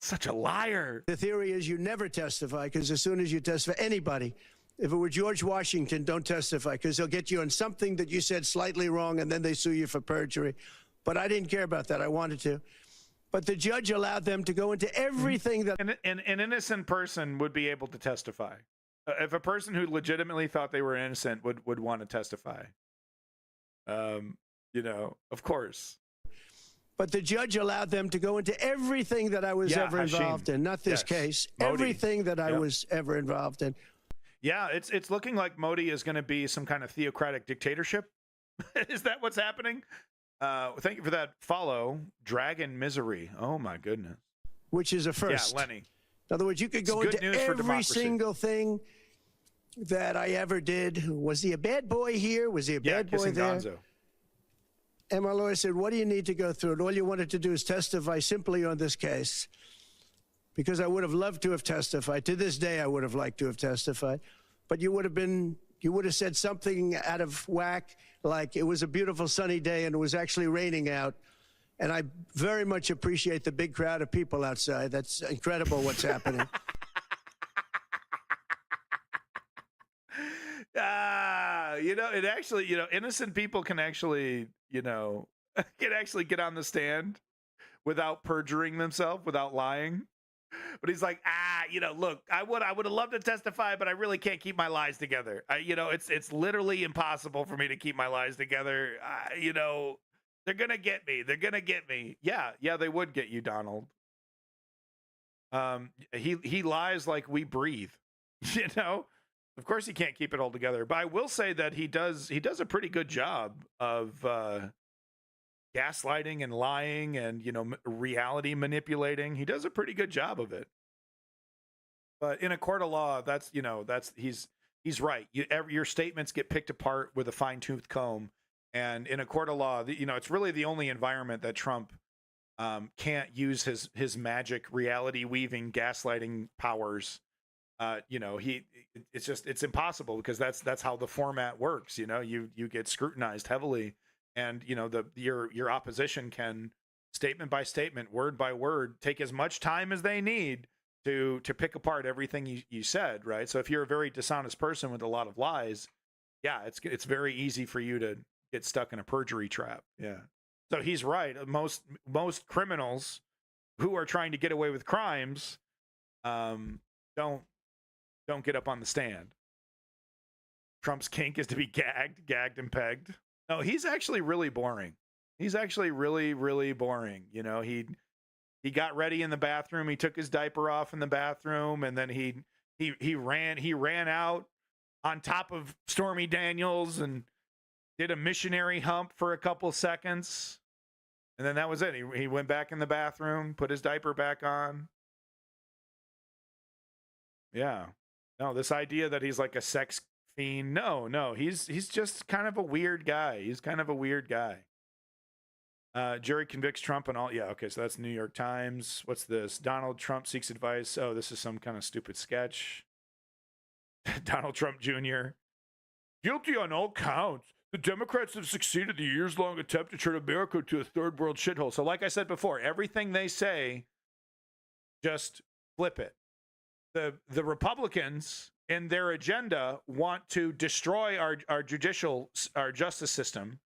S2: Such a liar.
S23: The theory is you never testify because as soon as you testify, anybody, if it were George Washington, don't testify because they'll get you on something that you said slightly wrong and then they sue you for perjury. But I didn't care about that. I wanted to. But the judge allowed them to go into everything that...
S2: An innocent person would be able to testify. If a person who legitimately thought they were innocent would want to testify. Of course.
S23: But the judge allowed them to go into everything that I was ever involved in. Not this case. Modi. Everything that I was ever involved in.
S2: Yeah, it's looking like Modi is going to be some kind of theocratic dictatorship. Is that what's happening? Thank you for that follow. Dragon Misery. Oh, my goodness.
S23: Which is a first.
S2: Yeah, Lenny.
S23: In other words, you could go into every single thing that I ever did. Was he a bad boy here? Was he a bad boy there? Gonzo. And my lawyer said, what do you need to go through? And all you wanted to do is testify simply on this case. Because I would have loved to have testified. To this day, I would have liked to have testified. But you would have said something out of whack, like it was a beautiful sunny day and it was actually raining out. And I very much appreciate the big crowd of people outside. That's incredible what's happening.
S2: It actually, innocent people can actually, get on the stand without perjuring themselves, without lying. But he's like, look, I would have loved to testify, but I really can't keep my lies together. It's literally impossible for me to keep my lies together. They're going to get me. They're going to get me. Yeah, they would get you, Donald. He lies like we breathe. You know, of course he can't keep it all together. But I will say that he does a pretty good job of gaslighting and lying and, you know, reality manipulating. He does a pretty good job of it. But in a court of law, he's right. Your statements get picked apart with a fine-tooth comb. And in a court of law, you know, it's really the only environment that Trump can't use his magic reality weaving gaslighting powers. You know, it's impossible because that's how the format works. You know, you get scrutinized heavily, and you know your opposition can statement by statement, word by word, take as much time as they need to pick apart everything you said, right? So if you're a very dishonest person with a lot of lies, yeah, it's very easy for you to get stuck in a perjury trap. Yeah. So he's right. Most criminals who are trying to get away with crimes don't get up on the stand. Trump's kink is to be gagged and pegged. No, he's actually really boring. He's actually really, really boring. You know, he got ready in the bathroom. He took his diaper off in the bathroom, and then he ran out on top of Stormy Daniels and did a missionary hump for a couple seconds. And then that was it. He went back in the bathroom, put his diaper back on. Yeah. No, this idea that he's like a sex fiend. No, he's just kind of a weird guy. He's kind of a weird guy. Jury convicts Trump and all. Yeah, okay, so that's New York Times. What's this? Donald Trump seeks advice. Oh, this is some kind of stupid sketch. Donald Trump Jr. Guilty on all counts. The Democrats have succeeded the years-long attempt to turn America to a third-world shithole. So like I said before, everything they say, just flip it. The Republicans in their agenda want to destroy our justice system,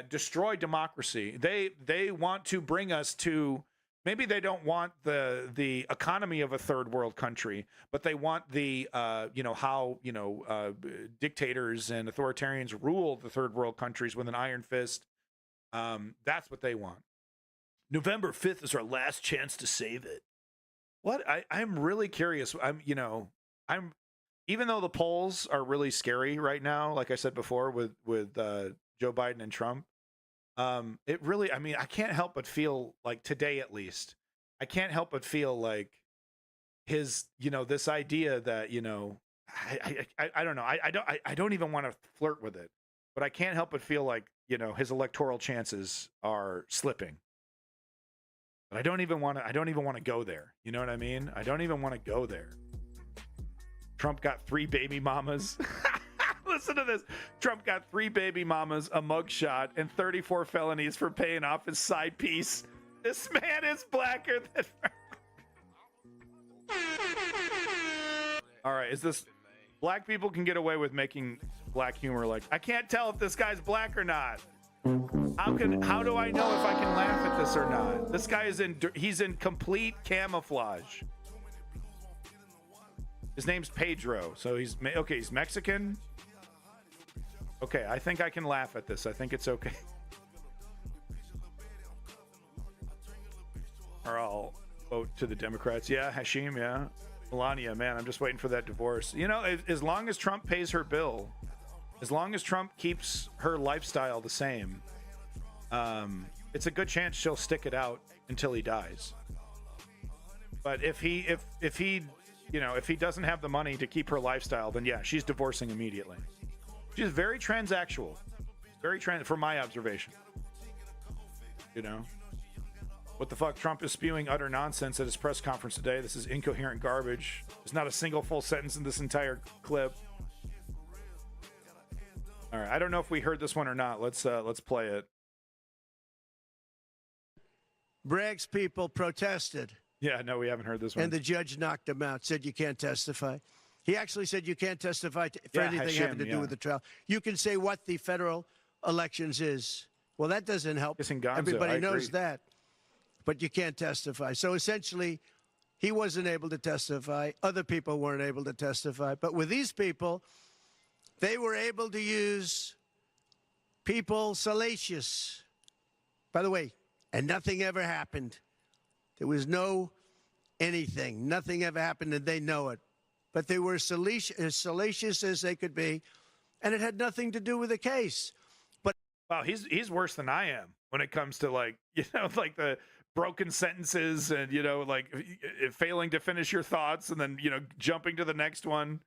S2: destroy democracy. They want to bring us to, maybe they don't want the economy of a third world country, but they want the how dictators and authoritarians rule the third world countries with an iron fist. That's what they want. November 5th is our last chance to save it. What? I'm really curious. I'm even though the polls are really scary right now, like I said before with Joe Biden and Trump, it really, I mean, I can't help but feel like today, at least, I can't help but feel like his, this idea that, I don't know. I don't even want to flirt with it, but I can't help but feel like, his electoral chances are slipping. But I don't even want to go there. You know what I mean? I don't even want to go there. Trump got 3 baby mamas. Listen to this. Trump got 3 baby mamas, a mugshot, and 34 felonies for paying off his side piece. This man is blacker than... All right, is this... Black people can get away with making black humor like... I can't tell if this guy's black or not. How do I know if I can laugh at this or not? This guy he's in complete camouflage. His name's Pedro, so he's Mexican. Okay, I think I can laugh at this. I think it's okay. Or I'll vote to the Democrats. Yeah, Hashim, yeah. Melania, man, I'm just waiting for that divorce. As long as Trump pays her bill, as long as Trump keeps her lifestyle the same, it's a good chance she'll stick it out until he dies. But if he doesn't have the money to keep her lifestyle, then yeah, she's divorcing immediately. She's very transactional, from my observation. What the fuck? Trump is spewing utter nonsense at his press conference today. This is incoherent garbage. There's not a single full sentence in this entire clip. All right, I don't know if we heard this one or not. Let's play it.
S23: Bragg's people protested.
S2: Yeah, no, we haven't heard this one.
S23: And the judge knocked him out, said you can't testify. He actually said you can't testify for anything having to do with the trial. You can say what the federal elections is. Well, that doesn't help. Everybody knows that. But you can't testify. So essentially, he wasn't able to testify. Other people weren't able to testify. But with these people, they were able to use people salacious. By the way, and nothing ever happened. There was no anything. Nothing ever happened, and they know it. But they were as salacious as they could be, and it had nothing to do with the case. But
S2: wow, he's worse than I am when it comes to like the broken sentences and like failing to finish your thoughts and then jumping to the next one.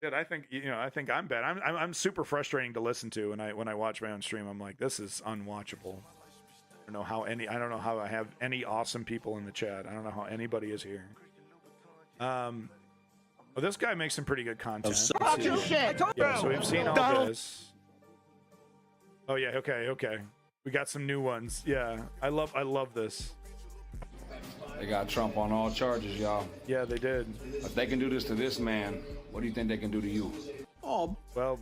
S2: Dude, I think I think I'm bad. I'm super frustrating to listen to when I watch my own stream. I'm like, this is unwatchable. I don't know how I have any awesome people in the chat. I don't know how anybody is here. Well, this guy makes some pretty good content. Yeah, so we've seen all this. Oh yeah, okay. We got some new ones. Yeah, I love this.
S9: They got Trump on all charges, y'all.
S2: Yeah, they did.
S9: If they can do this to this man, what do you think they can do to you?
S2: Oh, well,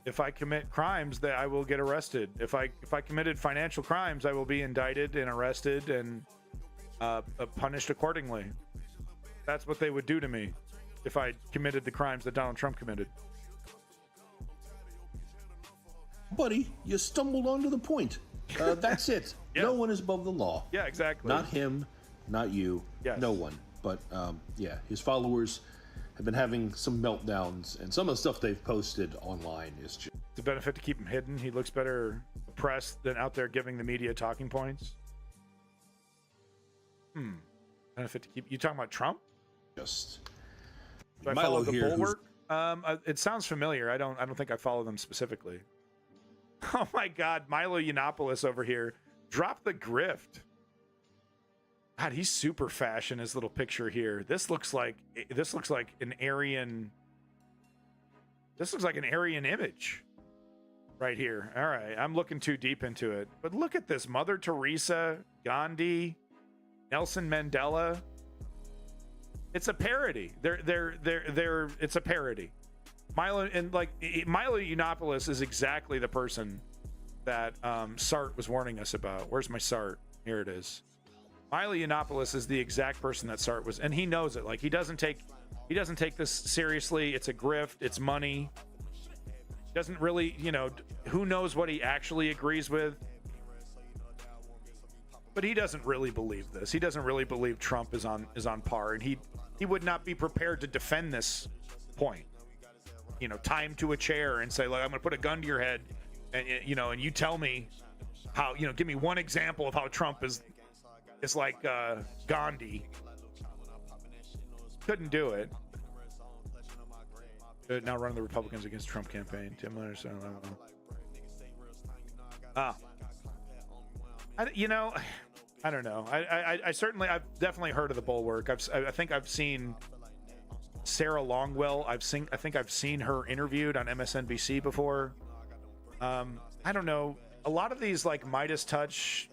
S2: if I commit crimes, that I will get arrested. If I committed financial crimes, I will be indicted and arrested and punished accordingly. That's what they would do to me if I committed the crimes that Donald Trump committed.
S3: Buddy, you stumbled onto the point. That's it.
S2: Yeah.
S3: No one is above the law.
S2: Yeah, exactly.
S3: Not him, not you, no one. But yeah, his followers have been having some meltdowns, and some of the stuff they've posted online is just...
S2: It's a benefit to keep him hidden. He looks better pressed than out there giving the media talking points. Benefit to keep... You talking about Trump?
S3: Just...
S2: Do I follow the Bulwark? It sounds familiar. I don't think I follow them specifically. Oh my God, Milo Yiannopoulos over here. Drop the grift. God, he's super fashion. His little picture here. This looks like an Aryan. This looks like an Aryan image, right here. All right, I'm looking too deep into it, but look at this: Mother Teresa, Gandhi, Nelson Mandela. It's a parody. It's a parody. Milo Yiannopoulos is exactly the person that Sart was warning us about. Where's my Sart? Here it is. Milo Yiannopoulos is the exact person that Sart was, and he knows it. Like he doesn't take this seriously. It's a grift. It's money. Doesn't really, who knows what he actually agrees with. But he doesn't really believe this. He doesn't really believe Trump is on par, and he would not be prepared to defend this point. Tie him to a chair and say, like, I'm going to put a gun to your head, and and you tell me how, give me one example of how Trump is like Gandhi. Couldn't do it. Now running the Republicans against Trump campaign. Tim Leonard, I don't know. I've definitely heard of the Bulwark. I think I've seen Sarah Longwell. I think I've seen her interviewed on MSNBC before. I don't know. A lot of these like Midas Touch,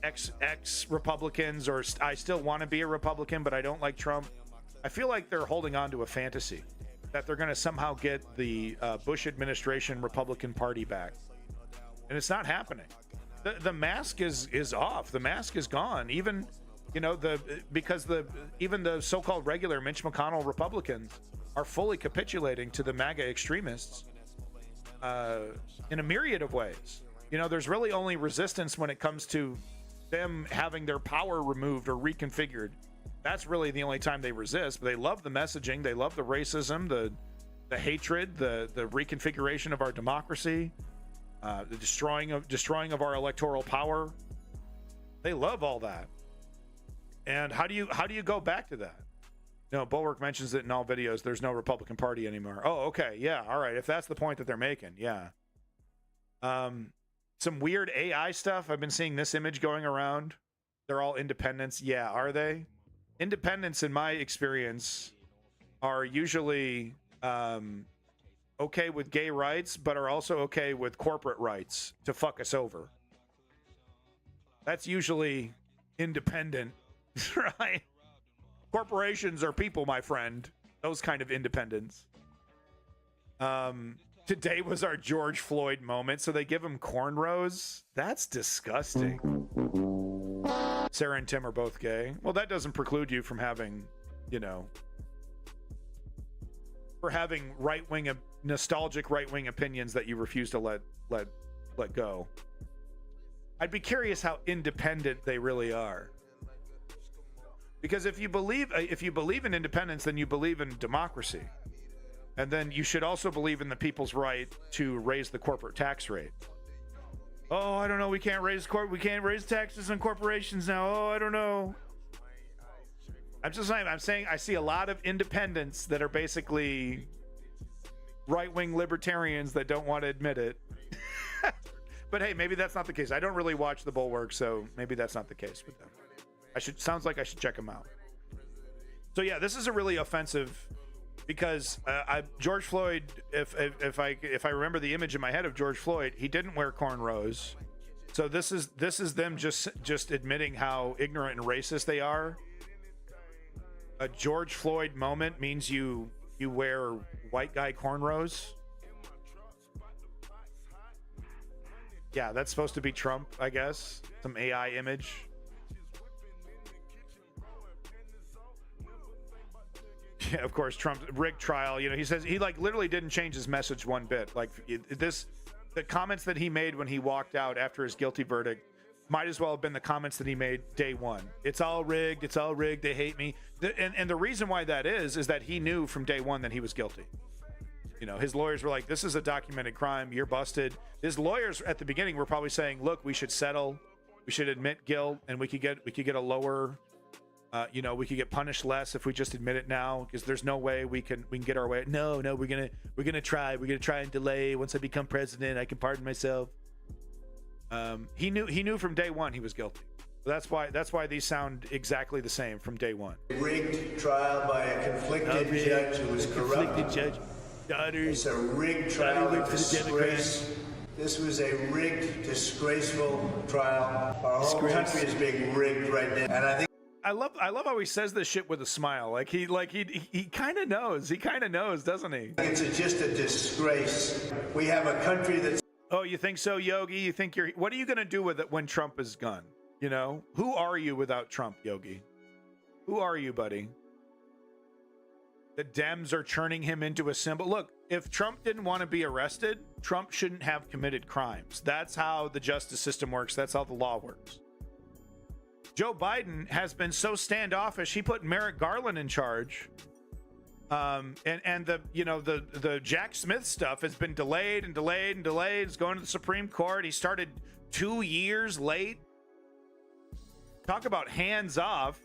S2: ex Republicans, or I still want to be a Republican, but I don't like Trump. I feel like they're holding on to a fantasy that they're going to somehow get the Bush administration Republican Party back, and it's not happening. The mask is off. The mask is gone. Even even the so-called regular Mitch McConnell Republicans are fully capitulating to the MAGA extremists in a myriad of ways. There's really only resistance when it comes to them having their power removed or reconfigured. That's really the only time they resist. But they love the messaging. They love the racism, the hatred, the reconfiguration of our democracy, the destroying of our electoral power. They love all that. And how do you go back to that? Bulwark mentions it in all videos. There's no Republican Party anymore. Oh, okay, yeah, all right. If that's the point that they're making, yeah. Some weird AI stuff. I've been seeing this image going around. They're all independents. Yeah, are they? Independents, in my experience, are usually okay with gay rights, but are also okay with corporate rights to fuck us over. That's usually independent, right? Corporations are people, my friend. Those kind of independents. Today was our George Floyd moment, so they give him cornrows. That's disgusting. Sarah and Tim are both gay. Well, that doesn't preclude you from having, for having nostalgic right-wing opinions that you refuse to let go. I'd be curious how independent they really are. Because if you believe in independence, then you believe in democracy. And then you should also believe in the people's right to raise the corporate tax rate. Oh, I don't know. We can't raise taxes on corporations now. Oh, I don't know. I'm saying I see a lot of independents that are basically right-wing libertarians that don't want to admit it. But hey, maybe that's not the case. I don't really watch the Bulwark, so maybe that's not the case with them. Sounds like I should check them out. So yeah, this is a really offensive, because George Floyd, if I remember the image in my head of George Floyd, he didn't wear cornrows. So this is them just admitting how ignorant and racist they are. A George Floyd moment means you wear white guy cornrows. Yeah, that's supposed to be Trump, I guess. Some AI image. Yeah, of course, Trump's rigged trial. He says he literally didn't change his message one bit. The comments that he made when he walked out after his guilty verdict might as well have been the comments that he made day one. It's all rigged. It's all rigged. They hate me. And the reason why that is that he knew from day one that he was guilty. His lawyers were like, this is a documented crime. You're busted. His lawyers at the beginning were probably saying, look, we should settle. We should admit guilt, and we could get a lower, we could get punished less if we just admit it now, because there's no way we can get our way. No, we're gonna try and delay. Once I become president, I can pardon myself. He knew from day one he was guilty. That's why these sound exactly the same from day one.
S20: Rigged trial by a conflicted judge who was corrupt.
S1: Conflicted judge.
S20: It's a rigged trial of disgrace. This was a rigged, disgraceful trial. Our whole country is being rigged right now, and I think.
S2: I love how he says this shit with a smile. He kind of knows. He kind of knows, doesn't he?
S20: It's just a disgrace. We have a country that's.
S2: Oh, you think so, Yogi? You think what are you going to do with it when Trump is gone? Who are you without Trump, Yogi? Who are you, buddy? The Dems are churning him into a symbol. Look, if Trump didn't want to be arrested, Trump shouldn't have committed crimes. That's how the justice system works. That's how the law works. Joe Biden has been so standoffish. He put Merrick Garland in charge. And the Jack Smith stuff has been delayed and delayed and delayed. It's going to the Supreme Court. He started 2 years late. Talk about hands off.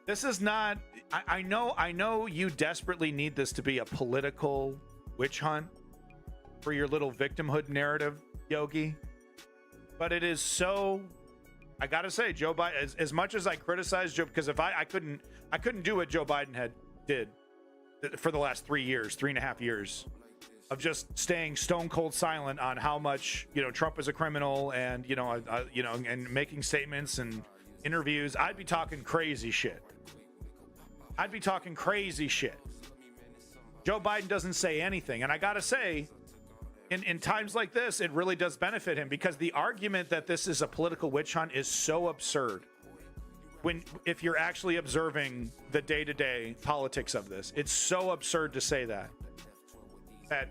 S2: This is not. I know you desperately need this to be a political witch hunt for your little victimhood narrative, Yogi. But it is so. I gotta say, Joe Biden. As much as I criticize Joe, because if I couldn't do what Joe Biden did for the last 3.5 years, of just staying stone cold silent on how much Trump is a criminal, and and making statements and interviews. I'd be talking crazy shit. Joe Biden doesn't say anything, and I gotta say, in times like this, it really does benefit him, because the argument that this is a political witch hunt is so absurd. If you're actually observing the day-to-day politics of this, it's so absurd to say that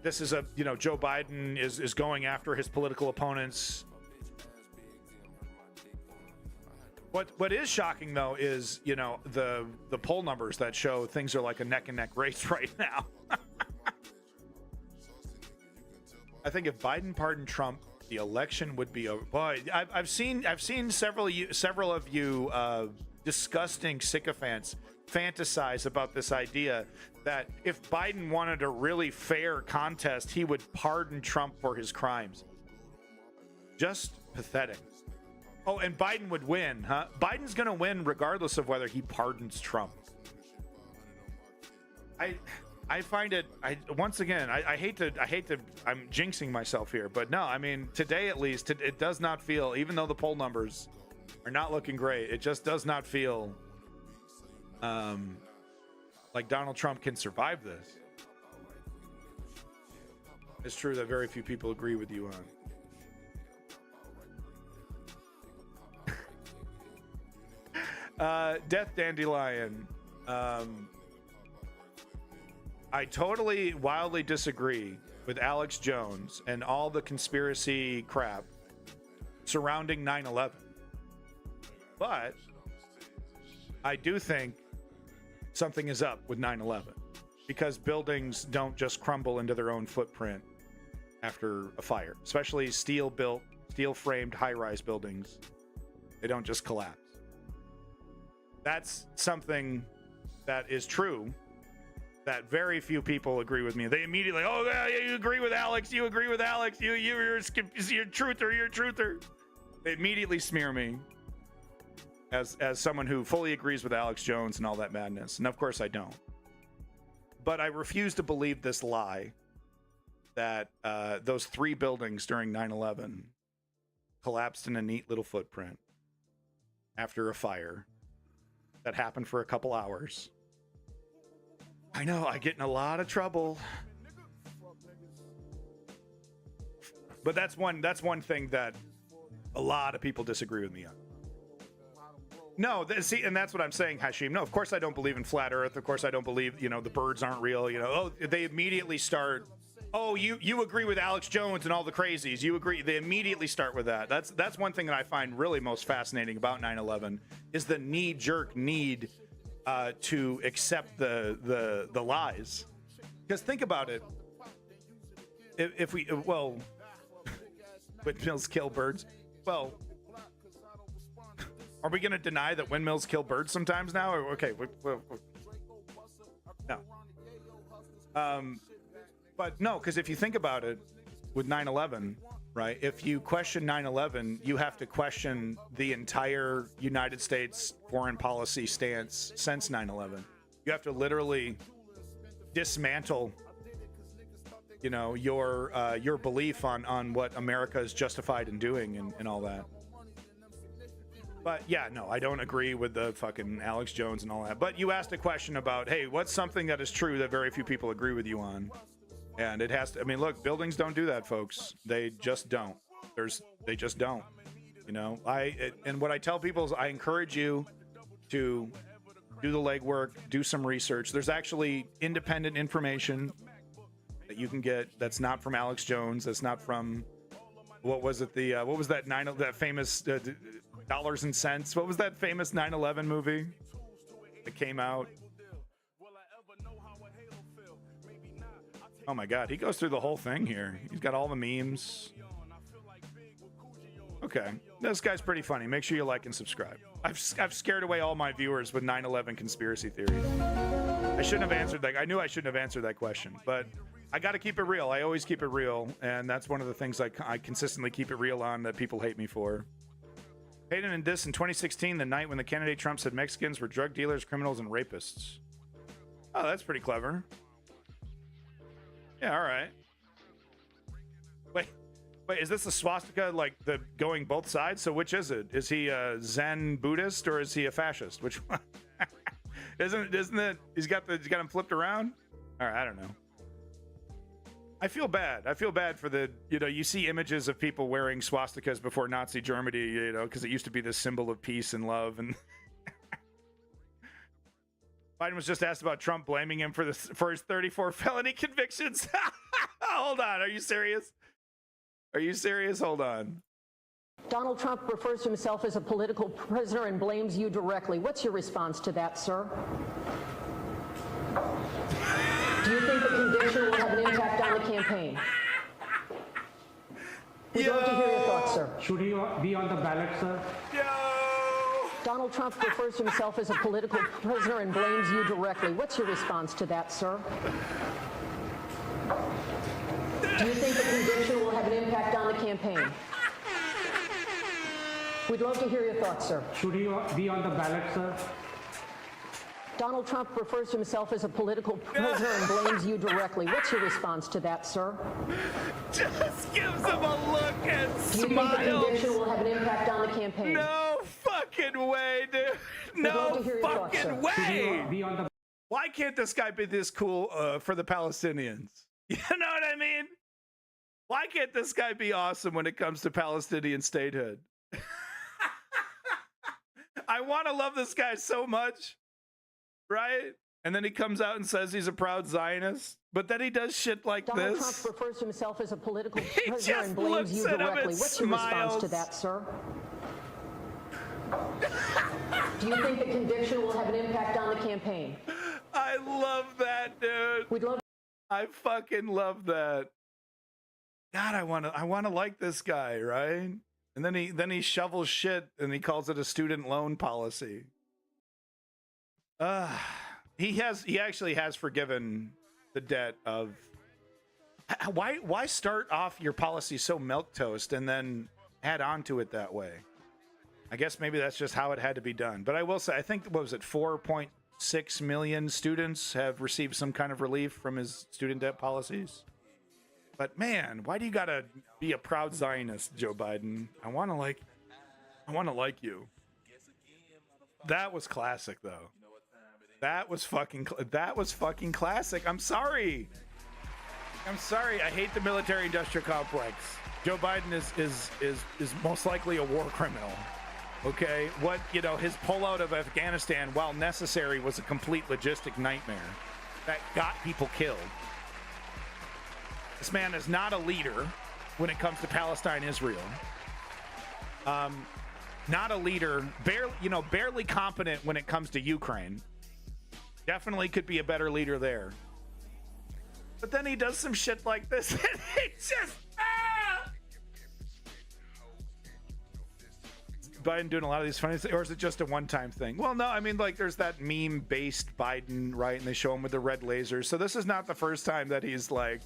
S2: this is Joe Biden is going after his political opponents. What is shocking, though, is the poll numbers that show things are like a neck and neck race right now. I think if Biden pardoned Trump, the election would be over. Boy, I've seen several of you disgusting sycophants fantasize about this idea that if Biden wanted a really fair contest, he would pardon Trump for his crimes. Just pathetic. Oh, and Biden would win, huh? Biden's going to win regardless of whether he pardons Trump. I find it. Once again, I hate to. I'm jinxing myself here, but no. I mean, today at least, it does not feel. Even though the poll numbers are not looking great, it just does not feel like Donald Trump can survive this. It's true that very few people agree with you on. Death Dandelion. I totally wildly disagree with Alex Jones and all the conspiracy crap surrounding 9/11. But I do think something is up with 9/11 because buildings don't just crumble into their own footprint after a fire, especially steel-built, steel-framed high-rise buildings. They don't just collapse. That's something that is true that very few people agree with me. They immediately, oh, yeah, you agree with Alex. You agree with Alex. You're a truther. You're a truther. They immediately smear me as someone who fully agrees with Alex Jones and all that madness. And of course I don't. But I refuse to believe this lie that those 3 buildings during 9/11 collapsed in a neat little footprint after a fire that happened for a couple hours. I know, I get in a lot of trouble. But that's one thing that a lot of people disagree with me on. No, see, and that's what I'm saying, Hashim. No, of course I don't believe in flat Earth. Of course I don't believe, the birds aren't real. They immediately start. Oh, you agree with Alex Jones and all the crazies. You agree. They immediately start with that. That's one thing that I find really most fascinating about 9/11 is the knee-jerk need to accept the lies. Because think about it. If we windmills kill birds. Well, are we going to deny that windmills kill birds sometimes now? Okay, no. But no, because if you think about it, with 9/11, right? If you question 9/11, you have to question the entire United States foreign policy stance since 9/11. You have to literally dismantle, your belief on what America is justified in doing and all that. But yeah, no, I don't agree with the fucking Alex Jones and all that. But you asked a question about, hey, what's something that is true that very few people agree with you on? And it has to, look, buildings don't do that, folks. They just don't. They just don't. And what I tell people is I encourage you to do the legwork, do some research. There's actually independent information that you can get that's not from Alex Jones, that's not from, what was it, what was that famous Dollars and Cents? What was that famous 9/11 movie that came out? Oh my God, he goes through the whole thing here. He's got all the memes. Okay, this guy's pretty funny. Make sure you like and subscribe. I've scared away all my viewers with 9/11 conspiracy theories. I shouldn't have answered that. I knew I shouldn't have answered that question, but I got to keep it real. I always keep it real, and that's one of the things I consistently keep it real on that people hate me for. Hayden and Dis in 2016, the night when the candidate Trump said Mexicans were drug dealers, criminals, and rapists. Oh, that's pretty clever. Yeah, all right. Wait, is this a swastika like the going both sides? So which is it? Is he a Zen Buddhist or is he a fascist? Which one? Isn't it? He's got him flipped around. All right, I don't know. I feel bad. I feel bad for the, you see images of people wearing swastikas before Nazi Germany, because it used to be this symbol of peace and love. And Biden was just asked about Trump blaming him for his 34 felony convictions. Hold on. Are you serious? Are you serious? Hold on.
S8: Donald Trump refers to himself as a political prisoner and blames you directly. What's your response to that, sir? Do you think the conviction will have an impact on the campaign? We'd love to hear your thoughts, sir.
S11: Should he be on the ballot, sir?
S8: Donald Trump refers to himself as a political prisoner and blames you directly. What's your response to that, sir? Do you think the conviction will have an impact on the campaign? We'd love to hear your thoughts, sir.
S11: Should he be on the ballot, sir?
S8: Donald Trump refers to himself as a political prisoner and blames you directly. What's your response to that, sir?
S2: Just gives him a look and smiles.
S8: Do you think the conviction will have an impact on the campaign?
S2: No fucking way, dude. No fucking way. Why can't this guy be this cool for the Palestinians? You know what I mean? Why can't this guy be awesome when it comes to Palestinian statehood? I want to love this guy so much. Right? And then he comes out and says he's a proud Zionist. But then he does shit like
S8: Donald
S2: this.
S8: Trump refers to himself as a political
S2: He
S8: prisoner
S2: just
S8: and blames you
S2: looks at him
S8: directly.
S2: and
S8: What's your response to
S2: smiles.
S8: that, sir? Do you think the conviction will have an impact on the campaign?
S2: I love that, dude.
S8: We'd love.
S2: I fucking love that. God, I want to like this guy, right? And then he shovels shit and he calls it a student loan policy. He actually has forgiven the debt of. Why start off your policy so milquetoast and then add on to it that way? I guess maybe that's just how it had to be done. But I will say, I think, what was it, 4.6 million students have received some kind of relief from his student debt policies. But man, why do you gotta be a proud Zionist, Joe Biden? I want to like you. That was classic, though. That was fucking classic. I'm sorry. I hate the military-industrial complex. Joe Biden is most likely a war criminal. Okay, his pullout of Afghanistan, while necessary, was a complete logistic nightmare that got people killed. This man is not a leader when it comes to Palestine-Israel. Not a leader, barely competent when it comes to Ukraine. Definitely could be a better leader there. But then he does some shit like this, and he just. Biden doing a lot of these funny things, or is it just a one-time thing? Well, no, I mean, like, there's that meme-based Biden, right? And they show him with the red lasers. So this is not the first time that he's like,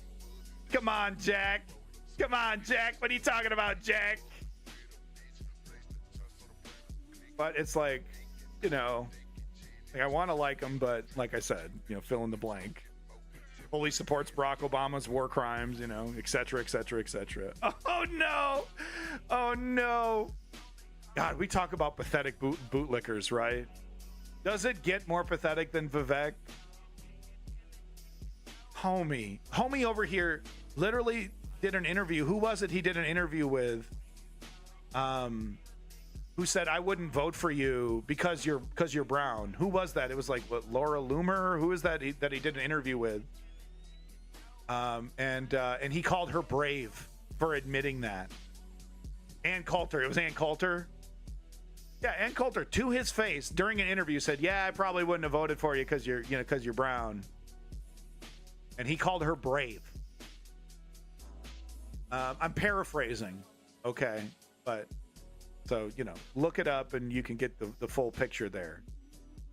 S2: come on, Jack. Come on, Jack. What are you talking about, Jack? But it's like, I want to like him, but like I said, fill in the blank. Fully supports Barack Obama's war crimes, et cetera, et cetera, et cetera. Oh, no. Oh, no. God, we talk about pathetic bootlickers, right? Does it get more pathetic than Vivek? Homie over here literally did an interview. Who was it he did an interview with? Who said, I wouldn't vote for you because you're brown. Who was that? It was like Laura Loomer. Who is that he did an interview with? And he called her brave for admitting that. Ann Coulter. It was Ann Coulter. Yeah, Ann Coulter, to his face during an interview, said, "Yeah, I probably wouldn't have voted for you because you're brown." And he called her brave. I'm paraphrasing, okay, but so look it up and you can get the full picture there.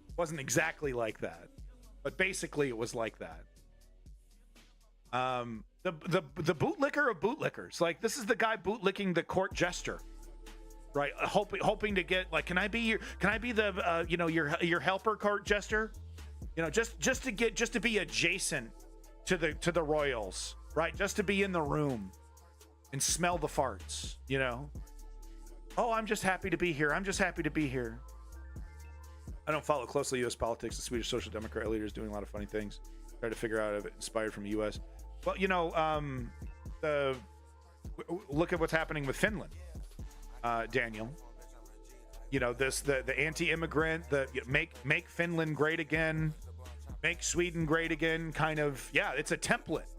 S2: It wasn't exactly like that, but basically it was like that. The bootlicker of bootlickers, like this is the guy bootlicking the court jester. Right, hoping to get like, can I be the your helper court jester, just to be adjacent to the royals, right? Just to be in the room and smell the farts, Oh, I'm just happy to be here. I'm just happy to be here. I don't follow closely U.S. politics. The Swedish Social Democrat leader is doing a lot of funny things. Try to figure out if it's inspired from the U.S. Well, look at what's happening with Finland. Daniel, the anti-immigrant, the make Finland great again, make Sweden great again, kind of, it's a template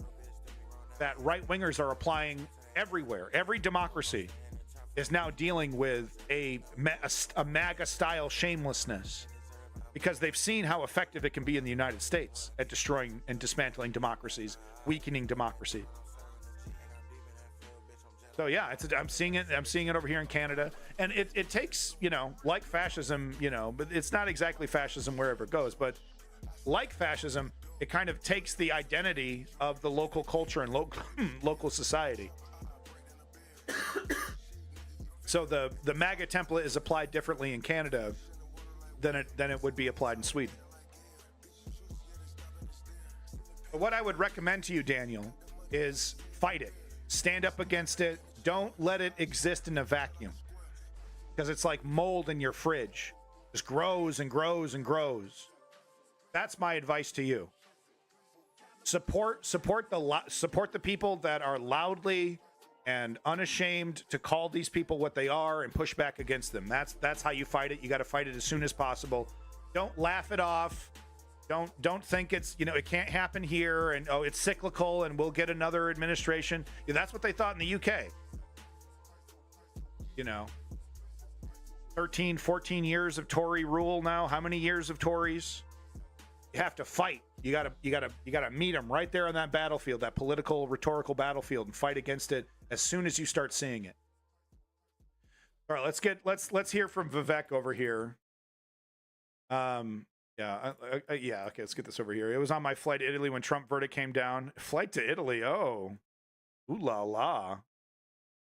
S2: that right-wingers are applying everywhere. Every democracy is now dealing with a MAGA-style shamelessness because they've seen how effective it can be in the United States at destroying and dismantling democracies, weakening democracy. So yeah, I'm seeing it. I'm seeing it over here in Canada, and it takes like fascism, but it's not exactly fascism wherever it goes. But like fascism, it kind of takes the identity of the local culture and local society. So the MAGA template is applied differently in Canada than it would be applied in Sweden. But what I would recommend to you, Daniel, is fight it. Stand up against it. Don't let it exist in a vacuum, because it's like mold in your fridge. Just grows and grows and grows. That's my advice to you. Support the people that are loudly and unashamed to call these people what they are and push back against them. That's how you fight it. You got to fight it as soon as possible. Don't laugh it off. Don't think it's, it can't happen here and it's cyclical and we'll get another administration. Yeah, that's what they thought in the UK. 13, 14 years of Tory rule now. How many years of Tories? You have to fight. You gotta meet them right there on that battlefield, that political, rhetorical battlefield, and fight against it as soon as you start seeing it. All right, let's hear from Vivek over here. Yeah, okay, let's get this over here. It was on my flight to Italy when Trump verdict came down. Flight to Italy, oh. Ooh la la.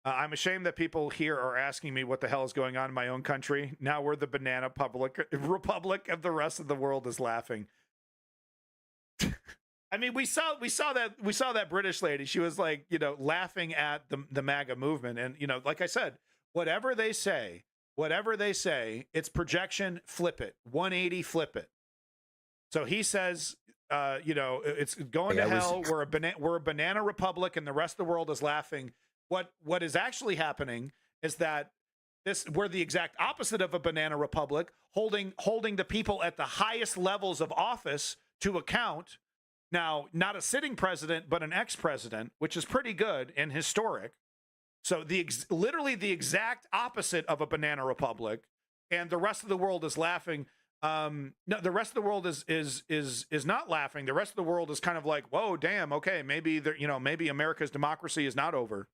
S2: I'm ashamed that people here are asking me what the hell is going on in my own country. Now we're the banana republic of the rest of the world is laughing. I mean, we saw that British lady. She was like, laughing at the MAGA movement. And, like I said, whatever they say, it's projection, flip it. 180, flip it. So he says, it's going to hell. We're a banana republic and the rest of the world is laughing. What is actually happening is that we're the exact opposite of a banana republic, holding the people at the highest levels of office to account. Now, not a sitting president, but an ex-president, which is pretty good and historic. So literally the exact opposite of a banana republic, and the rest of the world is laughing. No, the rest of the world is not laughing. The rest of the world is kind of like, whoa, damn, okay, maybe maybe America's democracy is not over.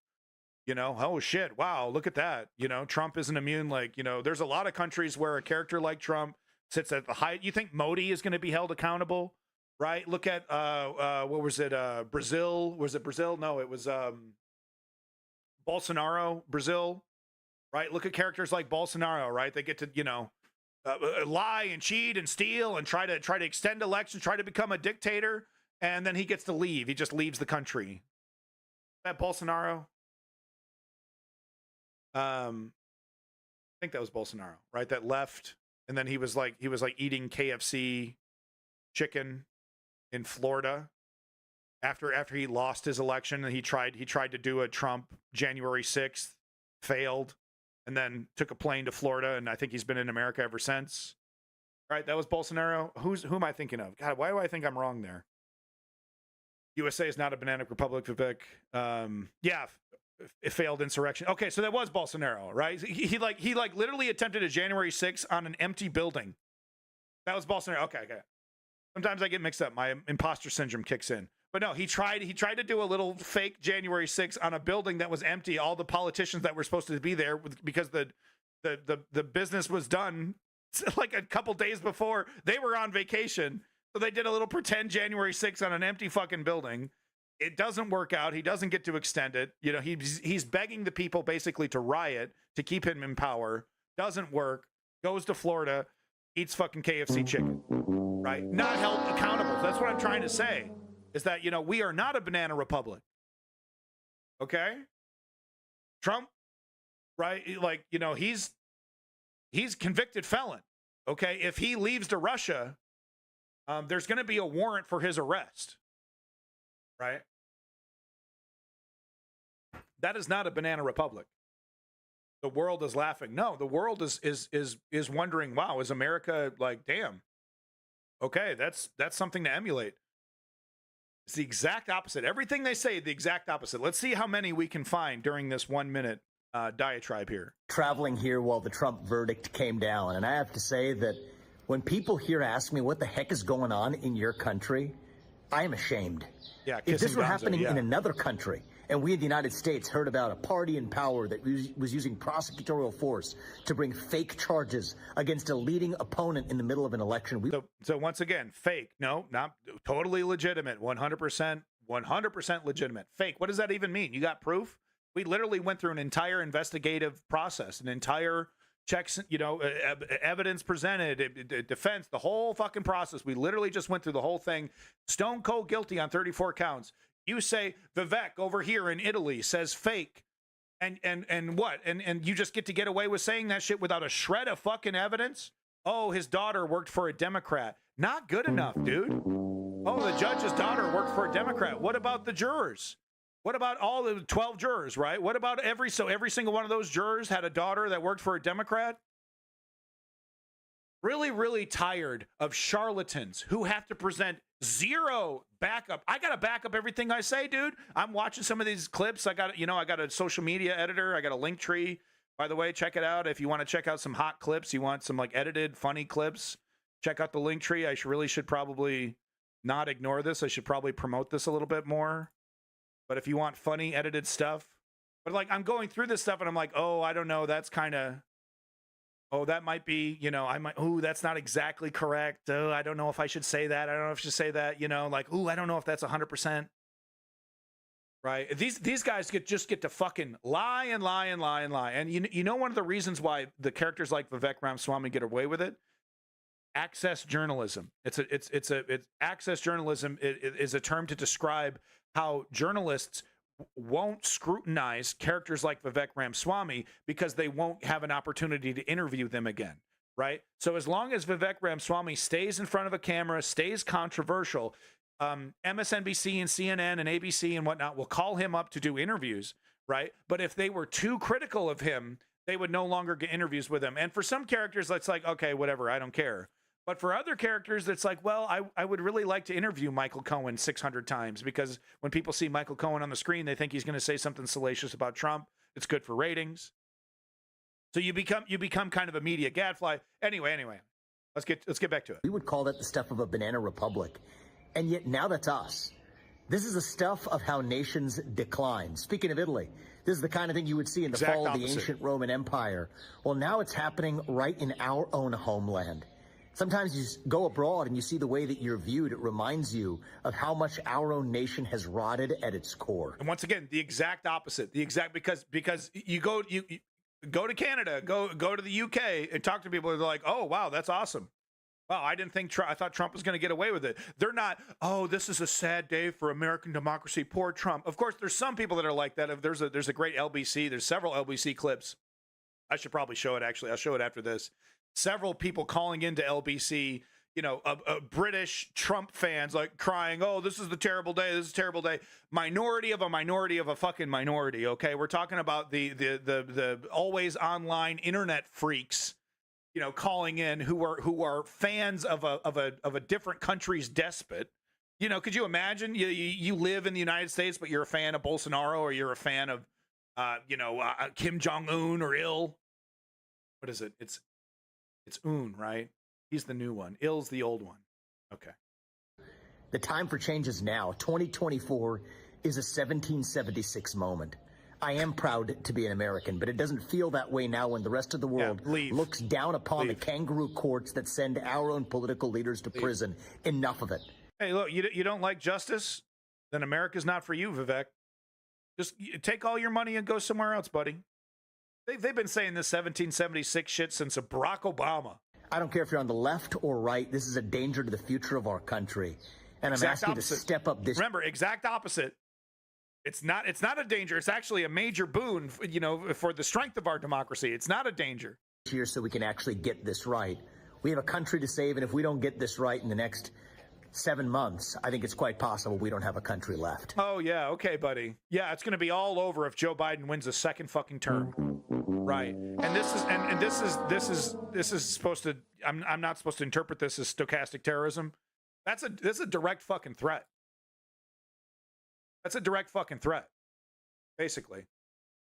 S2: Oh shit, wow, look at that. Trump isn't immune. Like, there's a lot of countries where a character like Trump sits at the height. You think Modi is going to be held accountable, right? Look at what was it? Brazil? Was it Brazil? No, it was Bolsonaro, Brazil, right? Look at characters like Bolsonaro, right? They get to, lie and cheat and steal and try to extend elections, try to become a dictator, and then he gets to leave. He just leaves the country. That Bolsonaro? I think that was Bolsonaro, right? That left, and then he was like eating KFC chicken in Florida after he lost his election, and he tried to do a Trump January 6th, failed, and then took a plane to Florida, and I think he's been in America ever since. Right? That was Bolsonaro. Who am I thinking of? God, why do I think I'm wrong there? USA is not a banana republic, Vivek. Yeah. It failed insurrection. Okay, so that was Bolsonaro, right? He literally attempted a January 6th on an empty building. That was Bolsonaro. Okay. Sometimes I get mixed up. My imposter syndrome kicks in. But no, he tried to do a little fake January 6th on a building that was empty. All the politicians that were supposed to be there because the business was done like a couple days before. They were on vacation. So they did a little pretend January 6th on an empty fucking building. It doesn't work out. He doesn't get to extend it. He's begging the people basically to riot to keep him in power. Doesn't work. Goes to Florida, eats fucking KFC chicken. Right? Not held accountable. That's what I'm trying to say. Is that, we are not a banana republic. Okay? Trump, right? Like, he's convicted felon. Okay? If he leaves to Russia, there's going to be a warrant for his arrest. Right? That is not a banana republic. The world is laughing. No, the world is wondering, wow, is America like, damn. Okay, that's something to emulate. It's the exact opposite. Everything they say, the exact opposite. Let's see how many we can find during this 1 minute diatribe here.
S6: Traveling here while the Trump verdict came down, and I have to say that when people here ask me what the heck is going on in your country, I am ashamed.
S2: Yeah,
S6: if this were happening in another country, and we in the United States heard about a party in power that was using prosecutorial force to bring fake charges against a leading opponent in the middle of an election.
S2: So once again, fake. No, not totally legitimate. 100% legitimate. Fake. What does that even mean? You got proof? We literally went through an entire investigative process, an entire checks, evidence presented, defense, the whole fucking process. We literally just went through the whole thing. Stone cold guilty on 34 counts. You say Vivek over here in Italy says fake. And what? And you just get away with saying that shit without a shred of fucking evidence? Oh, his daughter worked for a Democrat. Not good enough, dude. Oh, the judge's daughter worked for a Democrat. What about the jurors? What about all the 12 jurors, right? What about every single one of those jurors had a daughter that worked for a Democrat? really, really tired of charlatans who have to present zero backup. I got to back up everything I say, dude. I'm watching some of these clips. I got a social media editor. I got a link tree. By the way, check it out. If you want to check out some hot clips, you want some like edited, funny clips, check out the link tree. I should probably not ignore this. I should probably promote this a little bit more. But if you want funny, edited stuff, but like I'm going through this stuff and I'm like, oh, I don't know. That's kind of, oh, that might be, I might, oh, that's not exactly correct. Oh, I don't know if I should say that. I don't know if I should say that, like, oh, I don't know if that's 100%. Right. These guys get to fucking lie and lie and lie and lie. And you know one of the reasons why the characters like Vivek Ramaswamy get away with it? Access journalism. It's access journalism is a term to describe how journalists won't scrutinize characters like Vivek Ramaswamy because they won't have an opportunity to interview them again. Right. So as long as Vivek Ramaswamy stays in front of a camera, stays controversial, MSNBC and CNN and ABC and whatnot will call him up to do interviews, right? But if they were too critical of him, they would no longer get interviews with him. And for some characters, that's like, okay, whatever, I don't care. But for other characters, it's like, well, I would really like to interview Michael Cohen 600 times because when people see Michael Cohen on the screen, they think he's going to say something salacious about Trump. It's good for ratings. So you become kind of a media gadfly. Anyway, let's get back to it.
S6: We would call that the stuff of a banana republic. And yet now that's us. This is the stuff of how nations decline. Speaking of Italy, this is the kind of thing you would see in the fall of the ancient Roman Empire. Well, now it's happening right in our own homeland. Sometimes you go abroad and you see the way that you're viewed. It reminds you of how much our own nation has rotted at its core.
S2: And once again, the exact opposite. Because you go to Canada, go to the UK and talk to people. They're like, oh wow, that's awesome. Wow, I thought Trump was going to get away with it. They're not, oh, this is a sad day for American democracy. Poor Trump. Of course, there's some people that are like that. There's a great LBC. There's several LBC clips. I should probably show it, actually. I'll show it after this. Several people calling into LBC, British Trump fans, like crying, oh, this is the terrible day. This is a terrible day. Minority of a fucking minority, okay? We're talking about the always online internet freaks, calling in who are fans of a different country's despot. Could you imagine you live in the United States, but you're a fan of Bolsonaro or you're a fan of, Kim Jong-un or Il? What is it? It's Un, right? He's the new one. Il's the old one. Okay.
S6: The time for change is now. 2024 is a 1776 moment. I am proud to be an American, but it doesn't feel that way now when the rest of the world looks down upon the kangaroo courts that send our own political leaders to prison. Enough of it.
S2: Hey, look, you don't like justice? Then America's not for you, Vivek. Just take all your money and go somewhere else, buddy. They've been saying this 1776 shit since Barack Obama.
S6: I don't care if you're on the left or right. This is a danger to the future of our country. And I'm asking you to step up this.
S2: Remember, exact opposite. It's not a danger. It's actually a major boon, for the strength of our democracy. It's not a danger.
S6: Here so we can actually get this right. We have a country to save, and if we don't get this right in the next 7 months, I think it's quite possible we don't have a country left.
S2: Oh, yeah. Okay, buddy. Yeah, it's going to be all over if Joe Biden wins a second fucking term. Right. And this is supposed to, I'm not supposed to interpret this as stochastic terrorism. That's a direct fucking threat. That's a direct fucking threat, basically.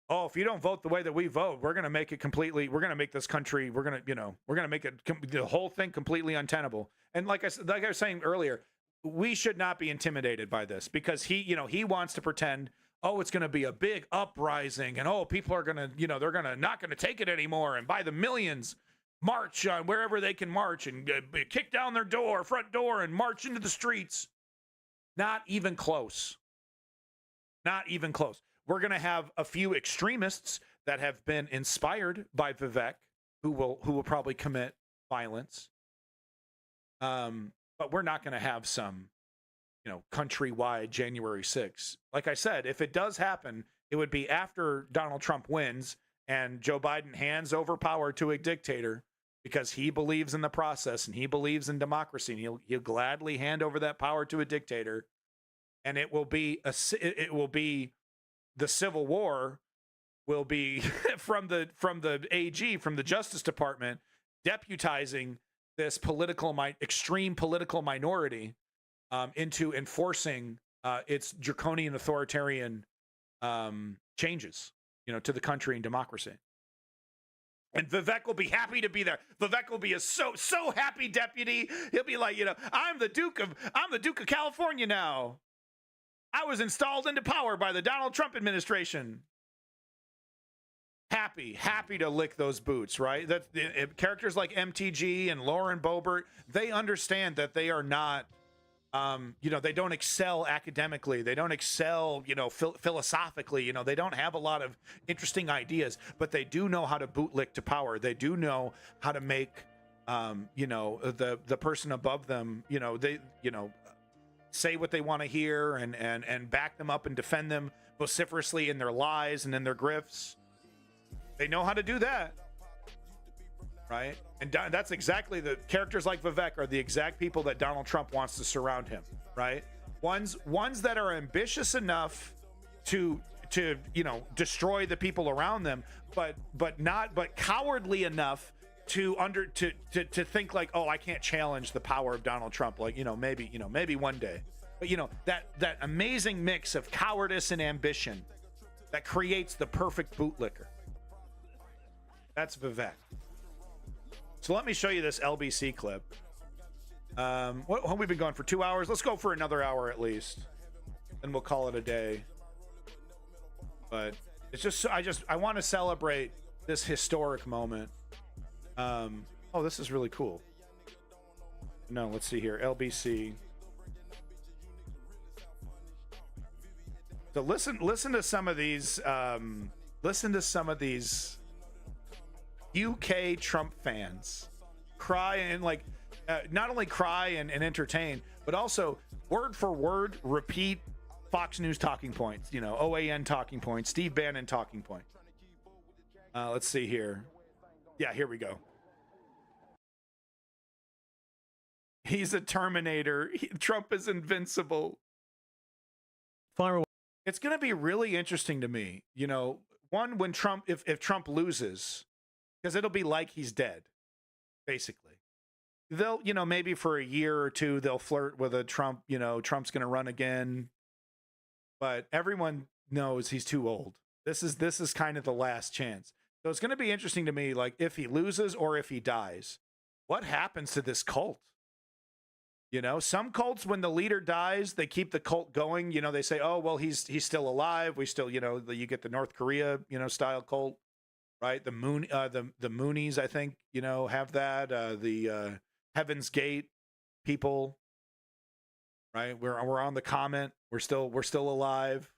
S2: Oh, if you don't vote the way that we vote, we're going to make it completely, we're going to make this country, we're going to make it, the whole thing completely untenable. And like I was saying earlier, we should not be intimidated by this because he wants to pretend, oh, it's going to be a big uprising and, oh, people are going to, they're not going to take it anymore. And by the millions, march on wherever they can march and kick down their front door and march into the streets. Not even close. Not even close. We're going to have a few extremists that have been inspired by Vivek who will probably commit violence. But we're not going to have some, countrywide January 6th. Like I said, if it does happen, it would be after Donald Trump wins and Joe Biden hands over power to a dictator because he believes in the process and he believes in democracy. And he'll gladly hand over that power to a dictator. And it will be the Civil War will be from the AG, from the Justice Department, deputizing
S10: this extreme political minority into enforcing its draconian authoritarian changes, to the country and democracy. And Vivek will be happy to be there. Vivek will be a so happy deputy. He'll be like, I'm the Duke of California now. I was installed into power by the Donald Trump administration. Happy to lick those boots, right? Characters like MTG and Lauren Boebert, they understand that they are not, they don't excel academically. They don't excel, philosophically. They don't have a lot of interesting ideas, but they do know how to bootlick to power. They do know how to make, the person above them, say what they want to hear and back them up and defend them vociferously in their lies and in their grifts. They know how to do that, right? And that's exactly the characters like Vivek are the exact people that Donald Trump wants to surround him, right? Ones that are ambitious enough to destroy the people around them, but cowardly enough to think like, oh, I can't challenge the power of Donald Trump. Like, maybe one day. But that amazing mix of cowardice and ambition that creates the perfect bootlicker. That's Vivek. So let me show you this LBC clip. What have we been going for 2 hours? Let's go for another hour at least, and we'll call it a day. But it's just I want to celebrate this historic moment. Oh, this is really cool. No, let's see here. LBC. So listen to some of these. Listen to some of these UK Trump fans cry and not only cry and entertain, but also word for word repeat Fox News talking points, OAN talking points, Steve Bannon talking points. Let's see here. Yeah, here we go. He's a Terminator. Trump is invincible.
S12: Fire away.
S10: It's going to be really interesting to me, one, when Trump, if Trump loses, because it'll be like he's dead, basically. They'll, maybe for a year or two, they'll flirt with a Trump, Trump's going to run again. But everyone knows he's too old. This is kind of the last chance. So it's going to be interesting to me, like, if he loses or if he dies, what happens to this cult? Some cults, when the leader dies, they keep the cult going. They say, oh, well, he's still alive. We still, you get the North Korea, style cult. Right, the Moonies, I think, have that. The Heaven's Gate people, right? We're on the comment. We're still alive,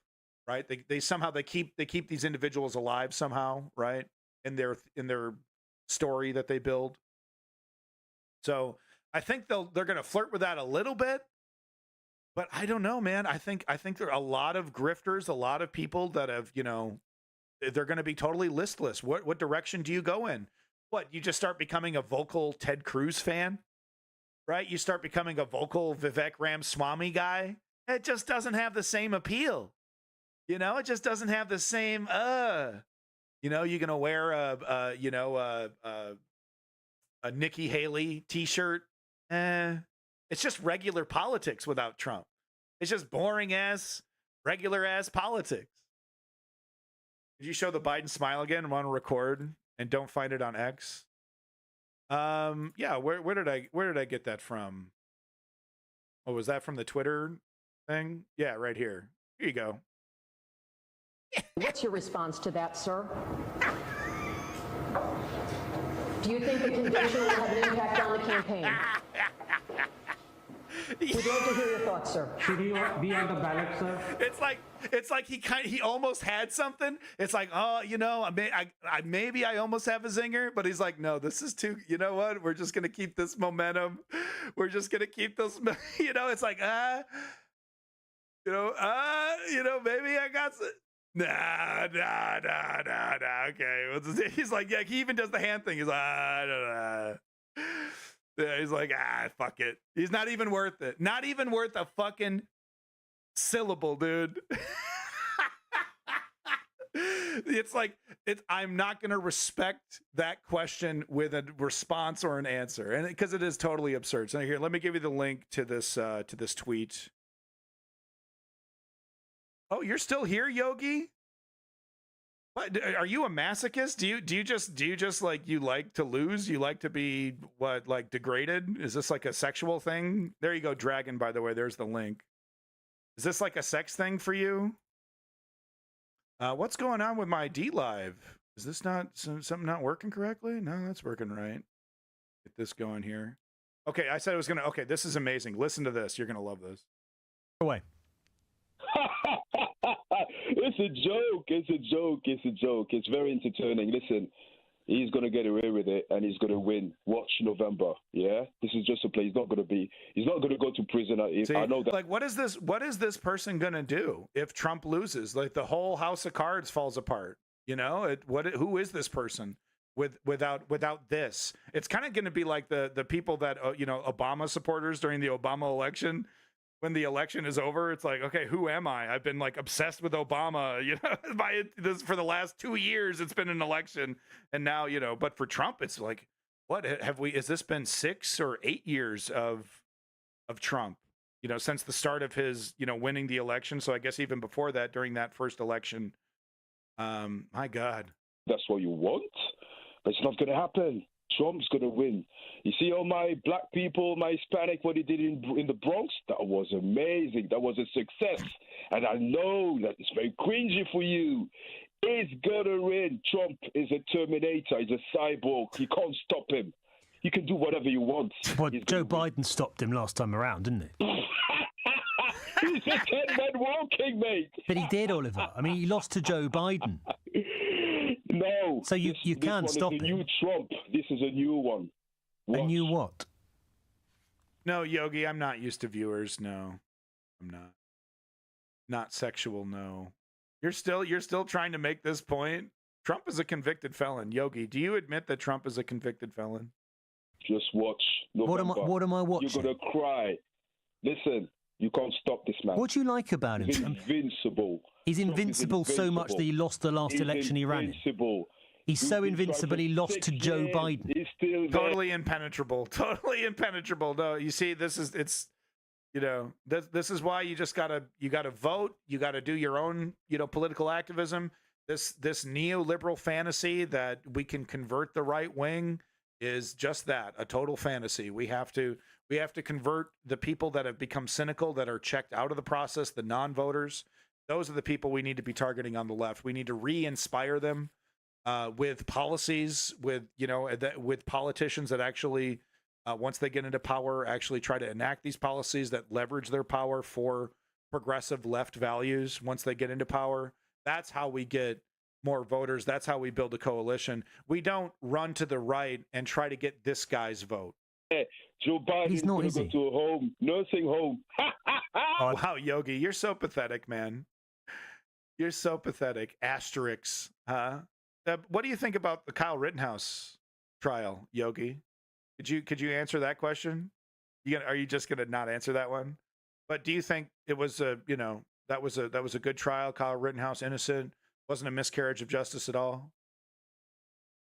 S10: right? They somehow keep these individuals alive somehow, right? In their story that they build. So I think they're going to flirt with that a little bit, but I don't know, man. I think there are a lot of grifters, a lot of people that have, they're going to be totally listless. What direction do you go in? What, you just start becoming a vocal Ted Cruz fan, right? You start becoming a vocal Vivek Ramaswamy guy. It just doesn't have the same appeal. It just doesn't have the same, you're going to wear a Nikki Haley t-shirt. It's just regular politics without Trump. It's just boring ass, regular ass politics. Did you show the Biden smile again? I want to record and don't find it on X. Yeah, where did I get that from? Oh, was that from the Twitter thing? Yeah, right here. Here you go.
S8: What's your response to that, sir? Do you think the conviction will have an impact on the campaign? We'd love to hear your thoughts, sir.
S11: Should he be on the ballot, sir?
S10: It's like he almost had something. It's like, oh, maybe I almost have a zinger, but he's like, no, this is too. You know what? We're just gonna keep this momentum. We're just gonna keep this. It's like, maybe I got some. Nah. Okay. He's like, yeah. He even does the hand thing. He's like, I don't know. Yeah, he's like, fuck it. He's not even worth it. Not even worth a fucking syllable, dude. It's like I'm not going to respect that question with a response or an answer, and because it is totally absurd. So here, let me give you the link to this tweet. Oh, you're still here, Yogi? What, are you a masochist? Do you just like, you like to lose? You like to be like degraded? Is this like a sexual thing? There you go, Dragon, by the way, there's the link. Is this like a sex thing for you? What's going on with my DLive? Is this not something not working correctly? No, that's working right. Get this going here. Okay, I said it was gonna. Okay, this is amazing. Listen to this. You're gonna love this.
S12: Away.
S5: It's a joke. It's a joke. It's a joke. It's very entertaining. Listen, he's going to get away with it and he's going to win. Watch November. Yeah, this is just a play. He's not going to go to prison. I know that.
S10: Like, what is this person going to do if Trump loses? Like, the whole house of cards falls apart. You know, who is this person without this? It's kind of going to be like the people that Obama supporters during the Obama election. When the election is over, it's like, okay, who am I? I've been like obsessed with Obama, by this for the last 2 years. It's been an election, and now, but for Trump, it's like, what has this been 6 or 8 years of Trump? Since the start of his, winning the election. So I guess even before that, during that first election, my God,
S5: that's what you want. That's not going to happen. Trump's going to win. You see all my black people, my Hispanic, what he did in the Bronx? That was amazing. That was a success. And I know that it's very cringy for you. He's going to win. Trump is a Terminator. He's a cyborg. You can't stop him. You can do whatever you want.
S12: Well, Joe Biden stopped him last time around, didn't he?
S5: He's a 10-man walking, mate.
S12: But he did, Oliver. I mean, he lost to Joe Biden.
S5: No.
S12: So you can't stop him.
S5: This is a new Trump. This is a new one.
S12: Watch. A new what?
S10: No, Yogi, I'm not used to viewers. No, I'm not. Not sexual, no. You're still trying to make this point? Trump is a convicted felon. Yogi, do you admit that Trump is a convicted felon?
S5: Just watch. November.
S12: What am I watching?
S5: You're going to cry. Listen, you can't stop this man.
S12: What do you like about him?
S5: He's invincible.
S12: He's invincible so much that he lost the last election he ran in. He's so invincible he lost to Joe Biden.
S5: He's still
S10: totally impenetrable. Totally impenetrable. No, you see, this is why you just gotta vote. You gotta do your own, political activism. This neoliberal fantasy that we can convert the right wing is just that, a total fantasy. We have to convert the people that have become cynical, that are checked out of the process, the non-voters. Those are the people we need to be targeting on the left. We need to re-inspire them with policies, with politicians that actually, once they get into power, actually try to enact these policies that leverage their power for progressive left values. Once they get into power, that's how we get more voters. That's how we build a coalition. We don't run to the right and try to get this guy's vote.
S5: Joe Biden is going to go to a nursing home.
S10: Wow, Yogi, you're so pathetic, man. You're so pathetic. Asterix, huh? What do you think about the Kyle Rittenhouse trial, Yogi? Could you answer that question? Are you just gonna not answer that one? But do you think it was that was a good trial? Kyle Rittenhouse innocent, wasn't a miscarriage of justice at all?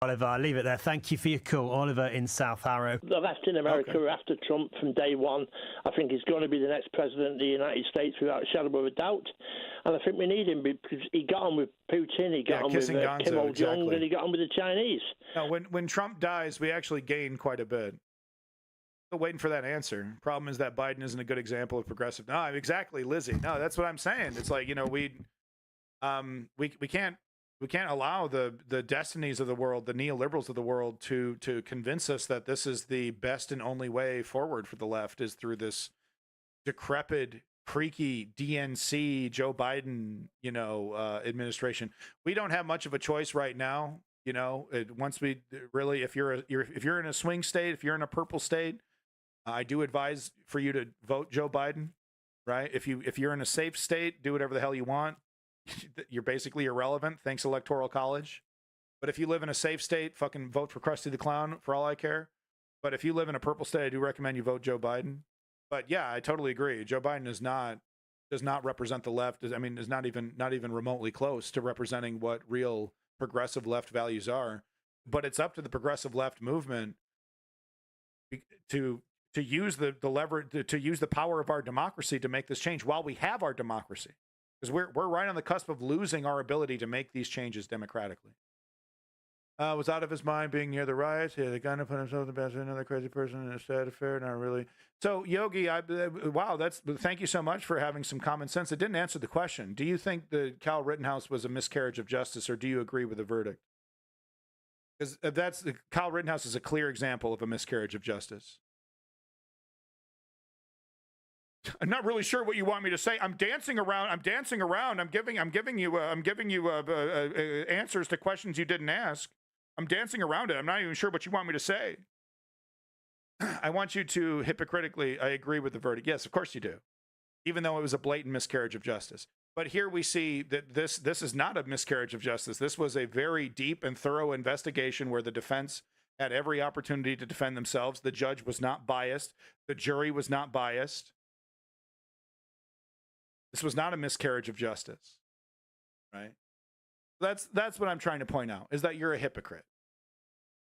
S12: Oliver, I'll leave it there. Thank you for your call. Oliver in South Harrow.
S7: The left in America after Trump from day one. I think he's going to be the next president of the United States without a shadow of a doubt. And I think we need him because he got on with Putin, he got on with Kim Il-jung, and he got on with the Chinese.
S10: No, when Trump dies, we actually gain quite a bit. Still waiting for that answer. Problem is that Biden isn't a good example of progressive. No, exactly, Lizzie. No, that's what I'm saying. It's like, we can't allow the destinies of the world, the neoliberals of the world, to convince us that this is the best and only way forward for the left, is through this decrepit, creaky DNC Joe Biden, administration. We don't have much of a choice right now. Once we really, if you're in a swing state, if you're in a purple state, I do advise for you to vote Joe Biden. Right? If you're in a safe state, do whatever the hell you want. You're basically irrelevant. Thanks, Electoral College. But if you live in a safe state, fucking vote for Krusty the Clown for all I care. But if you live in a purple state, I do recommend you vote Joe Biden. But yeah, I totally agree. Joe Biden is not does not represent the left. I mean, is not even remotely close to representing what real progressive left values are. But it's up to the progressive left movement to use the lever, to use the power of our democracy to make this change while we have our democracy, because we're right on the cusp of losing our ability to make these changes democratically. Was out of his mind being near the riots. He had a gun to put himself in the best of another crazy person in a sad affair. Not really. So Yogi, wow, thank you so much for having some common sense. It didn't answer the question. Do you think the Kyle Rittenhouse was a miscarriage of justice, or do you agree with the verdict? Because Kyle Rittenhouse is a clear example of a miscarriage of justice. I'm not really sure what you want me to say. I'm dancing around. I'm giving you answers to questions you didn't ask. I'm dancing around it. I'm not even sure what you want me to say. I want you to hypocritically, I agree with the verdict. Yes, of course you do. Even though it was a blatant miscarriage of justice. But here we see that this is not a miscarriage of justice. This was a very deep and thorough investigation where the defense had every opportunity to defend themselves. The judge was not biased. The jury was not biased. This was not a miscarriage of justice, right? That's what I'm trying to point out, is that you're a hypocrite.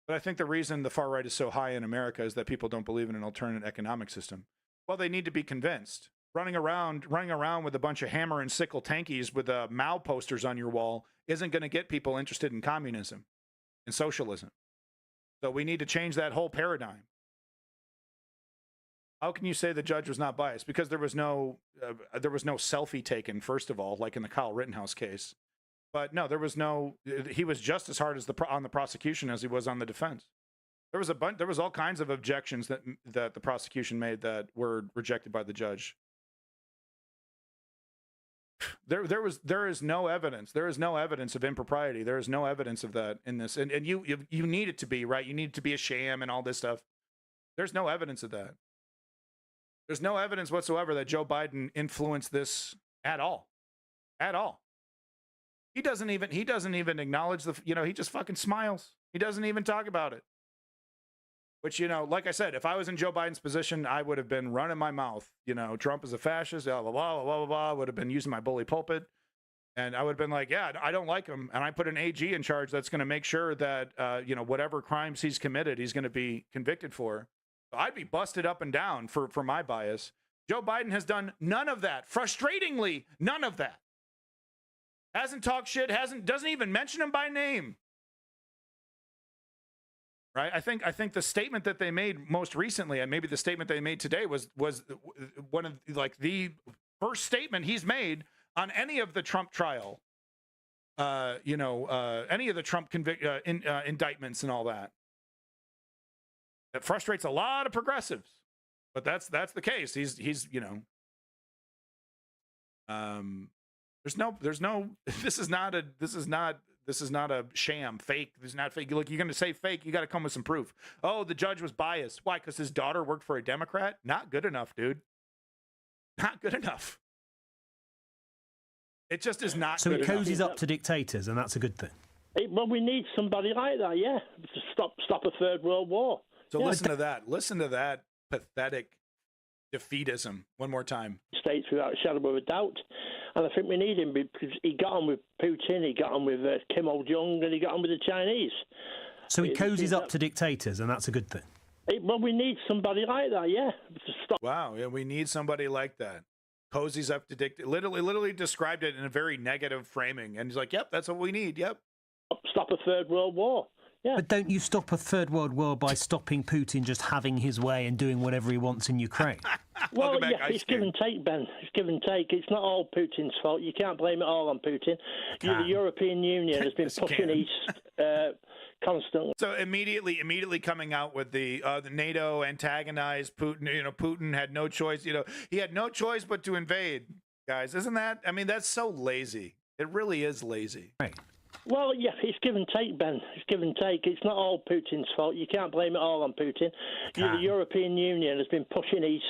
S10: But I think the reason the far right is so high in America is that people don't believe in an alternate economic system. Well, they need to be convinced. Running around with a bunch of hammer and sickle tankies with Mao posters on your wall isn't going to get people interested in communism and socialism. So we need to change that whole paradigm. How can you say the judge was not biased? Because there was no selfie taken, first of all, like in the Kyle Rittenhouse case. But no, he was just as hard on the prosecution as he was on the defense. There was all kinds of objections that the prosecution made that were rejected by the judge. There is no evidence. There is no evidence of impropriety. There is no evidence of that in this. And you need it to be, right? You need it to be a sham and all this stuff. There's no evidence of that. There's no evidence whatsoever that Joe Biden influenced this at all. At all. He doesn't even acknowledge he just fucking smiles. He doesn't even talk about it. Which, like I said, if I was in Joe Biden's position, I would have been running my mouth. Trump is a fascist, blah, blah, blah, blah, blah, blah. Would have been using my bully pulpit. And I would have been like, yeah, I don't like him. And I put an AG in charge that's going to make sure that, whatever crimes he's committed, he's going to be convicted for. I'd be busted up and down for my bias. Joe Biden has done none of that. Frustratingly, none of that. Hasn't talked shit, doesn't even mention him by name. Right? I think the statement that they made most recently, and maybe the statement they made today, was one of the first statement he's made on any of the Trump trial. Any of the Trump indictments and all that. It frustrates a lot of progressives, but that's the case. He's there's no this is not a sham, fake. This is not fake. Look, you're going to say fake, you got to come with some proof. Oh, the judge was biased. Why? Because his daughter worked for a Democrat? Not good enough, dude. Not good enough. It just is not.
S12: So it cozies up to dictators, and that's a good thing.
S7: Well, we need somebody like that, yeah, to stop a third world war.
S10: So listen to that. Listen to that pathetic defeatism one more time.
S7: States without a shadow of a doubt. And I think we need him because he got on with Putin, he got on with Kim Il-jung, and he got on with the Chinese.
S12: So he cozies up to dictators, and that's a good thing.
S7: Well, we need somebody like that, yeah. To stop.
S10: Wow, yeah, we need somebody like that. Cozies up to dictators. Literally described it in a very negative framing. And he's like, yep, that's what we need, yep.
S7: Stop a third world war. Yeah.
S12: But don't you stop a third world war by stopping Putin just having his way and doing whatever he wants in Ukraine?
S7: Well, yeah, it's give and take, Ben. It's give and take. It's not all Putin's fault. You can't blame it all on Putin. The European Union has been pushing east constantly.
S10: So immediately coming out with the NATO antagonized Putin. Putin had no choice. He had no choice but to invade. Guys, isn't that? I mean, that's so lazy. It really is lazy.
S12: Right.
S7: Well, yeah, it's give and take, Ben. It's give and take. It's not all Putin's fault. You can't blame it all on Putin. The European Union has been pushing east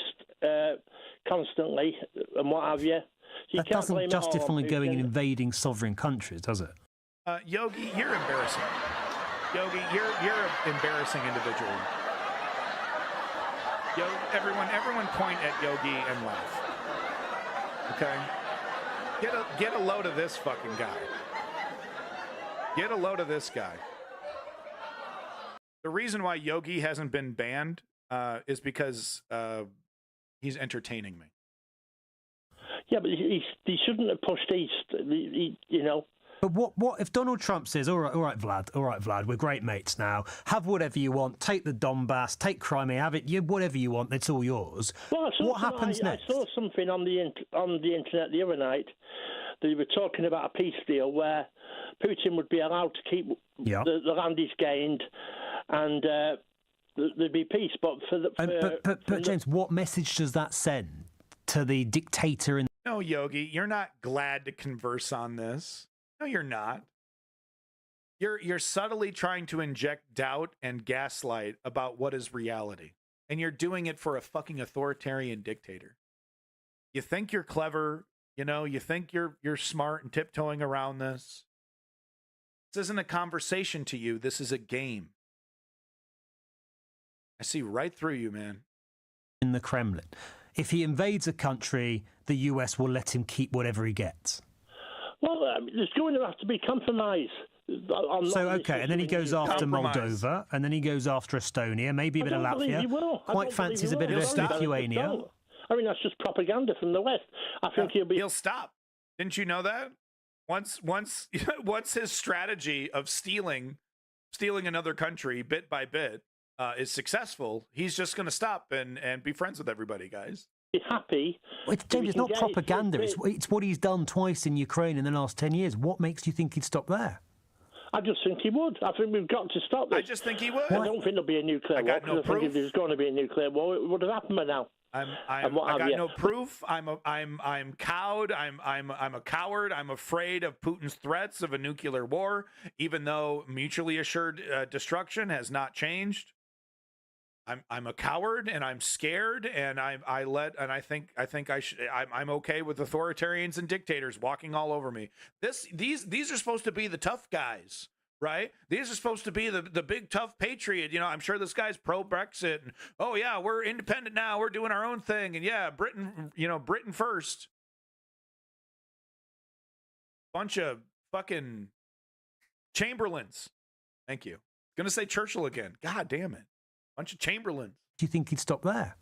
S7: constantly and what have you. So
S12: that doesn't justify going and invading sovereign countries, does it?
S10: Yogi, you're embarrassing. Yogi, you're an embarrassing individual. Everyone point at Yogi and laugh.
S2: Okay? Get a load of this fucking guy. Get a load of this guy. The reason why Yogi hasn't been banned is because he's entertaining me.
S7: Yeah, but he shouldn't have pushed east. You know.
S12: But what if Donald Trump says, all right, Vlad, we're great mates now. Have whatever you want. Take the Donbass, take Crimea, have it. Whatever you want, it's all yours.
S7: Well,
S12: what happens next?
S7: I saw something on the internet the other night. They were talking about a peace deal where Putin would be allowed to keep the land he's gained, and there'd be peace. But
S12: James, what message does that send to the dictator in?
S2: No, Yogi, you're not glad to converse on this. No, you're not. You're subtly trying to inject doubt and gaslight about what is reality. And you're doing it for a fucking authoritarian dictator. You think you're clever, you think you're smart and tiptoeing around this. This isn't a conversation to you. This is a game. I see right through you, man.
S12: In the Kremlin. If he invades a country, the US will let him keep whatever he gets.
S7: Well, there's going to have to be compromise.
S12: And then he goes after Moldova, and then he goes after Estonia, maybe a bit of Latvia. Quite fancies a bit of Lithuania.
S7: I mean, that's just propaganda from the West. I think
S2: he'll stop. Didn't you know that? Once his strategy of stealing another country bit by bit is successful, he's just going to stop and be friends with everybody, guys.
S7: Happy.
S12: James, it's not propaganda. It's what he's done twice in Ukraine in the last 10 years. What makes you think he'd stop there?
S7: I just think he would. I think we've got to stop this.
S2: I just think he would.
S7: I don't think there'll be a nuclear war. I think if there's going to be a nuclear war, it would have happened by now.
S2: I got no proof. I'm cowed. I'm a coward. I'm afraid of Putin's threats of a nuclear war, even though mutually assured destruction has not changed. I'm a coward and I'm scared and I'm okay with authoritarians and dictators walking all over me. These are supposed to be the tough guys, right? These are supposed to be the big tough patriot. I'm sure this guy's pro Brexit and oh yeah, we're independent now. We're doing our own thing and yeah, Britain first. Bunch of fucking Chamberlains. Thank you. Gonna say Churchill again. God damn it. Bunch of Chamberlains.
S12: Do you think he'd stop there?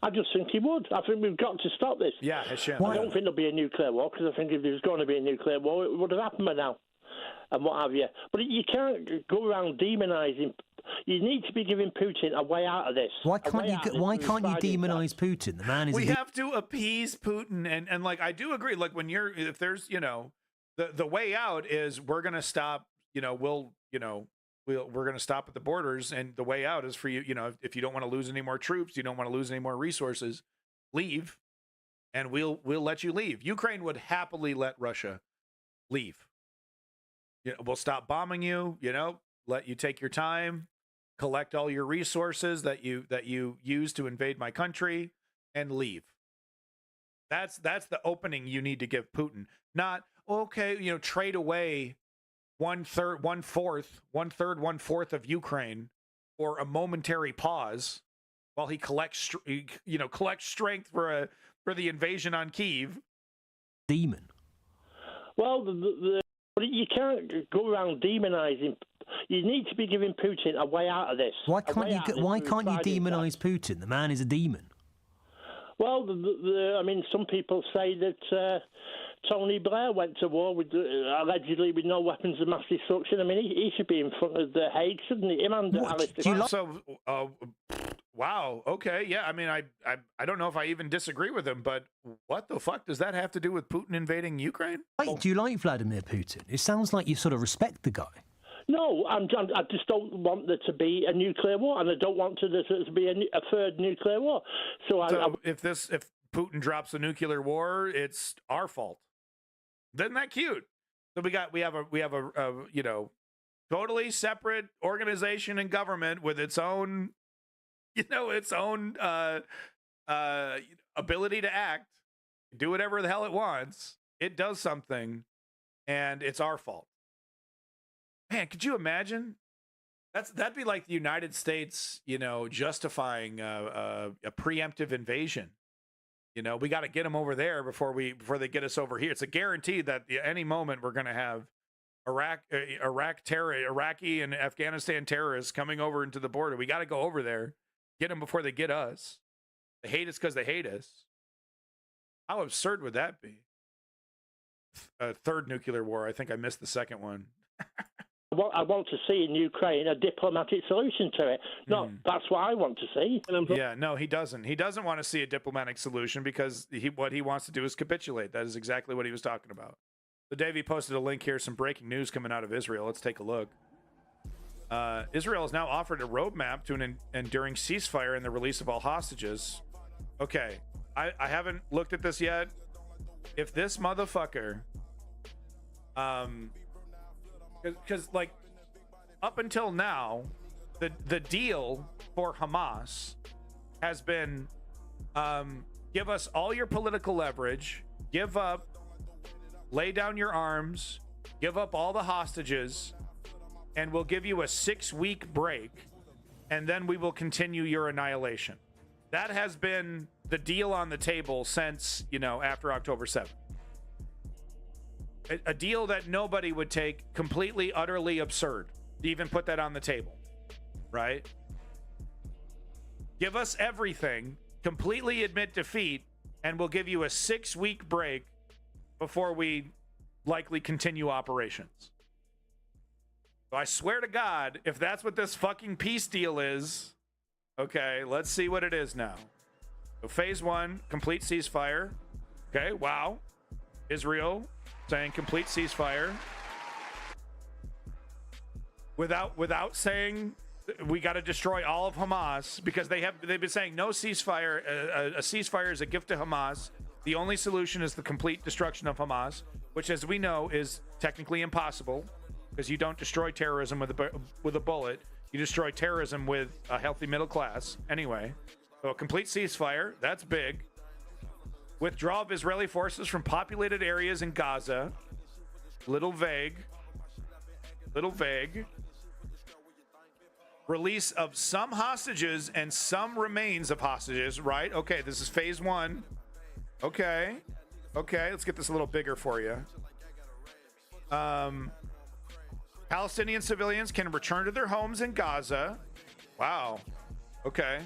S7: I just think he would. I think we've got to stop this.
S2: Yeah, Hashem.
S7: I don't think there'll be a nuclear war because I think if there's going to be a nuclear war, it would have happened by now and what have you. But you can't go around demonising. You need to be giving Putin a way out of this.
S12: Why can't you demonise Putin? The man is.
S2: We have to appease Putin, and like I do agree. Like if there's the way out is we're going to stop. We're going to stop at the borders, and the way out is for you. If you don't want to lose any more troops, you don't want to lose any more resources, leave, and we'll let you leave. Ukraine would happily let Russia leave. We'll stop bombing you. Let you take your time, collect all your resources that you use to invade my country, and leave. That's the opening you need to give Putin. Not okay. Trade away. 1/3, 1/4 of Ukraine for a momentary pause while he collects strength for the invasion on Kyiv.
S12: Demon.
S7: Well, you can't go around demonizing. You need to be giving Putin a way out of this.
S12: Why can't you demonize Putin? The man is a demon.
S7: Well, some people say that Tony Blair went to war with allegedly with no weapons of mass destruction. I mean, he should be in front of the Hague, shouldn't he? Him and Alistair.
S2: Wow. Okay. Yeah. I mean, I don't know if I even disagree with him, but what the fuck does that have to do with Putin invading Ukraine?
S12: Wait, do you like Vladimir Putin? It sounds like you sort of respect the guy.
S7: No, I just don't want there to be a nuclear war, and I don't want there to be a third nuclear war.
S2: If Putin drops a nuclear war, it's our fault. Isn't that cute? So we have a totally separate organization and government with its own ability to act, do whatever the hell it wants. It does something, and it's our fault. Man, could you imagine? That'd be like the United States, justifying a preemptive invasion
S10: You know, we got to get them over there before they get us over here. It's a guarantee that at any moment we're going to have Iraqi and Afghanistan terrorists coming over into the border. We got to go over there, get them before they get us. They hate us because they hate us. How absurd would that be? A third nuclear war. I think I missed the second one.
S7: I want to see in Ukraine a diplomatic solution to it. No, that's what I want to see.
S10: Yeah, no, he doesn't. He doesn't want to see a diplomatic solution because what he wants to do is capitulate. That is exactly what he was talking about. So Davey posted a link here, some breaking news coming out of Israel. Let's take a look. Israel has now offered a roadmap to an enduring ceasefire and the release of all hostages. Okay, I haven't looked at this yet. If this motherfucker, because like up until now, the deal for Hamas has been give us all your political leverage, give up, lay down your arms, give up all the hostages, and we'll give you a 6-week break, and then we will continue your annihilation. That has been the deal on the table since, after October 7th. A deal that nobody would take, completely, utterly absurd to even put that on the table, right? Give us everything, completely admit defeat, and we'll give you a 6-week break before we likely continue operations. So I swear to God, if that's what this fucking peace deal is, okay, let's see what it is now. So phase 1, complete ceasefire. Okay, wow. Israel saying complete ceasefire. Without saying we got to destroy all of Hamas, because they've been saying no ceasefire. A ceasefire is a gift to Hamas. The only solution is the complete destruction of Hamas, which, as we know, is technically impossible, because you don't destroy terrorism with a bullet. You destroy terrorism with a healthy middle class. Anyway, so a complete ceasefire, that's big. Withdrawal of Israeli forces from populated areas in Gaza. Little vague. Release of some hostages and some remains of hostages, right? Okay, this is phase 1. Okay, let's get this a little bigger for you. Palestinian civilians can return to their homes in Gaza. Wow. Okay.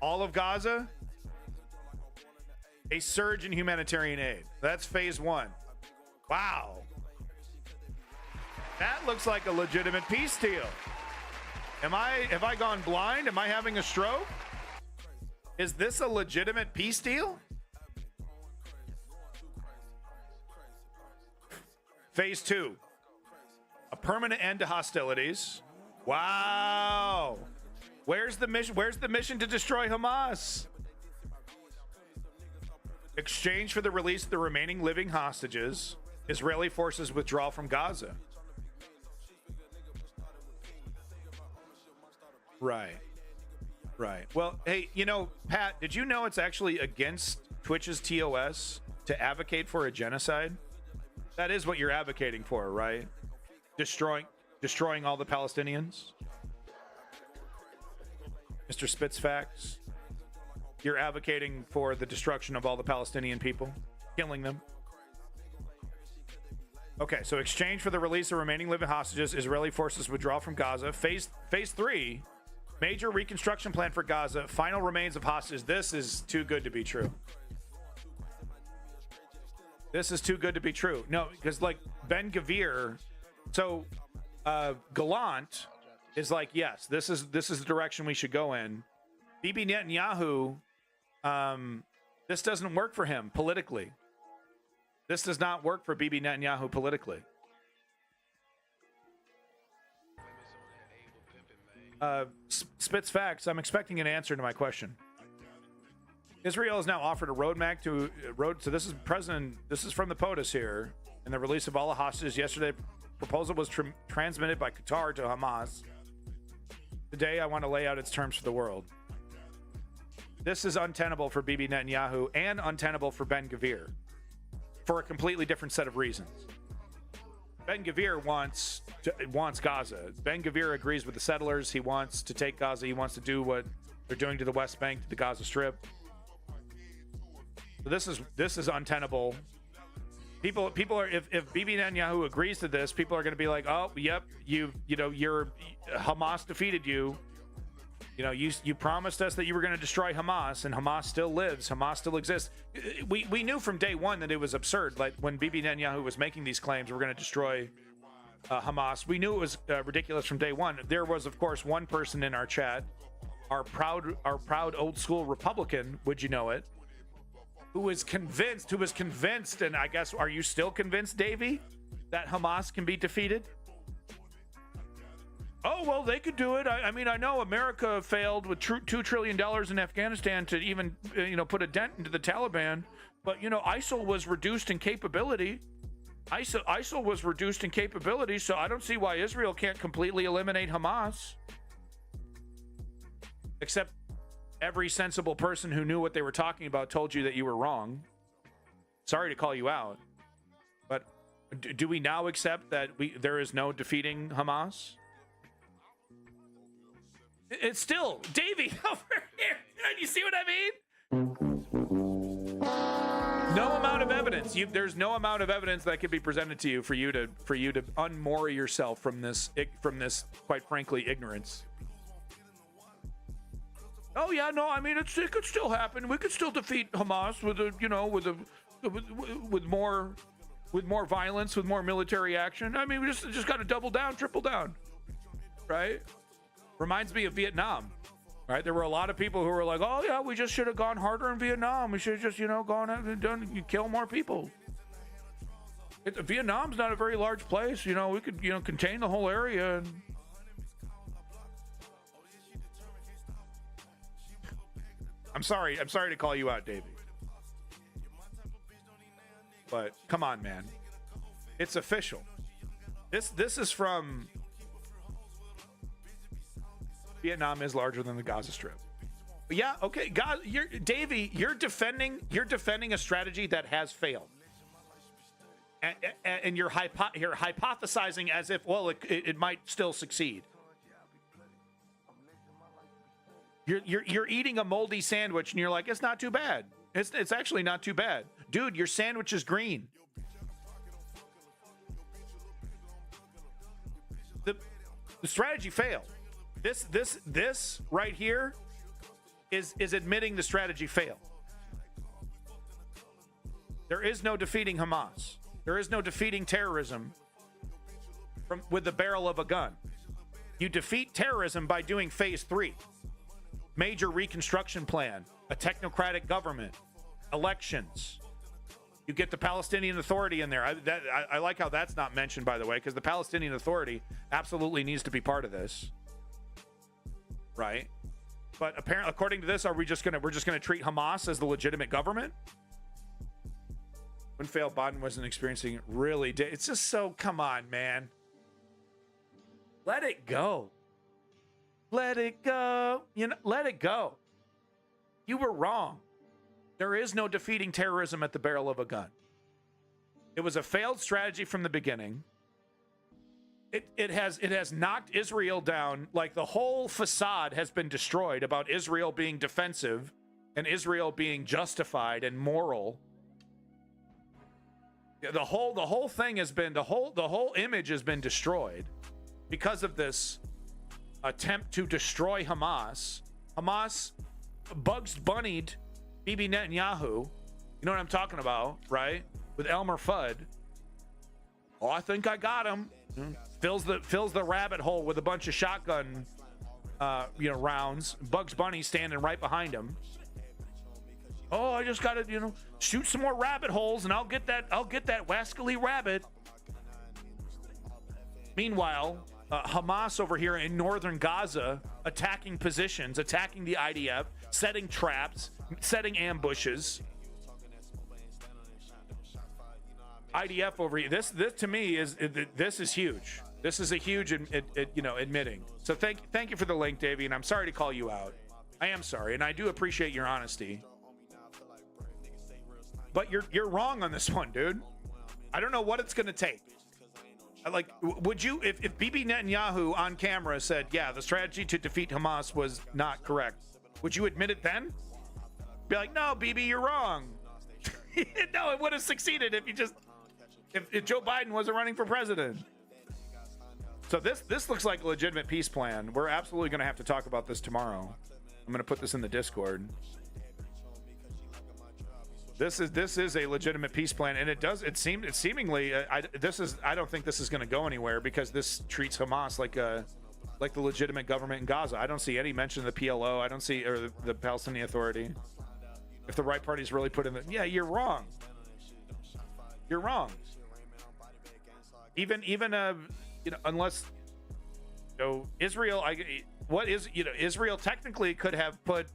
S10: All of Gaza? A surge in humanitarian aid. That's phase 1. Wow. That looks like a legitimate peace deal. Have I gone blind? Am I having a stroke? Is this a legitimate peace deal? Phase 2. A permanent end to hostilities. Wow. Where's the mission? Where's the mission to destroy Hamas? Exchange for the release of the remaining living hostages. Israeli forces withdraw from Gaza. Right. Well, hey, Pat, did you know it's actually against Twitch's TOS to advocate for a genocide? That is what you're advocating for, right? Destroying all the Palestinians? Mr. Spitzfax, you're advocating for the destruction of all the Palestinian people, killing them. Okay, so exchange for the release of remaining living hostages, Israeli forces withdraw from Gaza. Phase 3, major reconstruction plan for Gaza, final remains of hostages. This is too good to be true. This is too good to be true. No, because Ben-Gvir, so Gallant is like, yes, this is the direction we should go in. Bibi Netanyahu, this doesn't work for him politically. This does not work for Bibi Netanyahu politically. Spitzfax, I'm expecting an answer to my question. Israel has now offered a roadmap to so this is from the POTUS here, and the release of all the hostages yesterday. Proposal was transmitted by Qatar to Hamas. Today, I want to lay out its terms for the world. This is untenable for Bibi Netanyahu and untenable for Ben-Gvir for a completely different set of reasons. Ben-Gvir wants Gaza. Ben-Gvir agrees with the settlers. He wants to take Gaza. He wants to do what they're doing to the West Bank, to the Gaza Strip.
S2: This is untenable. People are if Bibi Netanyahu agrees to this, people are going to be like, oh, yep, Hamas defeated you. You promised us that you were going to destroy Hamas, and Hamas still lives. Hamas still exists. We knew from day one that it was absurd. Like when Bibi Netanyahu was making these claims, we're going to destroy Hamas. We knew it was ridiculous from day one. There was, of course, one person in our chat, our proud old school Republican, would you know it, who was convinced, and I guess, are you still convinced, Davey, that Hamas can be defeated? Oh, well, they could do it. I mean, I know America failed with $2 trillion in Afghanistan to even, put a dent into the Taliban. But, ISIL was reduced in capability. ISIL was reduced in capability, so I don't see why Israel can't completely eliminate Hamas. Except every sensible person who knew what they were talking about told you that you were wrong. Sorry to call you out. But do we now accept that there is no defeating Hamas? It's still Davey over here. You see what I mean? No amount of evidence. There's no amount of evidence that could be presented to you for you to unmoor yourself from this, quite frankly, ignorance. Oh yeah, no. I mean, it could still happen. We could still defeat Hamas with more violence, with more military action. I mean, we just got to double down, triple down, right? Reminds me of Vietnam, right? There were a lot of people who were like, oh yeah, we just should have gone harder in Vietnam. We should have just, gone out and done, kill more people. Vietnam's not a very large place. We could, contain the whole area. And... I'm sorry to call you out, Davey. But come on, man. It's official. This is from... Vietnam is larger than the Gaza Strip. But yeah, okay, Davey, you're defending a strategy that has failed, and you're hypothesizing as if, well, it might still succeed. You're eating a moldy sandwich, and you're like, it's not too bad. It's actually not too bad, dude. Your sandwich is green. The strategy failed. This right here is admitting the strategy failed. There is no defeating Hamas. There is no defeating terrorism with the barrel of a gun. You defeat terrorism by doing phase 3. Major reconstruction plan, a technocratic government, elections. You get the Palestinian Authority in there. I like how that's not mentioned, by the way, because the Palestinian Authority absolutely needs to be part of this. Right, but apparently, according to this, we're just gonna treat Hamas as the legitimate government? When failed, Biden wasn't experiencing it. Really, it's just so. Come on, man. Let it go. Let it go. Let it go. You were wrong. There is no defeating terrorism at the barrel of a gun. It was a failed strategy from the beginning. It has knocked Israel down. Like, the whole facade has been destroyed about Israel being defensive and Israel being justified and moral. The whole thing has been the whole image has been destroyed because of this attempt to destroy Hamas. Hamas Bugs Bunnied Bibi Netanyahu. You know what I'm talking about, right? With Elmer Fudd. Oh, I think I got him. Fills the rabbit hole with a bunch of shotgun rounds. Bugs Bunny standing right behind him. Oh, I just gotta shoot some more rabbit holes and I'll get that wascally rabbit. Meanwhile, Hamas over here in northern Gaza attacking positions, attacking the IDF, setting traps, setting ambushes. IDF over here. This to me is huge. This is a huge, admitting. So thank you for the link, Davey, and I'm sorry to call you out. I am sorry, and I do appreciate your honesty. But you're wrong on this one, dude. I don't know what it's going to take. Like, would you, if Bibi Netanyahu on camera said, yeah, the strategy to defeat Hamas was not correct, would you admit it then? Be like, no, Bibi, you're wrong. No, it would have succeeded if Joe Biden wasn't running for president. So this looks like a legitimate peace plan. We're absolutely going to have to talk about this tomorrow. I'm going to put this in the Discord. This is a legitimate peace plan, and it seemingly I don't think this is going to go anywhere because this treats Hamas like the legitimate government in Gaza. I don't see any mention of the PLO. I don't see or the Palestinian Authority. If the right party's really put in the you're wrong. You're wrong. Even unless Israel, Israel technically could have put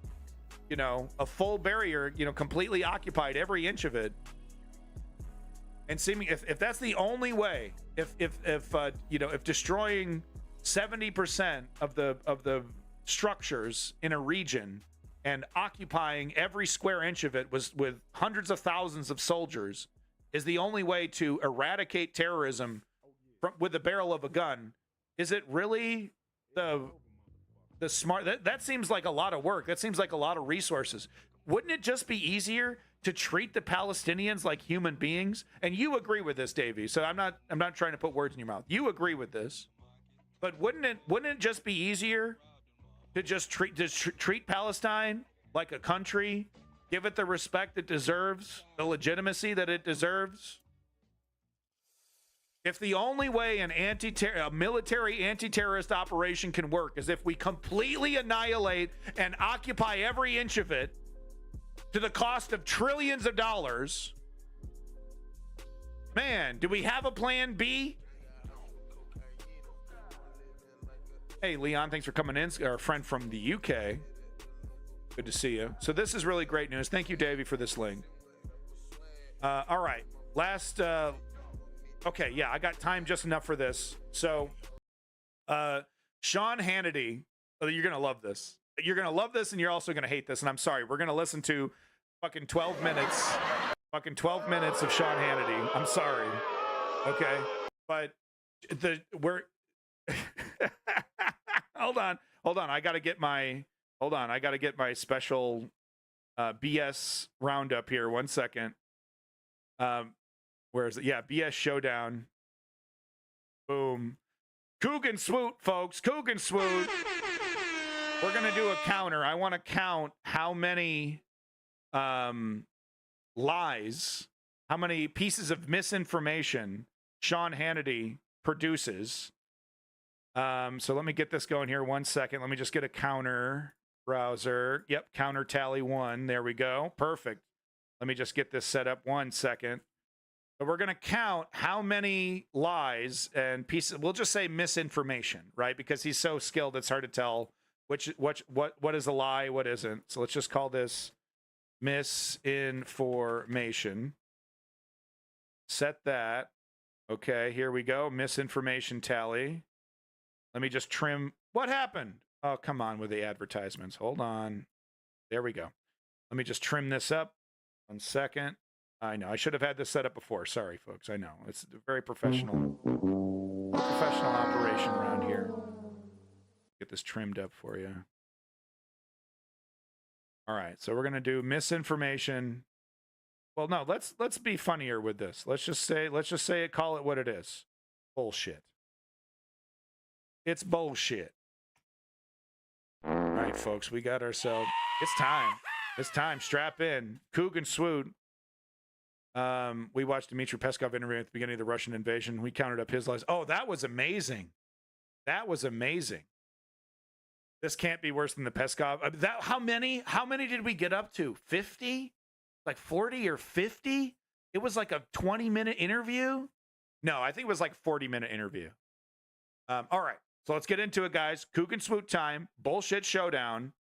S2: a full barrier, completely occupied every inch of it. And seeming if that's the only way, if destroying 70% of the structures in a region and occupying every square inch of it with hundreds of thousands of soldiers is the only way to eradicate terrorism with the barrel of a gun, is it really the smart? That seems like a lot of work. That seems like a lot of resources. Wouldn't it just be easier to treat the Palestinians like human beings? And you agree with this, Davey. So I'm not trying to put words in your mouth. You agree with this. But wouldn't it just be easier to just treat Palestine like a country, give it the respect it deserves, the legitimacy that it deserves? If the only way a military anti-terrorist operation can work is if we completely annihilate and occupy every inch of it to the cost of trillions of dollars, man, do we have a plan B? Hey, Leon, thanks for coming in. Our friend from the UK. Good to see you. So this is really great news. Thank you, Davey, for this link. All right. Last... Okay, yeah, I got time just enough for this. So, Sean Hannity, you're going to love this. You're going to love this, and you're also going to hate this, and I'm sorry. We're going to listen to fucking 12 minutes of Sean Hannity. I'm sorry. Okay? But we're... Hold on. I got to get my special BS roundup here. 1 second. Where is it? Yeah, BS Showdown. Boom. Coogan Swoot, folks. Coogan Swoot. We're going to do a counter. I want to count how many lies, how many pieces of misinformation Sean Hannity produces. So let me get this going here. 1 second. Let me just get a counter browser. Yep, counter tally 1. There we go. Perfect. Let me just get this set up. 1 second. So we're going to count how many lies and pieces. We'll just say misinformation, right? Because he's so skilled, it's hard to tell what is a lie, what isn't. So let's just call this misinformation. Set that. Okay, here we go. Misinformation tally. Let me just trim. What happened? Oh, come on with the advertisements. Hold on. There we go. Let me just trim this up. 1 second. I know. I should have had this set up before. Sorry, folks. I know. It's a very professional operation around here. Get this trimmed up for you. All right. So we're going to do misinformation. Well, no, let's be funnier with this. Let's just say it, call it what it is. Bullshit. It's bullshit. All right, folks. We got ourselves. It's time. It's time. Strap in. Coogan Swoot. We watched Dmitry Peskov interview at the beginning of the Russian invasion. We counted up his lies. Oh, that was amazing. That was amazing. This can't be worse than the Peskov. How many did we get up to? 50? Like 40 or 50? It was like a 20-minute interview? No, I think it was like 40-minute interview. All right. So let's get into it, guys. Coogan Swoot time. Bullshit showdown.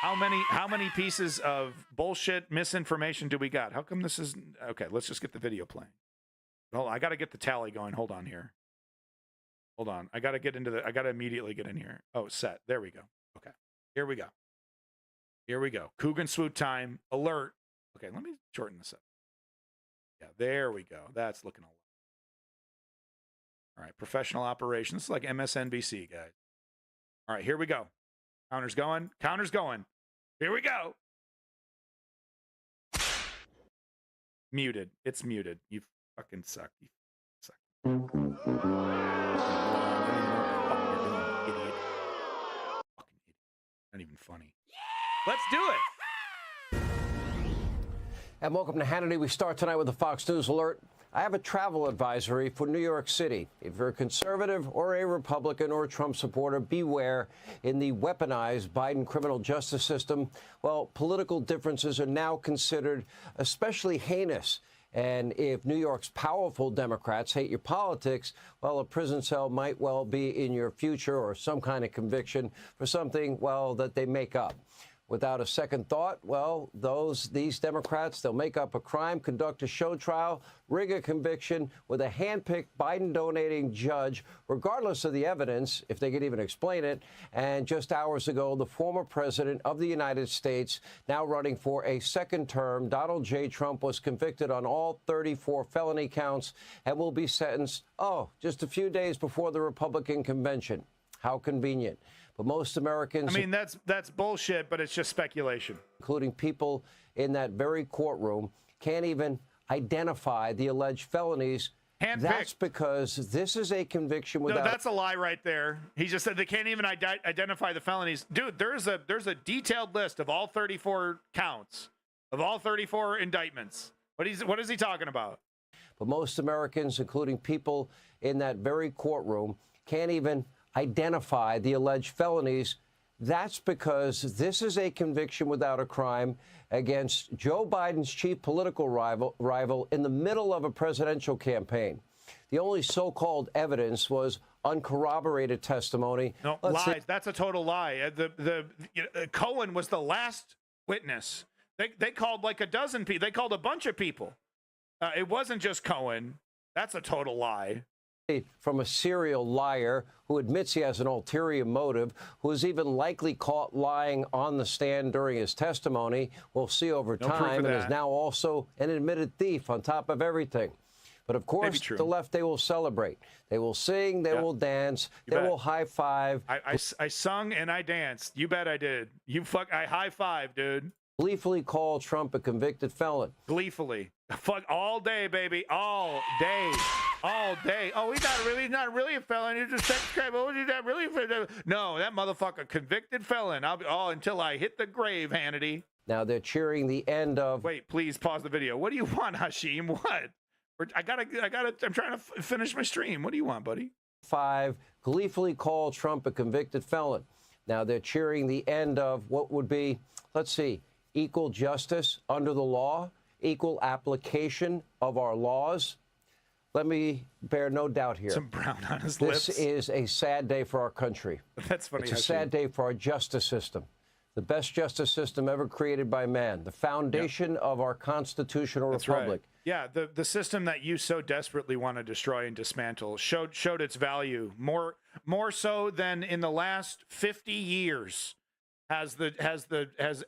S2: How many pieces of bullshit misinformation do we got? How come this is okay? Let's just get the video playing. Hold on, I got to get the tally going. Hold on here. Hold on. I got to immediately get in here. Oh, set. There we go. Okay. Here we go. Here we go. Coogan Swoot time. Alert. Okay, let me shorten this up. Yeah, there we go. That's looking a lot. All right, professional operations. This is like MSNBC, guys. All right, here we go. Counter's going. Counter's going. Here we go. Muted. It's muted. You fucking suck. You suck. Idiot. Fucking idiot. Not even funny. Let's do it.
S13: And welcome to Hannity. We start tonight with a Fox News alert. I have a travel advisory for New York City. If you're a conservative or a Republican or a Trump supporter, beware. In the weaponized Biden criminal justice system, well, political differences are now considered especially heinous. And if New York's powerful Democrats hate your politics, well, a prison cell might well be in your future or some kind of conviction for something, well, that they make up. Without a second thought, well, these Democrats, they'll make up a crime, conduct a show trial, rig a conviction with a handpicked Biden-donating judge, regardless of the evidence, if they could even explain it. And just hours ago, the former president of the United States, now running for a second term, Donald J. Trump, was convicted on all 34 felony counts and will be sentenced, just a few days before the Republican convention. How convenient. But most Americans...
S2: I mean, that's bullshit, but it's just speculation.
S13: Including people in that very courtroom, can't even identify the alleged felonies.
S2: Handpicked.
S13: That's because this is a conviction without...
S2: No, that's a lie right there. He just said they can't even identify the felonies. Dude, there's a detailed list of all 34 counts, of all 34 indictments. What is he talking about?
S13: But most Americans, including people in that very courtroom, can't even identify the alleged felonies. That's because this is a conviction without a crime against Joe Biden's chief political rival in the middle of a presidential campaign. The only so-called evidence was uncorroborated testimony.
S2: No, lies. That's a total lie. Cohen was the last witness. They called like a dozen people. They called a bunch of people. It wasn't just Cohen. That's a total lie.
S13: From a serial liar who admits he has an ulterior motive, who is even likely caught lying on the stand during his testimony, we'll see over time, and is now also an admitted thief on top of everything. But of course, the left, they will celebrate. They will sing, they will dance, they will high five.
S2: I sung and I danced. You bet I did. I high five, dude.
S13: Gleefully call Trump a convicted felon.
S2: Gleefully. Fuck all day, baby. All day. All day. Oh, he's not really a felon. He's just sex crime. Oh, he's not really a felon. No, that motherfucker, convicted felon. Until I hit the grave, Hannity.
S13: Now they're cheering the end of...
S2: Wait, please pause the video. What do you want, Hashim? What? I'm trying to finish my stream. What do you want, buddy?
S13: 5, gleefully call Trump a convicted felon. Now they're cheering the end of what would be, let's see, equal justice under the law, equal application of our laws. Let me bear no doubt here.
S2: Some brown on his
S13: lips.
S2: This
S13: is a sad day for our country.
S2: That's funny.
S13: It's a sad day for our justice system. The best justice system ever created by man. The foundation of our constitutional republic.
S2: Right. Yeah, the system that you so desperately want to destroy and dismantle showed its value more so than in the last 50 years. Has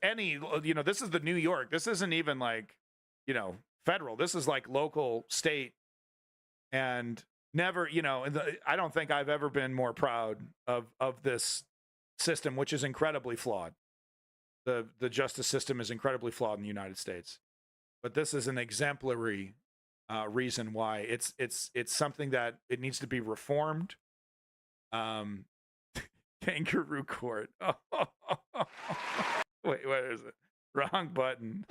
S2: any, this is the New York. This isn't even like, federal. This is like local, state, and never, I don't think I've ever been more proud of this system, which is incredibly flawed. The justice system is incredibly flawed in the United States, but this is an exemplary reason why it's something that it needs to be reformed. Kangaroo court. Wait, what is it? Wrong button.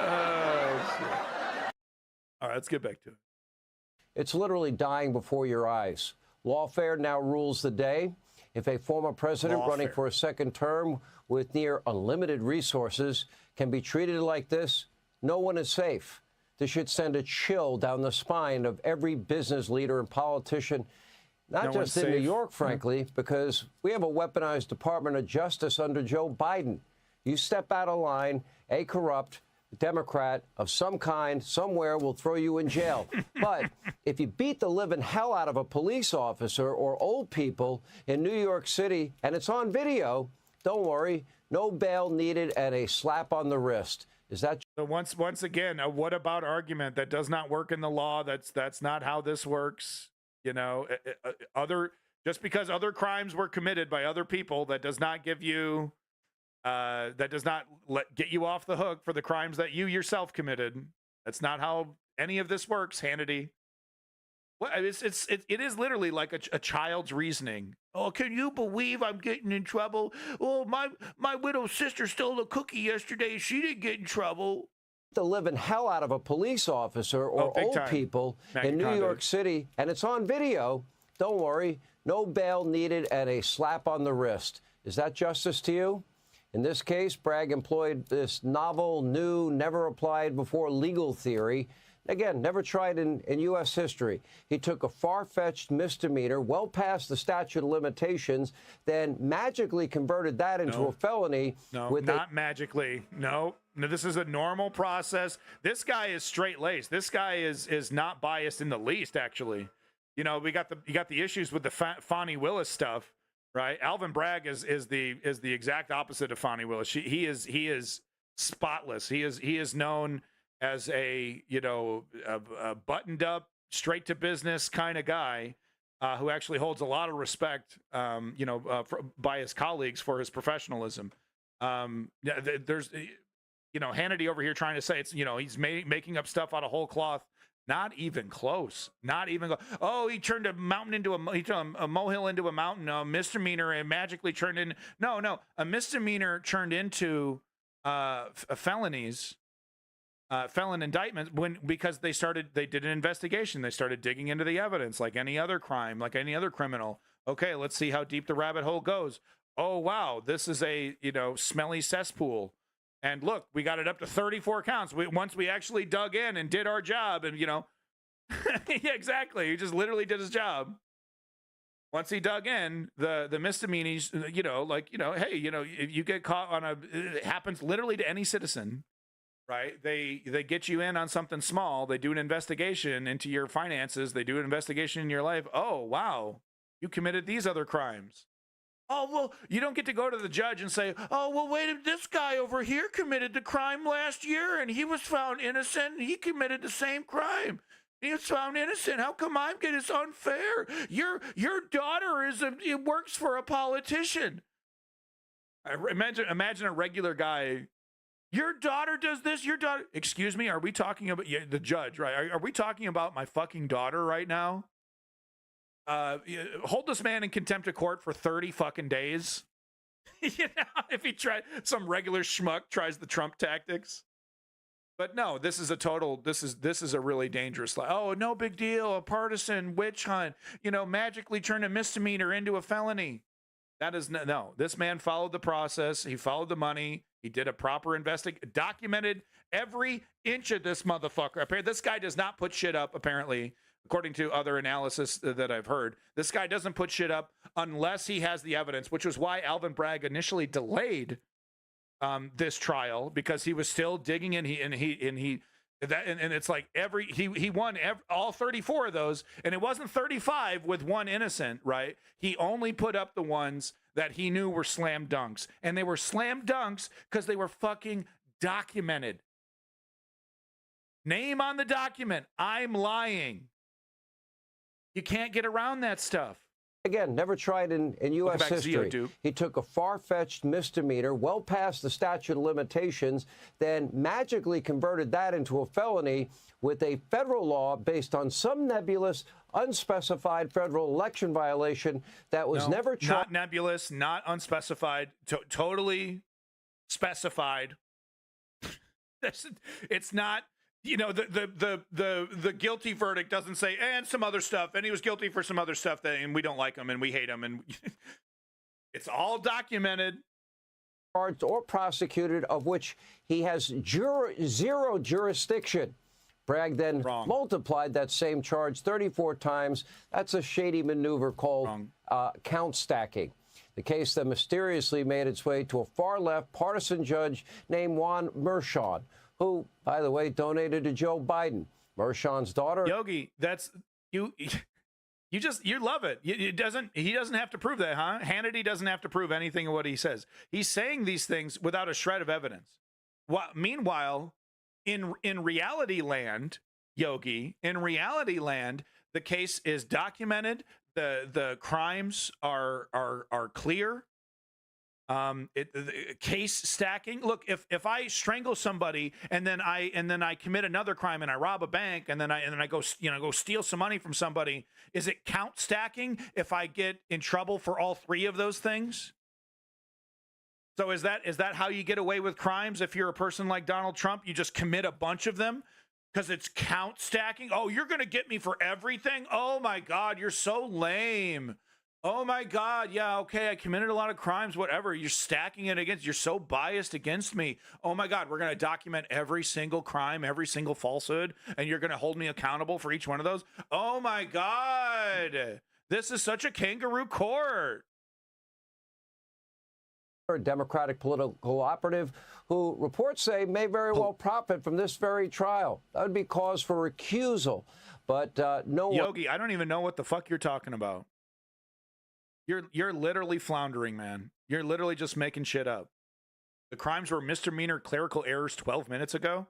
S2: Oh, shit. All right, let's get back to it.
S13: It's literally dying before your eyes. Lawfare now rules the day. If a former president running for a second term with near unlimited resources can be treated like this, no one is safe. This should send a chill down the spine of every business leader and politician, not just in New York, frankly, because we have a weaponized Department of Justice under Joe Biden. You step out of line, a corrupt Democrat of some kind somewhere will throw you in jail. But if you beat the living hell out of a police officer or old people in New York City, and it's on video, don't worry, no bail needed and a slap on the wrist. Is that
S2: so? Once again, a what about argument that does not work in the law? That's not how this works. Other Just because other crimes were committed by other people, that does not give you, that does not get you off the hook for the crimes that you yourself committed. That's not how any of this works, Hannity. Well, it is literally like a child's reasoning. Oh, can you believe I'm getting in trouble? Oh, my widow's sister stole a cookie yesterday. She didn't get in trouble.
S13: The living hell out of a police officer or old people in New York City, and it's on video. Don't worry, no bail needed and a slap on the wrist. Is that justice to you? In this case, Bragg employed this novel, new, never applied before legal theory. Again, never tried in U.S. history. He took a far-fetched misdemeanor, well past the statute of limitations, then magically converted that into a felony.
S2: No, not magically. No, this is a normal process. This guy is straight-laced. This guy is not biased in the least, actually. You know, you got the issues with the Fani Willis stuff, right? Alvin Bragg is the exact opposite of Fani Willis. He is spotless. He is known as a buttoned up, straight to business kind of guy who actually holds a lot of respect, by his colleagues for his professionalism. There's, Hannity over here trying to say he's making up stuff out of whole cloth. Not even close. Not even. Oh, he turned a mountain into a molehill into a mountain. A misdemeanor and magically turned in. No. A misdemeanor turned into felonies. Felon indictments because they did an investigation. They started digging into the evidence like any other crime, like any other criminal. Okay, let's see how deep the rabbit hole goes. Oh, wow, this is a, smelly cesspool. And look, we got it up to 34 counts. Once we actually dug in and did our job and, yeah, exactly. He just literally did his job. Once he dug in, the misdemeanors, hey, if you get caught on it happens literally to any citizen. Right? They get you in on something small. They do an investigation into your finances. They do an investigation in your life. Oh, wow. You committed these other crimes. Oh, well, you don't get to go to the judge and say, oh, well, wait, this guy over here committed the crime last year and he was found innocent. He committed the same crime. He was found innocent. How come I'm getting it's unfair? Your daughter works for a politician. Imagine a regular guy. Your daughter does this. Your daughter. Excuse me. Are we talking about the judge? Right? Are we talking about my fucking daughter right now? Hold this man in contempt of court for 30 fucking days. If he some regular schmuck tries the Trump tactics. But no, this is a really dangerous. Oh, no big deal. A partisan witch hunt. Magically turn a misdemeanor into a felony. That is no. This man followed the process. He followed the money. He did a proper documented every inch of this motherfucker. This guy does not put shit up, apparently, according to other analysis that I've heard. This guy doesn't put shit up unless he has the evidence, which was why Alvin Bragg initially delayed this trial, because he was still digging in. And it's like he won all 34 of those, and it wasn't 35 with one innocent, right? He only put up the ones that he knew were slam dunks, and they were slam dunks because they were fucking documented. Name on the document. I'm lying. You can't get around that stuff.
S13: Again, never tried in U.S. history. He took a far-fetched misdemeanor, well past the statute of limitations, then magically converted that into a felony with a federal law based on some nebulous, unspecified federal election violation that was never tried.
S2: Not nebulous, not unspecified, totally specified. It's not. The guilty verdict doesn't say and some other stuff, and he was guilty for some other stuff and we don't like him and we hate him, and it's all documented.
S13: Charged or prosecuted, of which he has zero jurisdiction. Bragg then multiplied that same charge 34 times. That's a shady maneuver called count stacking. The case that mysteriously made its way to a far-left partisan judge named Juan Merchan, who, by the way, donated to Joe Biden. Merchan's daughter.
S2: Yogi, that's you. You love it. He doesn't have to prove that, huh? Hannity doesn't have to prove anything of what he says. He's saying these things without a shred of evidence. Meanwhile, in reality land, Yogi, in reality land, the case is documented. the crimes are clear. Case stacking. Look, if I strangle somebody and then I commit another crime and I rob a bank and then I go steal some money from somebody, is it count stacking if I get in trouble for all three of those things? So is that how you get away with crimes? If you're a person like Donald Trump, you just commit a bunch of them because it's count stacking. Oh, you're going to get me for everything? Oh my God, you're so lame. Oh my God, yeah, okay, I committed a lot of crimes, whatever. You're stacking it against, you're so biased against me. Oh my God, we're going to document every single crime, every single falsehood, and you're going to hold me accountable for each one of those? Oh my God, this is such a kangaroo court.
S13: A Democratic political operative who reports say may very well profit from this very trial. That would be cause for recusal, but no one...
S2: Yogi, I don't even know what the fuck you're talking about. You're literally floundering, man. You're literally just making shit up. The crimes were misdemeanor clerical errors 12 minutes ago.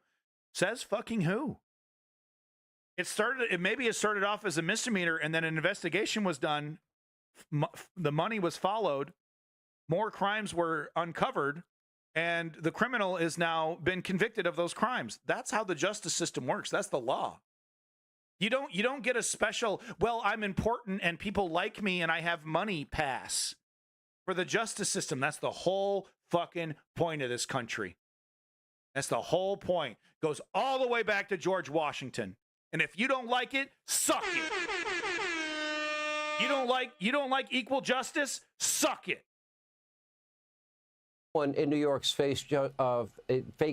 S2: Says fucking who? It started off as a misdemeanor and then an investigation was done. The money was followed. More crimes were uncovered and the criminal is now been convicted of those crimes. That's how the justice system works. That's the law. You don't get a special, well, I'm important and people like me and I have money pass for the justice system. That's the whole fucking point of this country. That's the whole point. Goes all the way back to George Washington. And if you don't like it, suck it. You don't like equal justice? Suck it.
S13: In New York's fake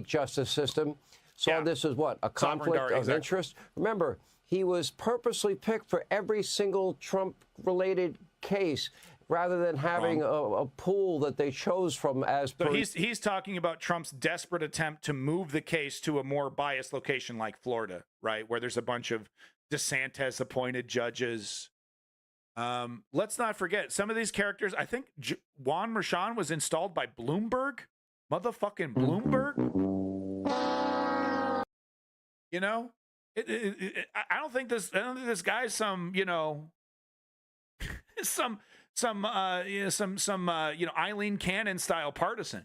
S13: justice system saw this as what? A conflict of interest? Remember, he was purposely picked for every single Trump-related case rather than having a pool that they chose from as per...
S2: So he's talking about Trump's desperate attempt to move the case to a more biased location like Florida, right, where there's a bunch of DeSantis-appointed judges. Let's not forget, some of these characters, I think Juan Merchan was installed by Bloomberg. Motherfucking Bloomberg. You know? I don't think this guy's some, you know, some Eileen Cannon style partisan.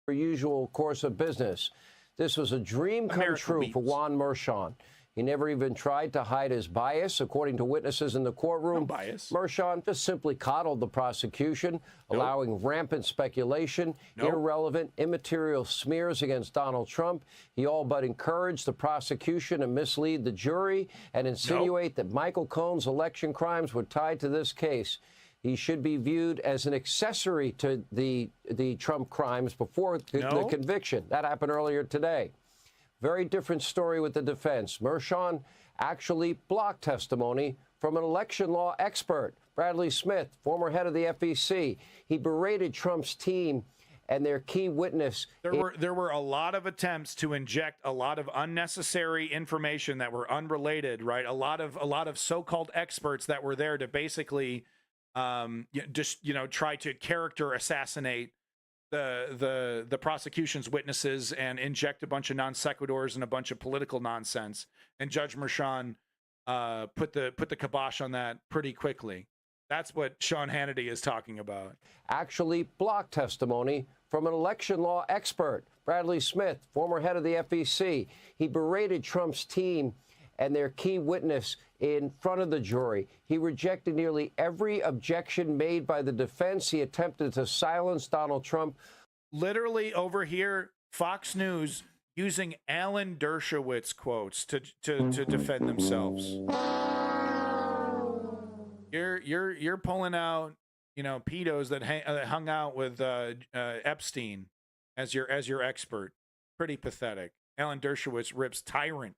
S13: Usual course of business. This was a dream come true for Juan Merchan. He never even tried to hide his bias, according to witnesses in the courtroom.
S2: No bias.
S13: Merchan just simply coddled the prosecution, allowing rampant speculation, irrelevant, immaterial smears against Donald Trump. He all but encouraged the prosecution to mislead the jury and insinuate that Michael Cohen's election crimes were tied to this case. He should be viewed as an accessory to the Trump crimes before the conviction. That happened earlier today. Very different story with the defense. Merchan actually blocked testimony from an election law expert, Bradley Smith, former head of the FEC. He berated Trump's team and their key witness.
S2: There were a lot of attempts to inject a lot of unnecessary information that were unrelated, right? A lot of so-called experts that were there to basically try to character assassinate the prosecution's witnesses and inject a bunch of non sequiturs and a bunch of political nonsense. And Judge Merchan put the kibosh on that pretty quickly. That's what Sean Hannity is talking about.
S13: Actually blocked testimony from an election law expert, Bradley Smith, former head of the FEC. He berated Trump's team and their key witness in front of the jury. He rejected nearly every objection made by the defense. He attempted to silence Donald Trump.
S2: Literally over here, Fox News using Alan Dershowitz quotes to defend themselves. You're pulling out, pedos that hung out with Epstein as your expert. Pretty pathetic. Alan Dershowitz rips Tyrant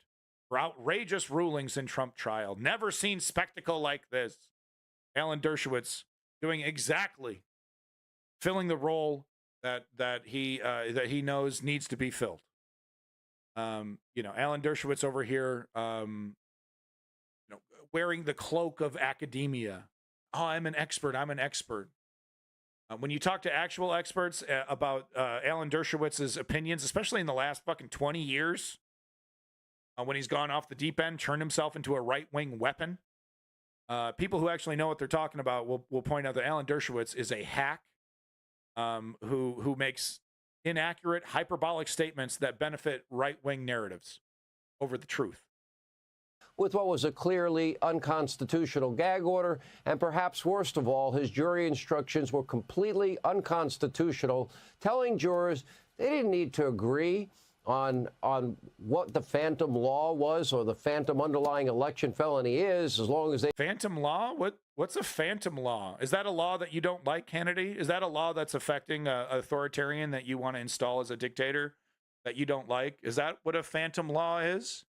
S2: for outrageous rulings in Trump trial. Never seen spectacle like this. Alan Dershowitz doing exactly, filling the role that he knows needs to be filled. Alan Dershowitz over here, wearing the cloak of academia. Oh, I'm an expert. When you talk to actual experts about Alan Dershowitz's opinions, especially in the last fucking 20 years, when he's gone off the deep end, turned himself into a right-wing weapon,
S10: People who actually know what they're talking about will point out that Alan Dershowitz is a hack who makes inaccurate, hyperbolic statements that benefit right-wing narratives over the truth.
S13: With what was a clearly unconstitutional gag order, and perhaps worst of all, his jury instructions were completely unconstitutional, telling jurors they didn't need to agree on what the phantom law was or the phantom underlying election felony is, as long as they...
S10: Phantom law? What's a phantom law? Is that a law that you don't like, Kennedy? Is that a law that's affecting an authoritarian that you want to install as a dictator that you don't like? Is that what a phantom law is?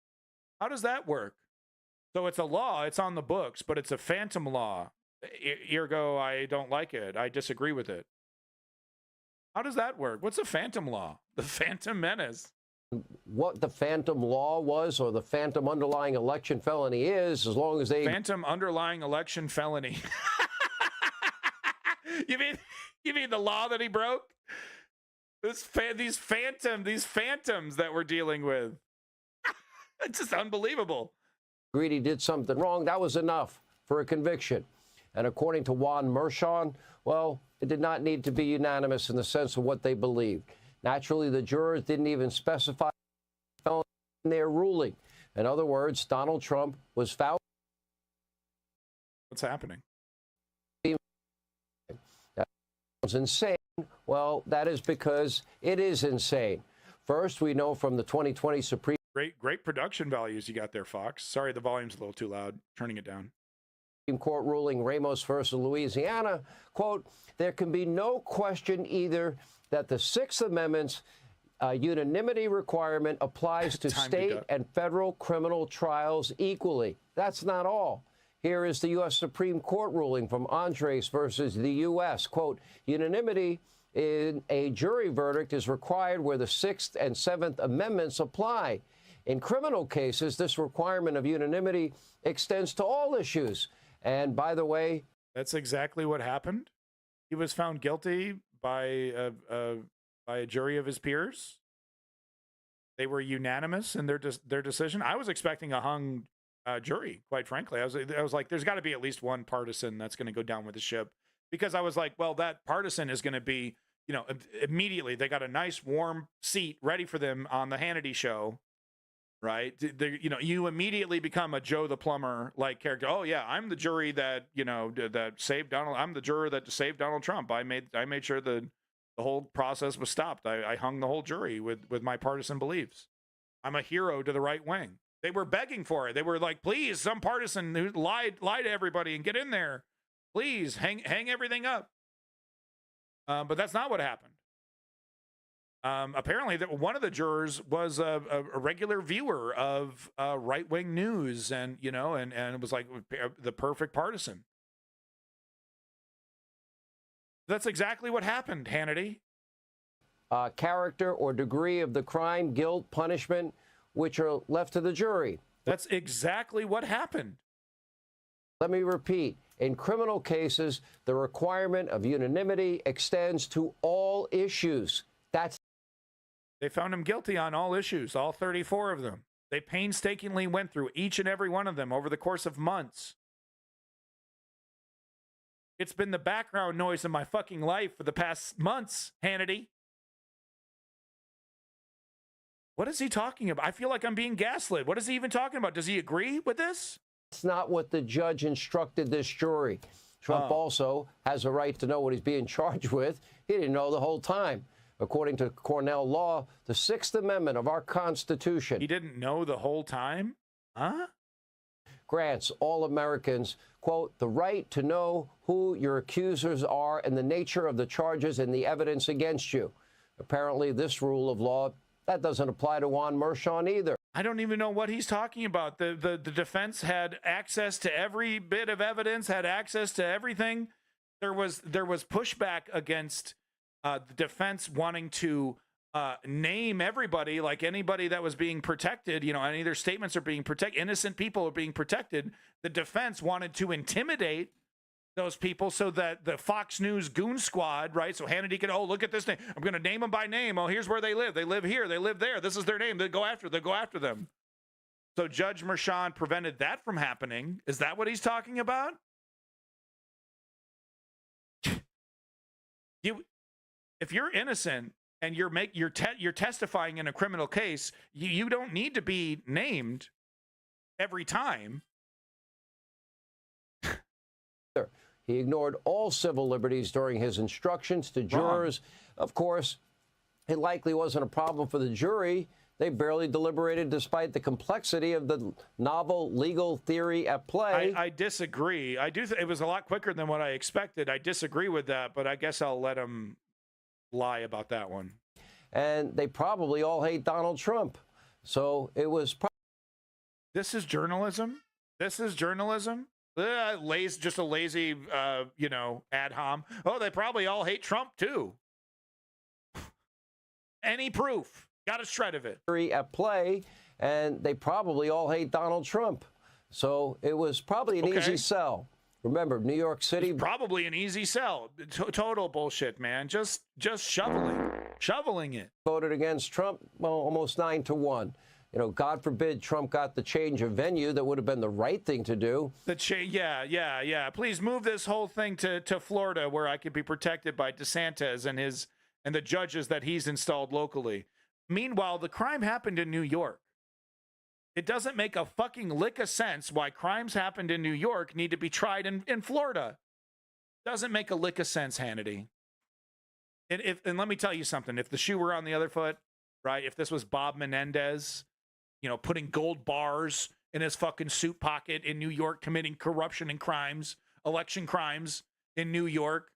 S10: How does that work? So it's a law, it's on the books, but it's a phantom law. Ergo, I don't like it. I disagree with it. How does that work? What's a phantom law? The Phantom Menace.
S13: What the phantom law was or the phantom underlying election felony is, as long as they...
S10: Phantom underlying election felony. You mean the law that he broke? These phantoms that we're dealing with. It's just unbelievable.
S13: Agreed he did something wrong. That was enough for a conviction. And according to Juan Merchan, well, it did not need to be unanimous in the sense of what they believed. Naturally, the jurors didn't even specify in their ruling. In other words, Donald Trump was found.
S10: What's happening?
S13: That was insane. Well, that is because it is insane. First, we know from the 2020 Supreme...
S10: Great production values you got there, Fox. Sorry, the volume's a little too loud. Turning it down.
S13: Supreme Court ruling Ramos versus Louisiana, quote, there can be no question either that the Sixth Amendment's unanimity requirement applies to state and federal criminal trials equally. That's not all. Here is the U.S. Supreme Court ruling from Andres versus the U.S. Quote, unanimity in a jury verdict is required where the Sixth and Seventh Amendments apply. In criminal cases, this requirement of unanimity extends to all issues. And by the way...
S10: That's exactly what happened. He was found guilty by a jury of his peers. They were unanimous in their decision. I was expecting a hung jury, quite frankly. I was like, there's got to be at least one partisan that's going to go down with the ship. Because I was like, well, that partisan is going to be, you know, immediately. They got a nice warm seat ready for them on the Hannity show. Right. You know, you immediately become a Joe the Plumber like character. Oh, yeah, I'm the jury that, you know, that saved Donald. I'm the juror that saved Donald Trump. I made sure the whole process was stopped. I hung the whole jury with my partisan beliefs. I'm a hero to the right wing. They were begging for it. They were like, please, some partisan who lied to everybody and get in there. Please hang everything up. But that's not what happened. Apparently, one of the jurors was a regular viewer of right-wing news, and and it was like the perfect partisan. That's exactly what happened, Hannity.
S13: Character or degree of the crime, guilt, punishment, which are left to the jury.
S10: That's exactly what happened.
S13: Let me repeat. In criminal cases, the requirement of unanimity extends to all issues.
S10: They found him guilty on all issues, all 34 of them. They painstakingly went through each and every one of them over the course of months. It's been the background noise in my fucking life for the past months, Hannity. What is he talking about? I feel like I'm being gaslit. What is he even talking about? Does he agree with this?
S13: That's not what the judge instructed this jury. Trump also has a right to know what he's being charged with. He didn't know the whole time. According to Cornell law, the Sixth Amendment of our Constitution.
S10: He didn't know the whole time? Huh?
S13: Grants all Americans, quote, the right to know who your accusers are and the nature of the charges and the evidence against you. Apparently, this rule of law, that doesn't apply to Juan Merchan either.
S10: I don't even know what he's talking about. The defense had access to every bit of evidence, had access to everything. There was pushback against the defense wanting to name everybody, like anybody that was being protected, any of their statements are being protected, innocent people are being protected. The defense wanted to intimidate those people so that the Fox News goon squad, right? So Hannity could, look at this name. I'm going to name them by name. Oh, here's where they live. They live here. They live there. This is their name. They go after them.
S2: So Judge Merchan prevented that from happening. Is that what he's talking about? If you're innocent and you're testifying in a criminal case, you don't need to be named every time.
S13: He ignored all civil liberties during his instructions to jurors. Of course, it likely wasn't a problem for the jury. They barely deliberated despite the complexity of the novel legal theory at play.
S2: I disagree. I do. It was a lot quicker than what I expected. I disagree with that, but I guess I'll let him lie about that one.
S13: And they probably all hate Donald Trump. So it was.
S2: This is journalism. This is journalism. Just a lazy, ad hom. Oh, they probably all hate Trump too. Any proof? Got a shred of it.
S13: At play, and they probably all hate Donald Trump. So it was probably an easy sell. Remember, New York City.
S2: It's probably an easy sell. Total bullshit, man. Just shoveling it.
S13: Voted against Trump, well, almost 9-1. God forbid Trump got the change of venue. That would have been the right thing to do.
S2: Yeah. Please move this whole thing to Florida, where I could be protected by DeSantis and the judges that he's installed locally. Meanwhile, the crime happened in New York. It doesn't make a fucking lick of sense why crimes happened in New York need to be tried in Florida. Doesn't make a lick of sense, Hannity. And let me tell you something. If the shoe were on the other foot, right? If this was Bob Menendez, putting gold bars in his fucking suit pocket in New York, committing corruption and crimes, election crimes in New York,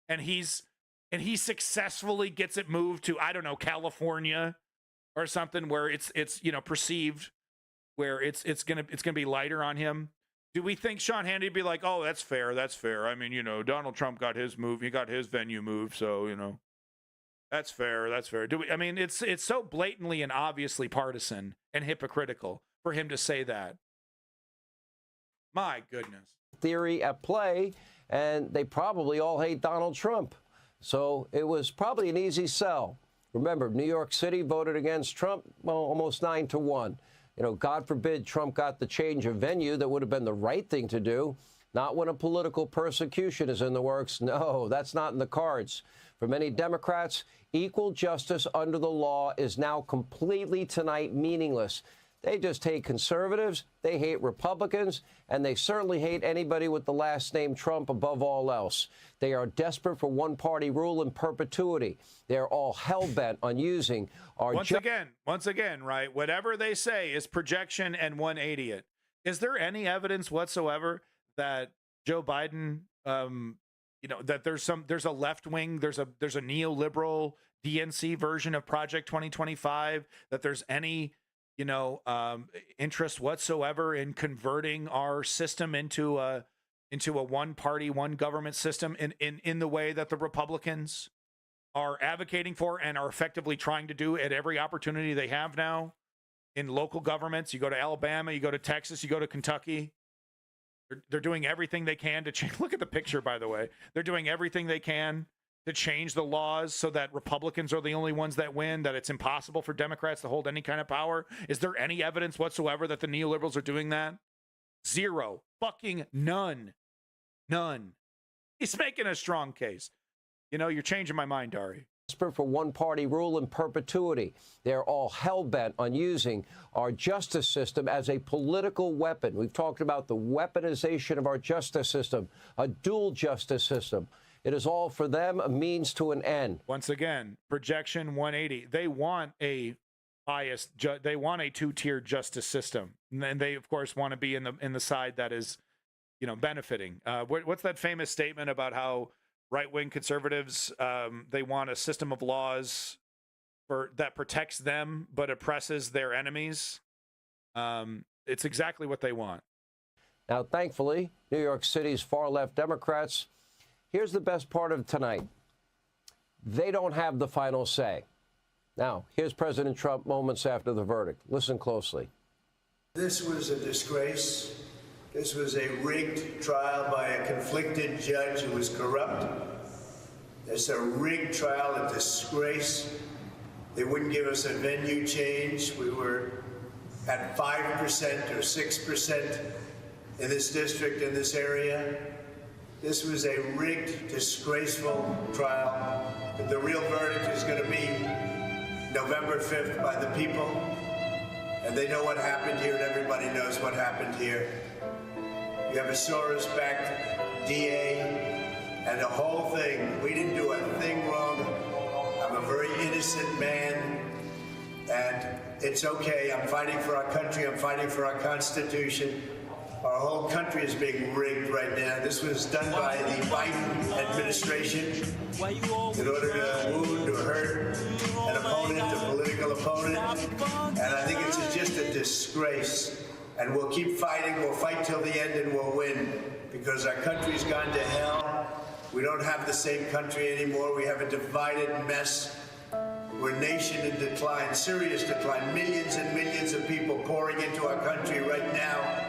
S2: and he successfully gets it moved to, I don't know, California or something where it's perceived where it's gonna be lighter on him. Do we think Sean Hannity would be like, oh, that's fair. I mean, Donald Trump got his move, he got his venue moved, so that's fair. Do we? I mean, it's so blatantly and obviously partisan and hypocritical for him to say that. My goodness.
S13: Theory at play, and they probably all hate Donald Trump. So it was probably an easy sell. Remember, New York City voted against Trump, well, almost 9-1. God forbid Trump got the change of venue. That would have been the right thing to do. Not when a political persecution is in the works. No, that's not in the cards. For many Democrats, equal justice under the law is now completely tonight meaningless. They just hate conservatives, they hate Republicans, and they certainly hate anybody with the last name Trump above all else. They are desperate for one-party rule in perpetuity. They're all hell-bent on using our...
S2: Once again, right, whatever they say is projection and 180 it. Is there any evidence whatsoever that Joe Biden, that there's a left wing, there's a neoliberal DNC version of Project 2025, that there's any interest whatsoever in converting our system into a one party, one government system in the way that the Republicans are advocating for and are effectively trying to do at every opportunity they have now in local governments? You go to Alabama, you go to Texas, you go to Kentucky. They're doing everything they can to change. Look at the picture, by the way. They're doing everything they can to change the laws so that Republicans are the only ones that win, that it's impossible for Democrats to hold any kind of power. Is there any evidence whatsoever that the neoliberals are doing that? Zero. Fucking none. None. He's making a strong case. You're changing my mind, Dari.
S13: For one-party rule in perpetuity. They're all hell-bent on using our justice system as a political weapon. We've talked about the weaponization of our justice system, a dual justice system. It is all for them a means to an end.
S2: Once again, projection 180. They want a biased, they want a two-tiered justice system, and they of course want to be in the side that is, benefiting. What's that famous statement about how right-wing conservatives, they want a system of laws that protects them but oppresses their enemies? It's exactly what they want.
S13: Now, thankfully, New York City's far-left Democrats, here's the best part of tonight. They don't have the final say. Now, here's President Trump moments after the verdict. Listen closely.
S20: This was a disgrace. This was a rigged trial by a conflicted judge who was corrupt. It's a rigged trial, a disgrace. They wouldn't give us a venue change. We were at 5% or 6% in this district, in this area. This was a rigged, disgraceful trial. But the real verdict is going to be November 5th by the people. And they know what happened here, and everybody knows what happened here. You have a Soros-backed DA and the whole thing. We didn't do a thing wrong. I'm a very innocent man, and it's okay. I'm fighting for our country. I'm fighting for our Constitution. Our whole country is being rigged right now. This was done by the Biden administration in order to wound or hurt an opponent, a political opponent. And I think it's just a disgrace. And we'll keep fighting. We'll fight till the end, and we'll win, because our country's gone to hell. We don't have the same country anymore. We have a divided mess. We're a nation in decline, serious decline. Millions and millions of people pouring into our country right now,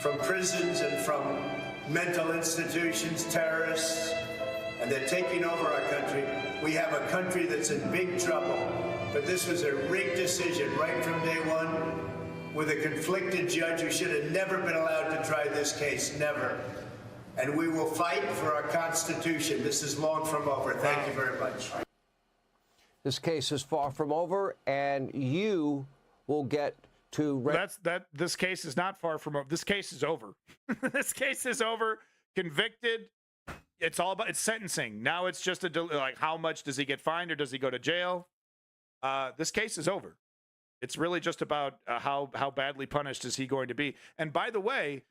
S20: from prisons and from mental institutions, terrorists, and they're taking over our country. We have a country that's in big trouble, but this was a rigged decision right from day one, with a conflicted judge who should have never been allowed to try this case, never. And we will fight for our Constitution. This is long from over. Thank you very much.
S13: This case is far from over, and you will get to...
S2: This case is not far from over. This case is over. This case is over. Convicted. It's all about... It's sentencing. Now it's just like, how much does he get fined, or does he go to jail? This case is over. It's really just about how badly punished is he going to be. And by the way,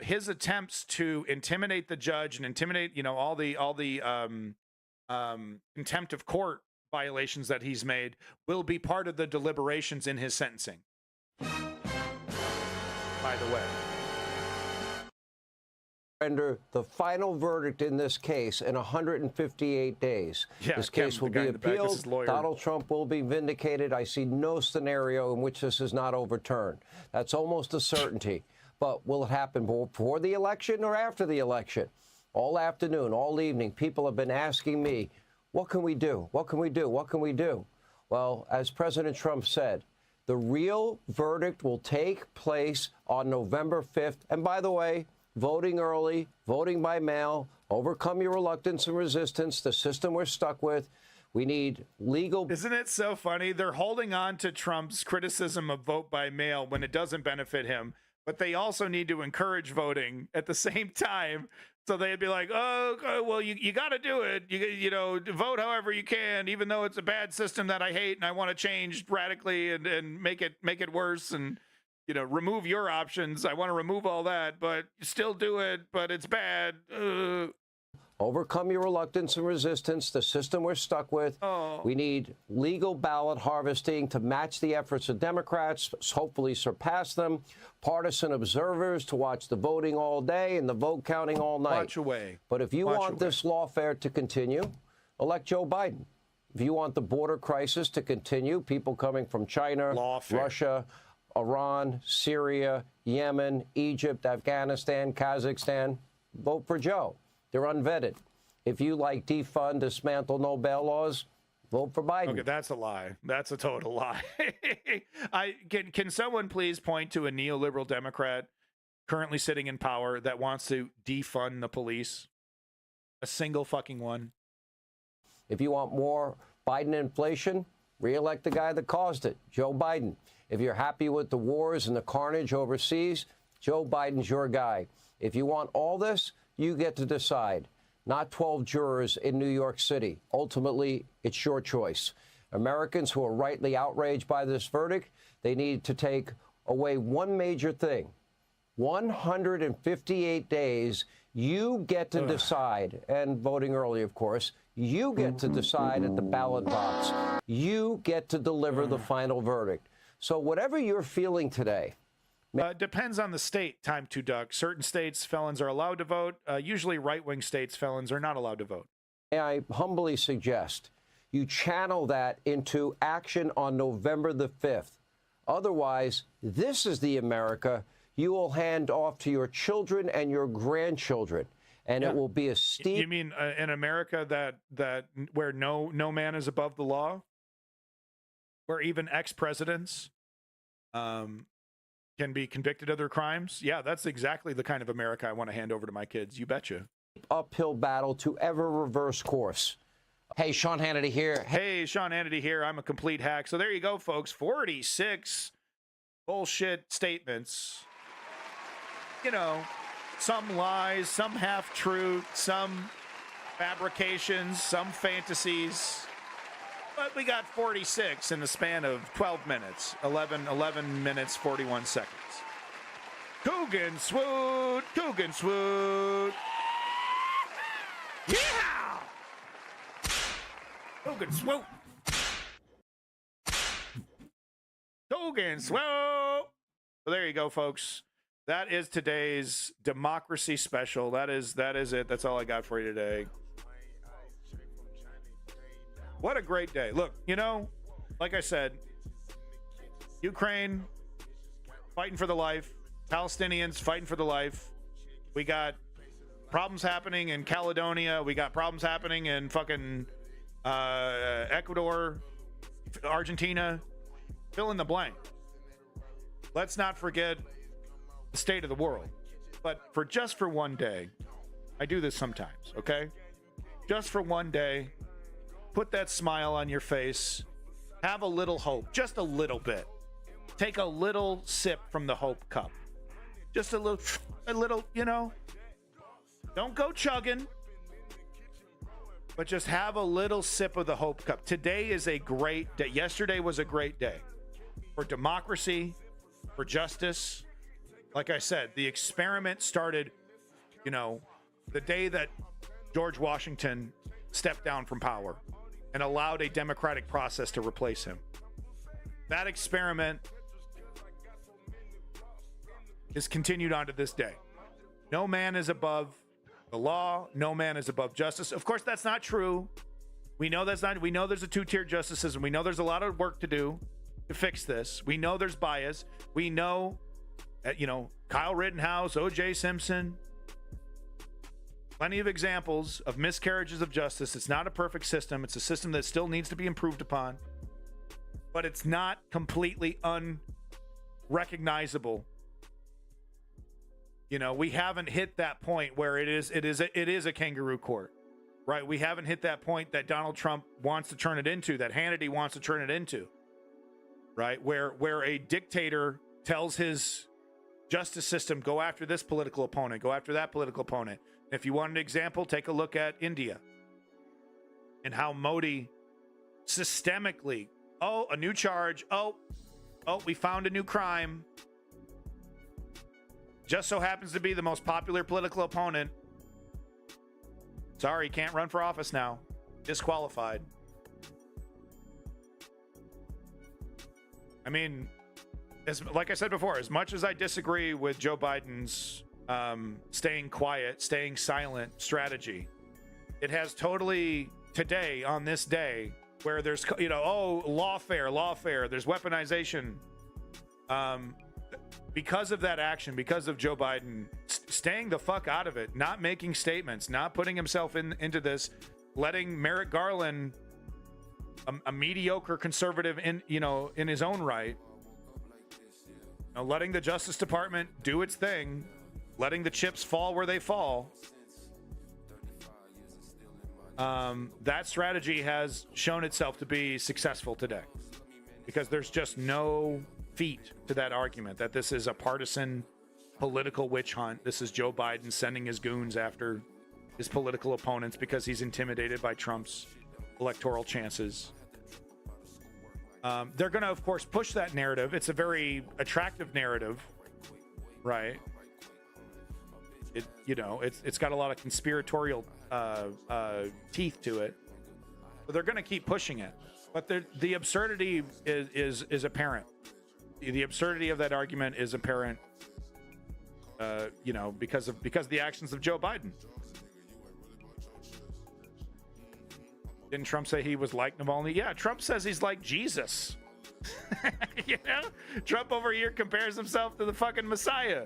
S2: his attempts to intimidate the judge and intimidate, all the contempt of court violations that he's made will be part of the deliberations in his sentencing. By the way.
S13: Render the final verdict in this case in 158 days.
S2: Yeah,
S13: this case will be appealed. Donald Trump will be vindicated. I see no scenario in which this is not overturned. That's almost a certainty. But will it happen before the election or after the election? All afternoon, all evening, people have been asking me, what can we do? What can we do? What can we do? Well, as President Trump said, the real verdict will take place on November 5th. And by the way, voting early, voting by mail, overcome your reluctance and resistance, the system we're stuck with. We need legal...
S2: Isn't it so funny? They're holding on to Trump's criticism of vote by mail when it doesn't benefit him, but they also need to encourage voting at the same time. So they'd be like, oh, well, you got to do it. You vote however you can, even though it's a bad system that I hate and I want to change radically and make it worse and, remove your options. I want to remove all that, but still do it, but it's bad.
S13: Overcome your reluctance and resistance, the system we're stuck with.
S2: Oh.
S13: We need legal ballot harvesting to match the efforts of Democrats, hopefully surpass them. Partisan observers to watch the voting all day and the vote counting all night.
S2: Watch away.
S13: But if you want this lawfare to continue, elect Joe Biden. If you want the border crisis to continue, people coming from China, Russia, Iran, Syria, Yemen, Egypt, Afghanistan, Kazakhstan, vote for Joe. They're unvetted. If you like defund, dismantle, no bail laws, vote for Biden.
S2: Okay, that's a lie. That's a total lie. Can someone please point to a neoliberal Democrat currently sitting in power that wants to defund the police? A single fucking one.
S13: If you want more Biden inflation, re-elect the guy that caused it, Joe Biden. If you're happy with the wars and the carnage overseas, Joe Biden's your guy. If you want all this, you get to decide, not 12 jurors in New York City. Ultimately, it's your choice. Americans who are rightly outraged by this verdict, they need to take away one major thing. 158 days, you get to decide, and voting early, of course, you get to decide at the ballot box. You get to deliver the final verdict. So whatever you're feeling today,
S2: depends on the state, Time to Duck. Certain states, felons are allowed to vote. Usually right-wing states, felons are not allowed to vote.
S13: May I humbly suggest you channel that into action on November the 5th. Otherwise, this is the America you will hand off to your children and your grandchildren. And it will be a steep...
S2: You mean in America that where no man is above the law? Where even ex-presidents can be convicted of their crimes. Yeah, that's exactly the kind of America I want to hand over to my kids. You betcha.
S13: Uphill battle to ever reverse course. Hey, Sean Hannity here.
S2: Hey, Sean Hannity here. I'm a complete hack. So there you go, folks. 46 bullshit statements. You know, some lies, some half-truth, some fabrications, some fantasies. But we got 46 in the span of 12 minutes. 11 minutes, 41 seconds. Coogan swoot! Coogan swoot! Yeah! Coogan swoop! Coogan swoop! So there you go, folks. That is today's democracy special. That is it. That's all I got for you today. What a great day. Look, you know, like I said, Ukraine fighting for the life. Palestinians fighting for the life. We got problems happening in Caledonia. We got problems happening in fucking Ecuador, Argentina. Fill in the blank. Let's not forget the state of the world. But just for one day, I do this sometimes, okay? Just for one day, put that smile on your face. Have a little hope, just a little bit. Take a little sip from the hope cup. Just a little, you know. Don't go chugging, but just have a little sip of the hope cup. Today is a great day. Yesterday was a great day for democracy, for justice. Like I said, the experiment started, you know, the day that George Washington stepped down from power and allowed a democratic process to replace him. That experiment is continued on to this day. No man is above the law. No man is above justice. Of course, that's not true. We know that's not. We know there's a two-tier justice system. We know there's a lot of work to do to fix this. We know there's bias. We know that, you know, Kyle Rittenhouse, O.J. Simpson, plenty of examples of miscarriages of justice. It's not a perfect system. It's a system that still needs to be improved upon, but it's not completely unrecognizable. You know, we haven't hit that point where it is a kangaroo court, right? We haven't hit that point that Donald Trump wants to turn it into, that Hannity wants to turn it into, right? Where a dictator tells his justice system, go after this political opponent, go after that political opponent. If you want an example, take a look at India and how Modi systemically, a new charge, we found a new crime. Just so happens to be the most popular political opponent. Sorry, can't run for office now. Disqualified. I mean, like I said before, as much as I disagree with Joe Biden's staying quiet, staying silent strategy, it has totally today, on this day, where there's, you know, lawfare, there's weaponization. Because of that action, because of Joe Biden staying the fuck out of it, not making statements, not putting himself into this, letting Merrick Garland, a mediocre conservative in his own right, letting the Justice Department do its thing, letting the chips fall where they fall. That strategy has shown itself to be successful today, because there's just no feet to that argument that this is a partisan political witch hunt. This is Joe Biden sending his goons after his political opponents because he's intimidated by Trump's electoral chances. They're going to, of course, push that narrative. It's a very attractive narrative, right? It's got a lot of conspiratorial teeth to it, but they're going to keep pushing it. But the absurdity is apparent. The absurdity of that argument is apparent, because of the actions of Joe Biden. Didn't Trump say he was like Navalny? Yeah, Trump says he's like Jesus. Trump over here compares himself to the fucking Messiah.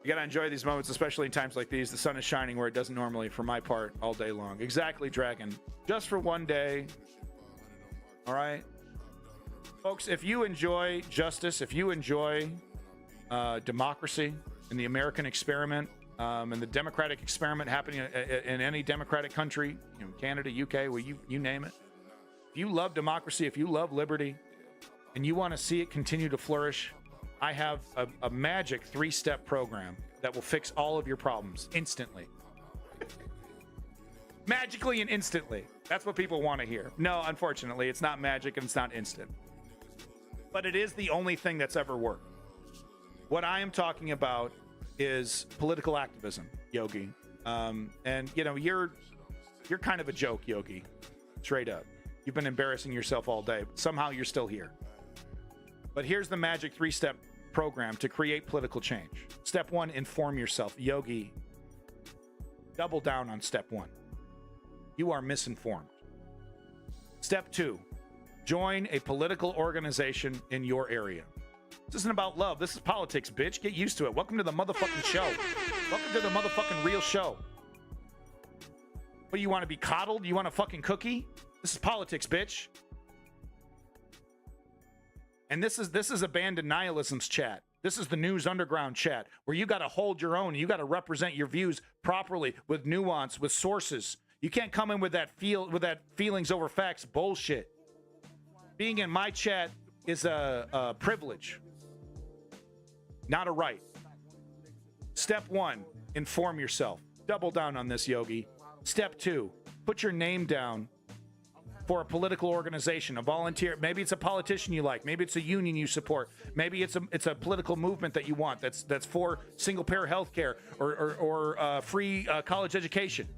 S2: You gotta enjoy these moments, especially in times like these. The sun is shining where it doesn't normally, for my part, all day long. Exactly, Dragon. Just for one day. All right?
S10: Folks, if you enjoy justice, if you enjoy democracy and the American experiment, and the democratic experiment happening in any democratic country, Canada, UK, well, you name it. If you love democracy, if you love liberty, and you want to see it continue to flourish, I have a magic 3-step program that will fix all of your problems instantly. Magically and instantly. That's what people want to hear. No, unfortunately, it's not magic and it's not instant. But it is the only thing that's ever worked. What I am talking about is political activism, Yogi. And you're kind of a joke, Yogi. Straight up. You've been embarrassing yourself all day. Somehow you're still here. But here's the magic 3-step program to create political change. Step 1, inform yourself. Yogi, double down on step 1. You are misinformed. Step 2, join a political organization in your area. This isn't about love. This is politics, bitch. Get used to it. Welcome to the motherfucking show. Welcome to the motherfucking real show. What, do you want to be coddled? You want a fucking cookie? This is politics, bitch. And this is Abandoned Nihilism's chat. This is the News Underground chat, where you got to hold your own. You got to represent your views properly, with nuance, with sources. You can't come in with that feelings over facts bullshit. Being in my chat is a privilege, not a right. Step 1, inform yourself. Double down on this, Yogi. Step 2, put your name down for a political organization, a volunteer. Maybe it's a politician you like. Maybe it's a union you support. Maybe it's a political movement that you want. That's for single-payer health care or free college education.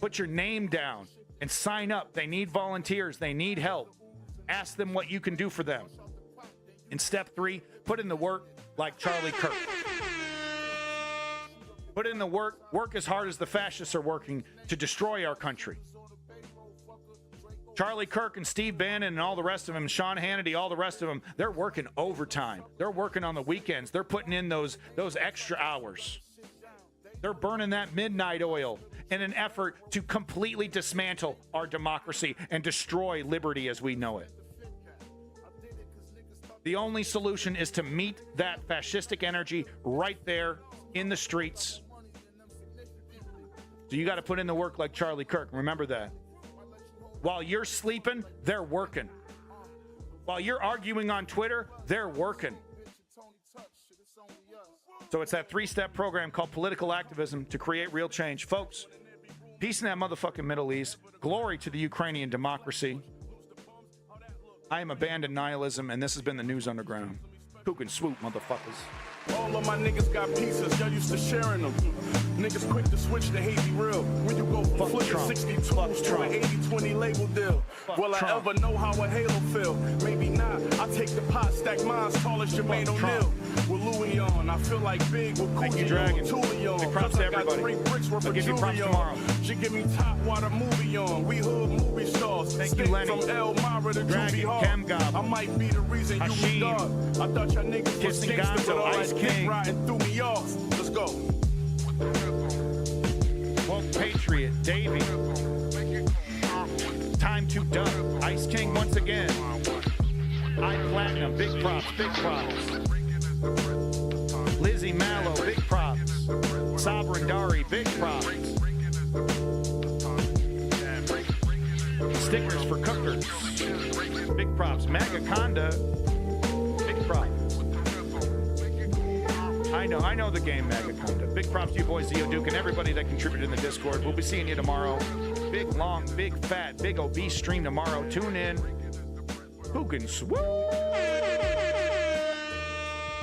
S10: Put your name down and sign up. They need volunteers. They need help. Ask them what you can do for them. In step 3, put in the work like Charlie Kirk. Put in the work as hard as the fascists are working to destroy our country. Charlie Kirk and Steve Bannon and all the rest of them, Sean Hannity, all the rest of them, they're working overtime. They're working on the weekends. They're putting in those extra hours. They're burning that midnight oil in an effort to completely dismantle our democracy and destroy liberty as we know it. The only solution is to meet that fascistic energy right there in the streets. So you got to put in the work like Charlie Kirk. Remember that. While you're sleeping, they're working. While you're arguing on Twitter, they're working. So it's that 3-step program called political activism to create real change. Folks, peace in that motherfucking Middle East. Glory to the Ukrainian democracy. I am Abandoned Nihilism, and this has been the News Underground. Who can swoop, motherfuckers?
S15: All of my niggas got pieces, y'all used to sharing them. Niggas quick to switch to hate be real. When you go from flipping 62 to an 80-20 label deal. Will I ever know how a halo feel? Maybe not. I take the pot, stack mines, tall as Jermaine O'Neal. With Louis on, I feel like big with Coogee on, Thule on.
S10: Props to everybody.
S15: 3 bricks worth
S10: I'll
S15: of
S10: give you props
S15: jewelry
S10: tomorrow.
S15: on. She give me top water movie on. We hood movie stars.
S10: Thank you, Lenny.
S15: From Elmira to
S10: Dragon,
S15: Juby Hall.
S10: Cam Goblin.
S15: I might be the reason
S10: Hashim.
S15: you was dark. I thought y'all niggas was
S10: Kissing
S15: gangsta,
S10: Gonzo,
S15: but all
S10: Ice
S15: that
S10: King.
S15: dick riding threw me off. Let's go.
S10: Woke Patriot, Davey. Time to dub. Ice King once again. I Platinum, big props, big props. Lizzie Mallow, big props. Sovereign Dari, big props. Stickers for cookers, big props. Magaconda, big props. I know the game, Magaconda. Big props to you boys, Zio Duke, and everybody that contributed in the Discord. We'll be seeing you tomorrow. Big, long, big, fat, big, obese stream tomorrow. Tune in. Who can swoop?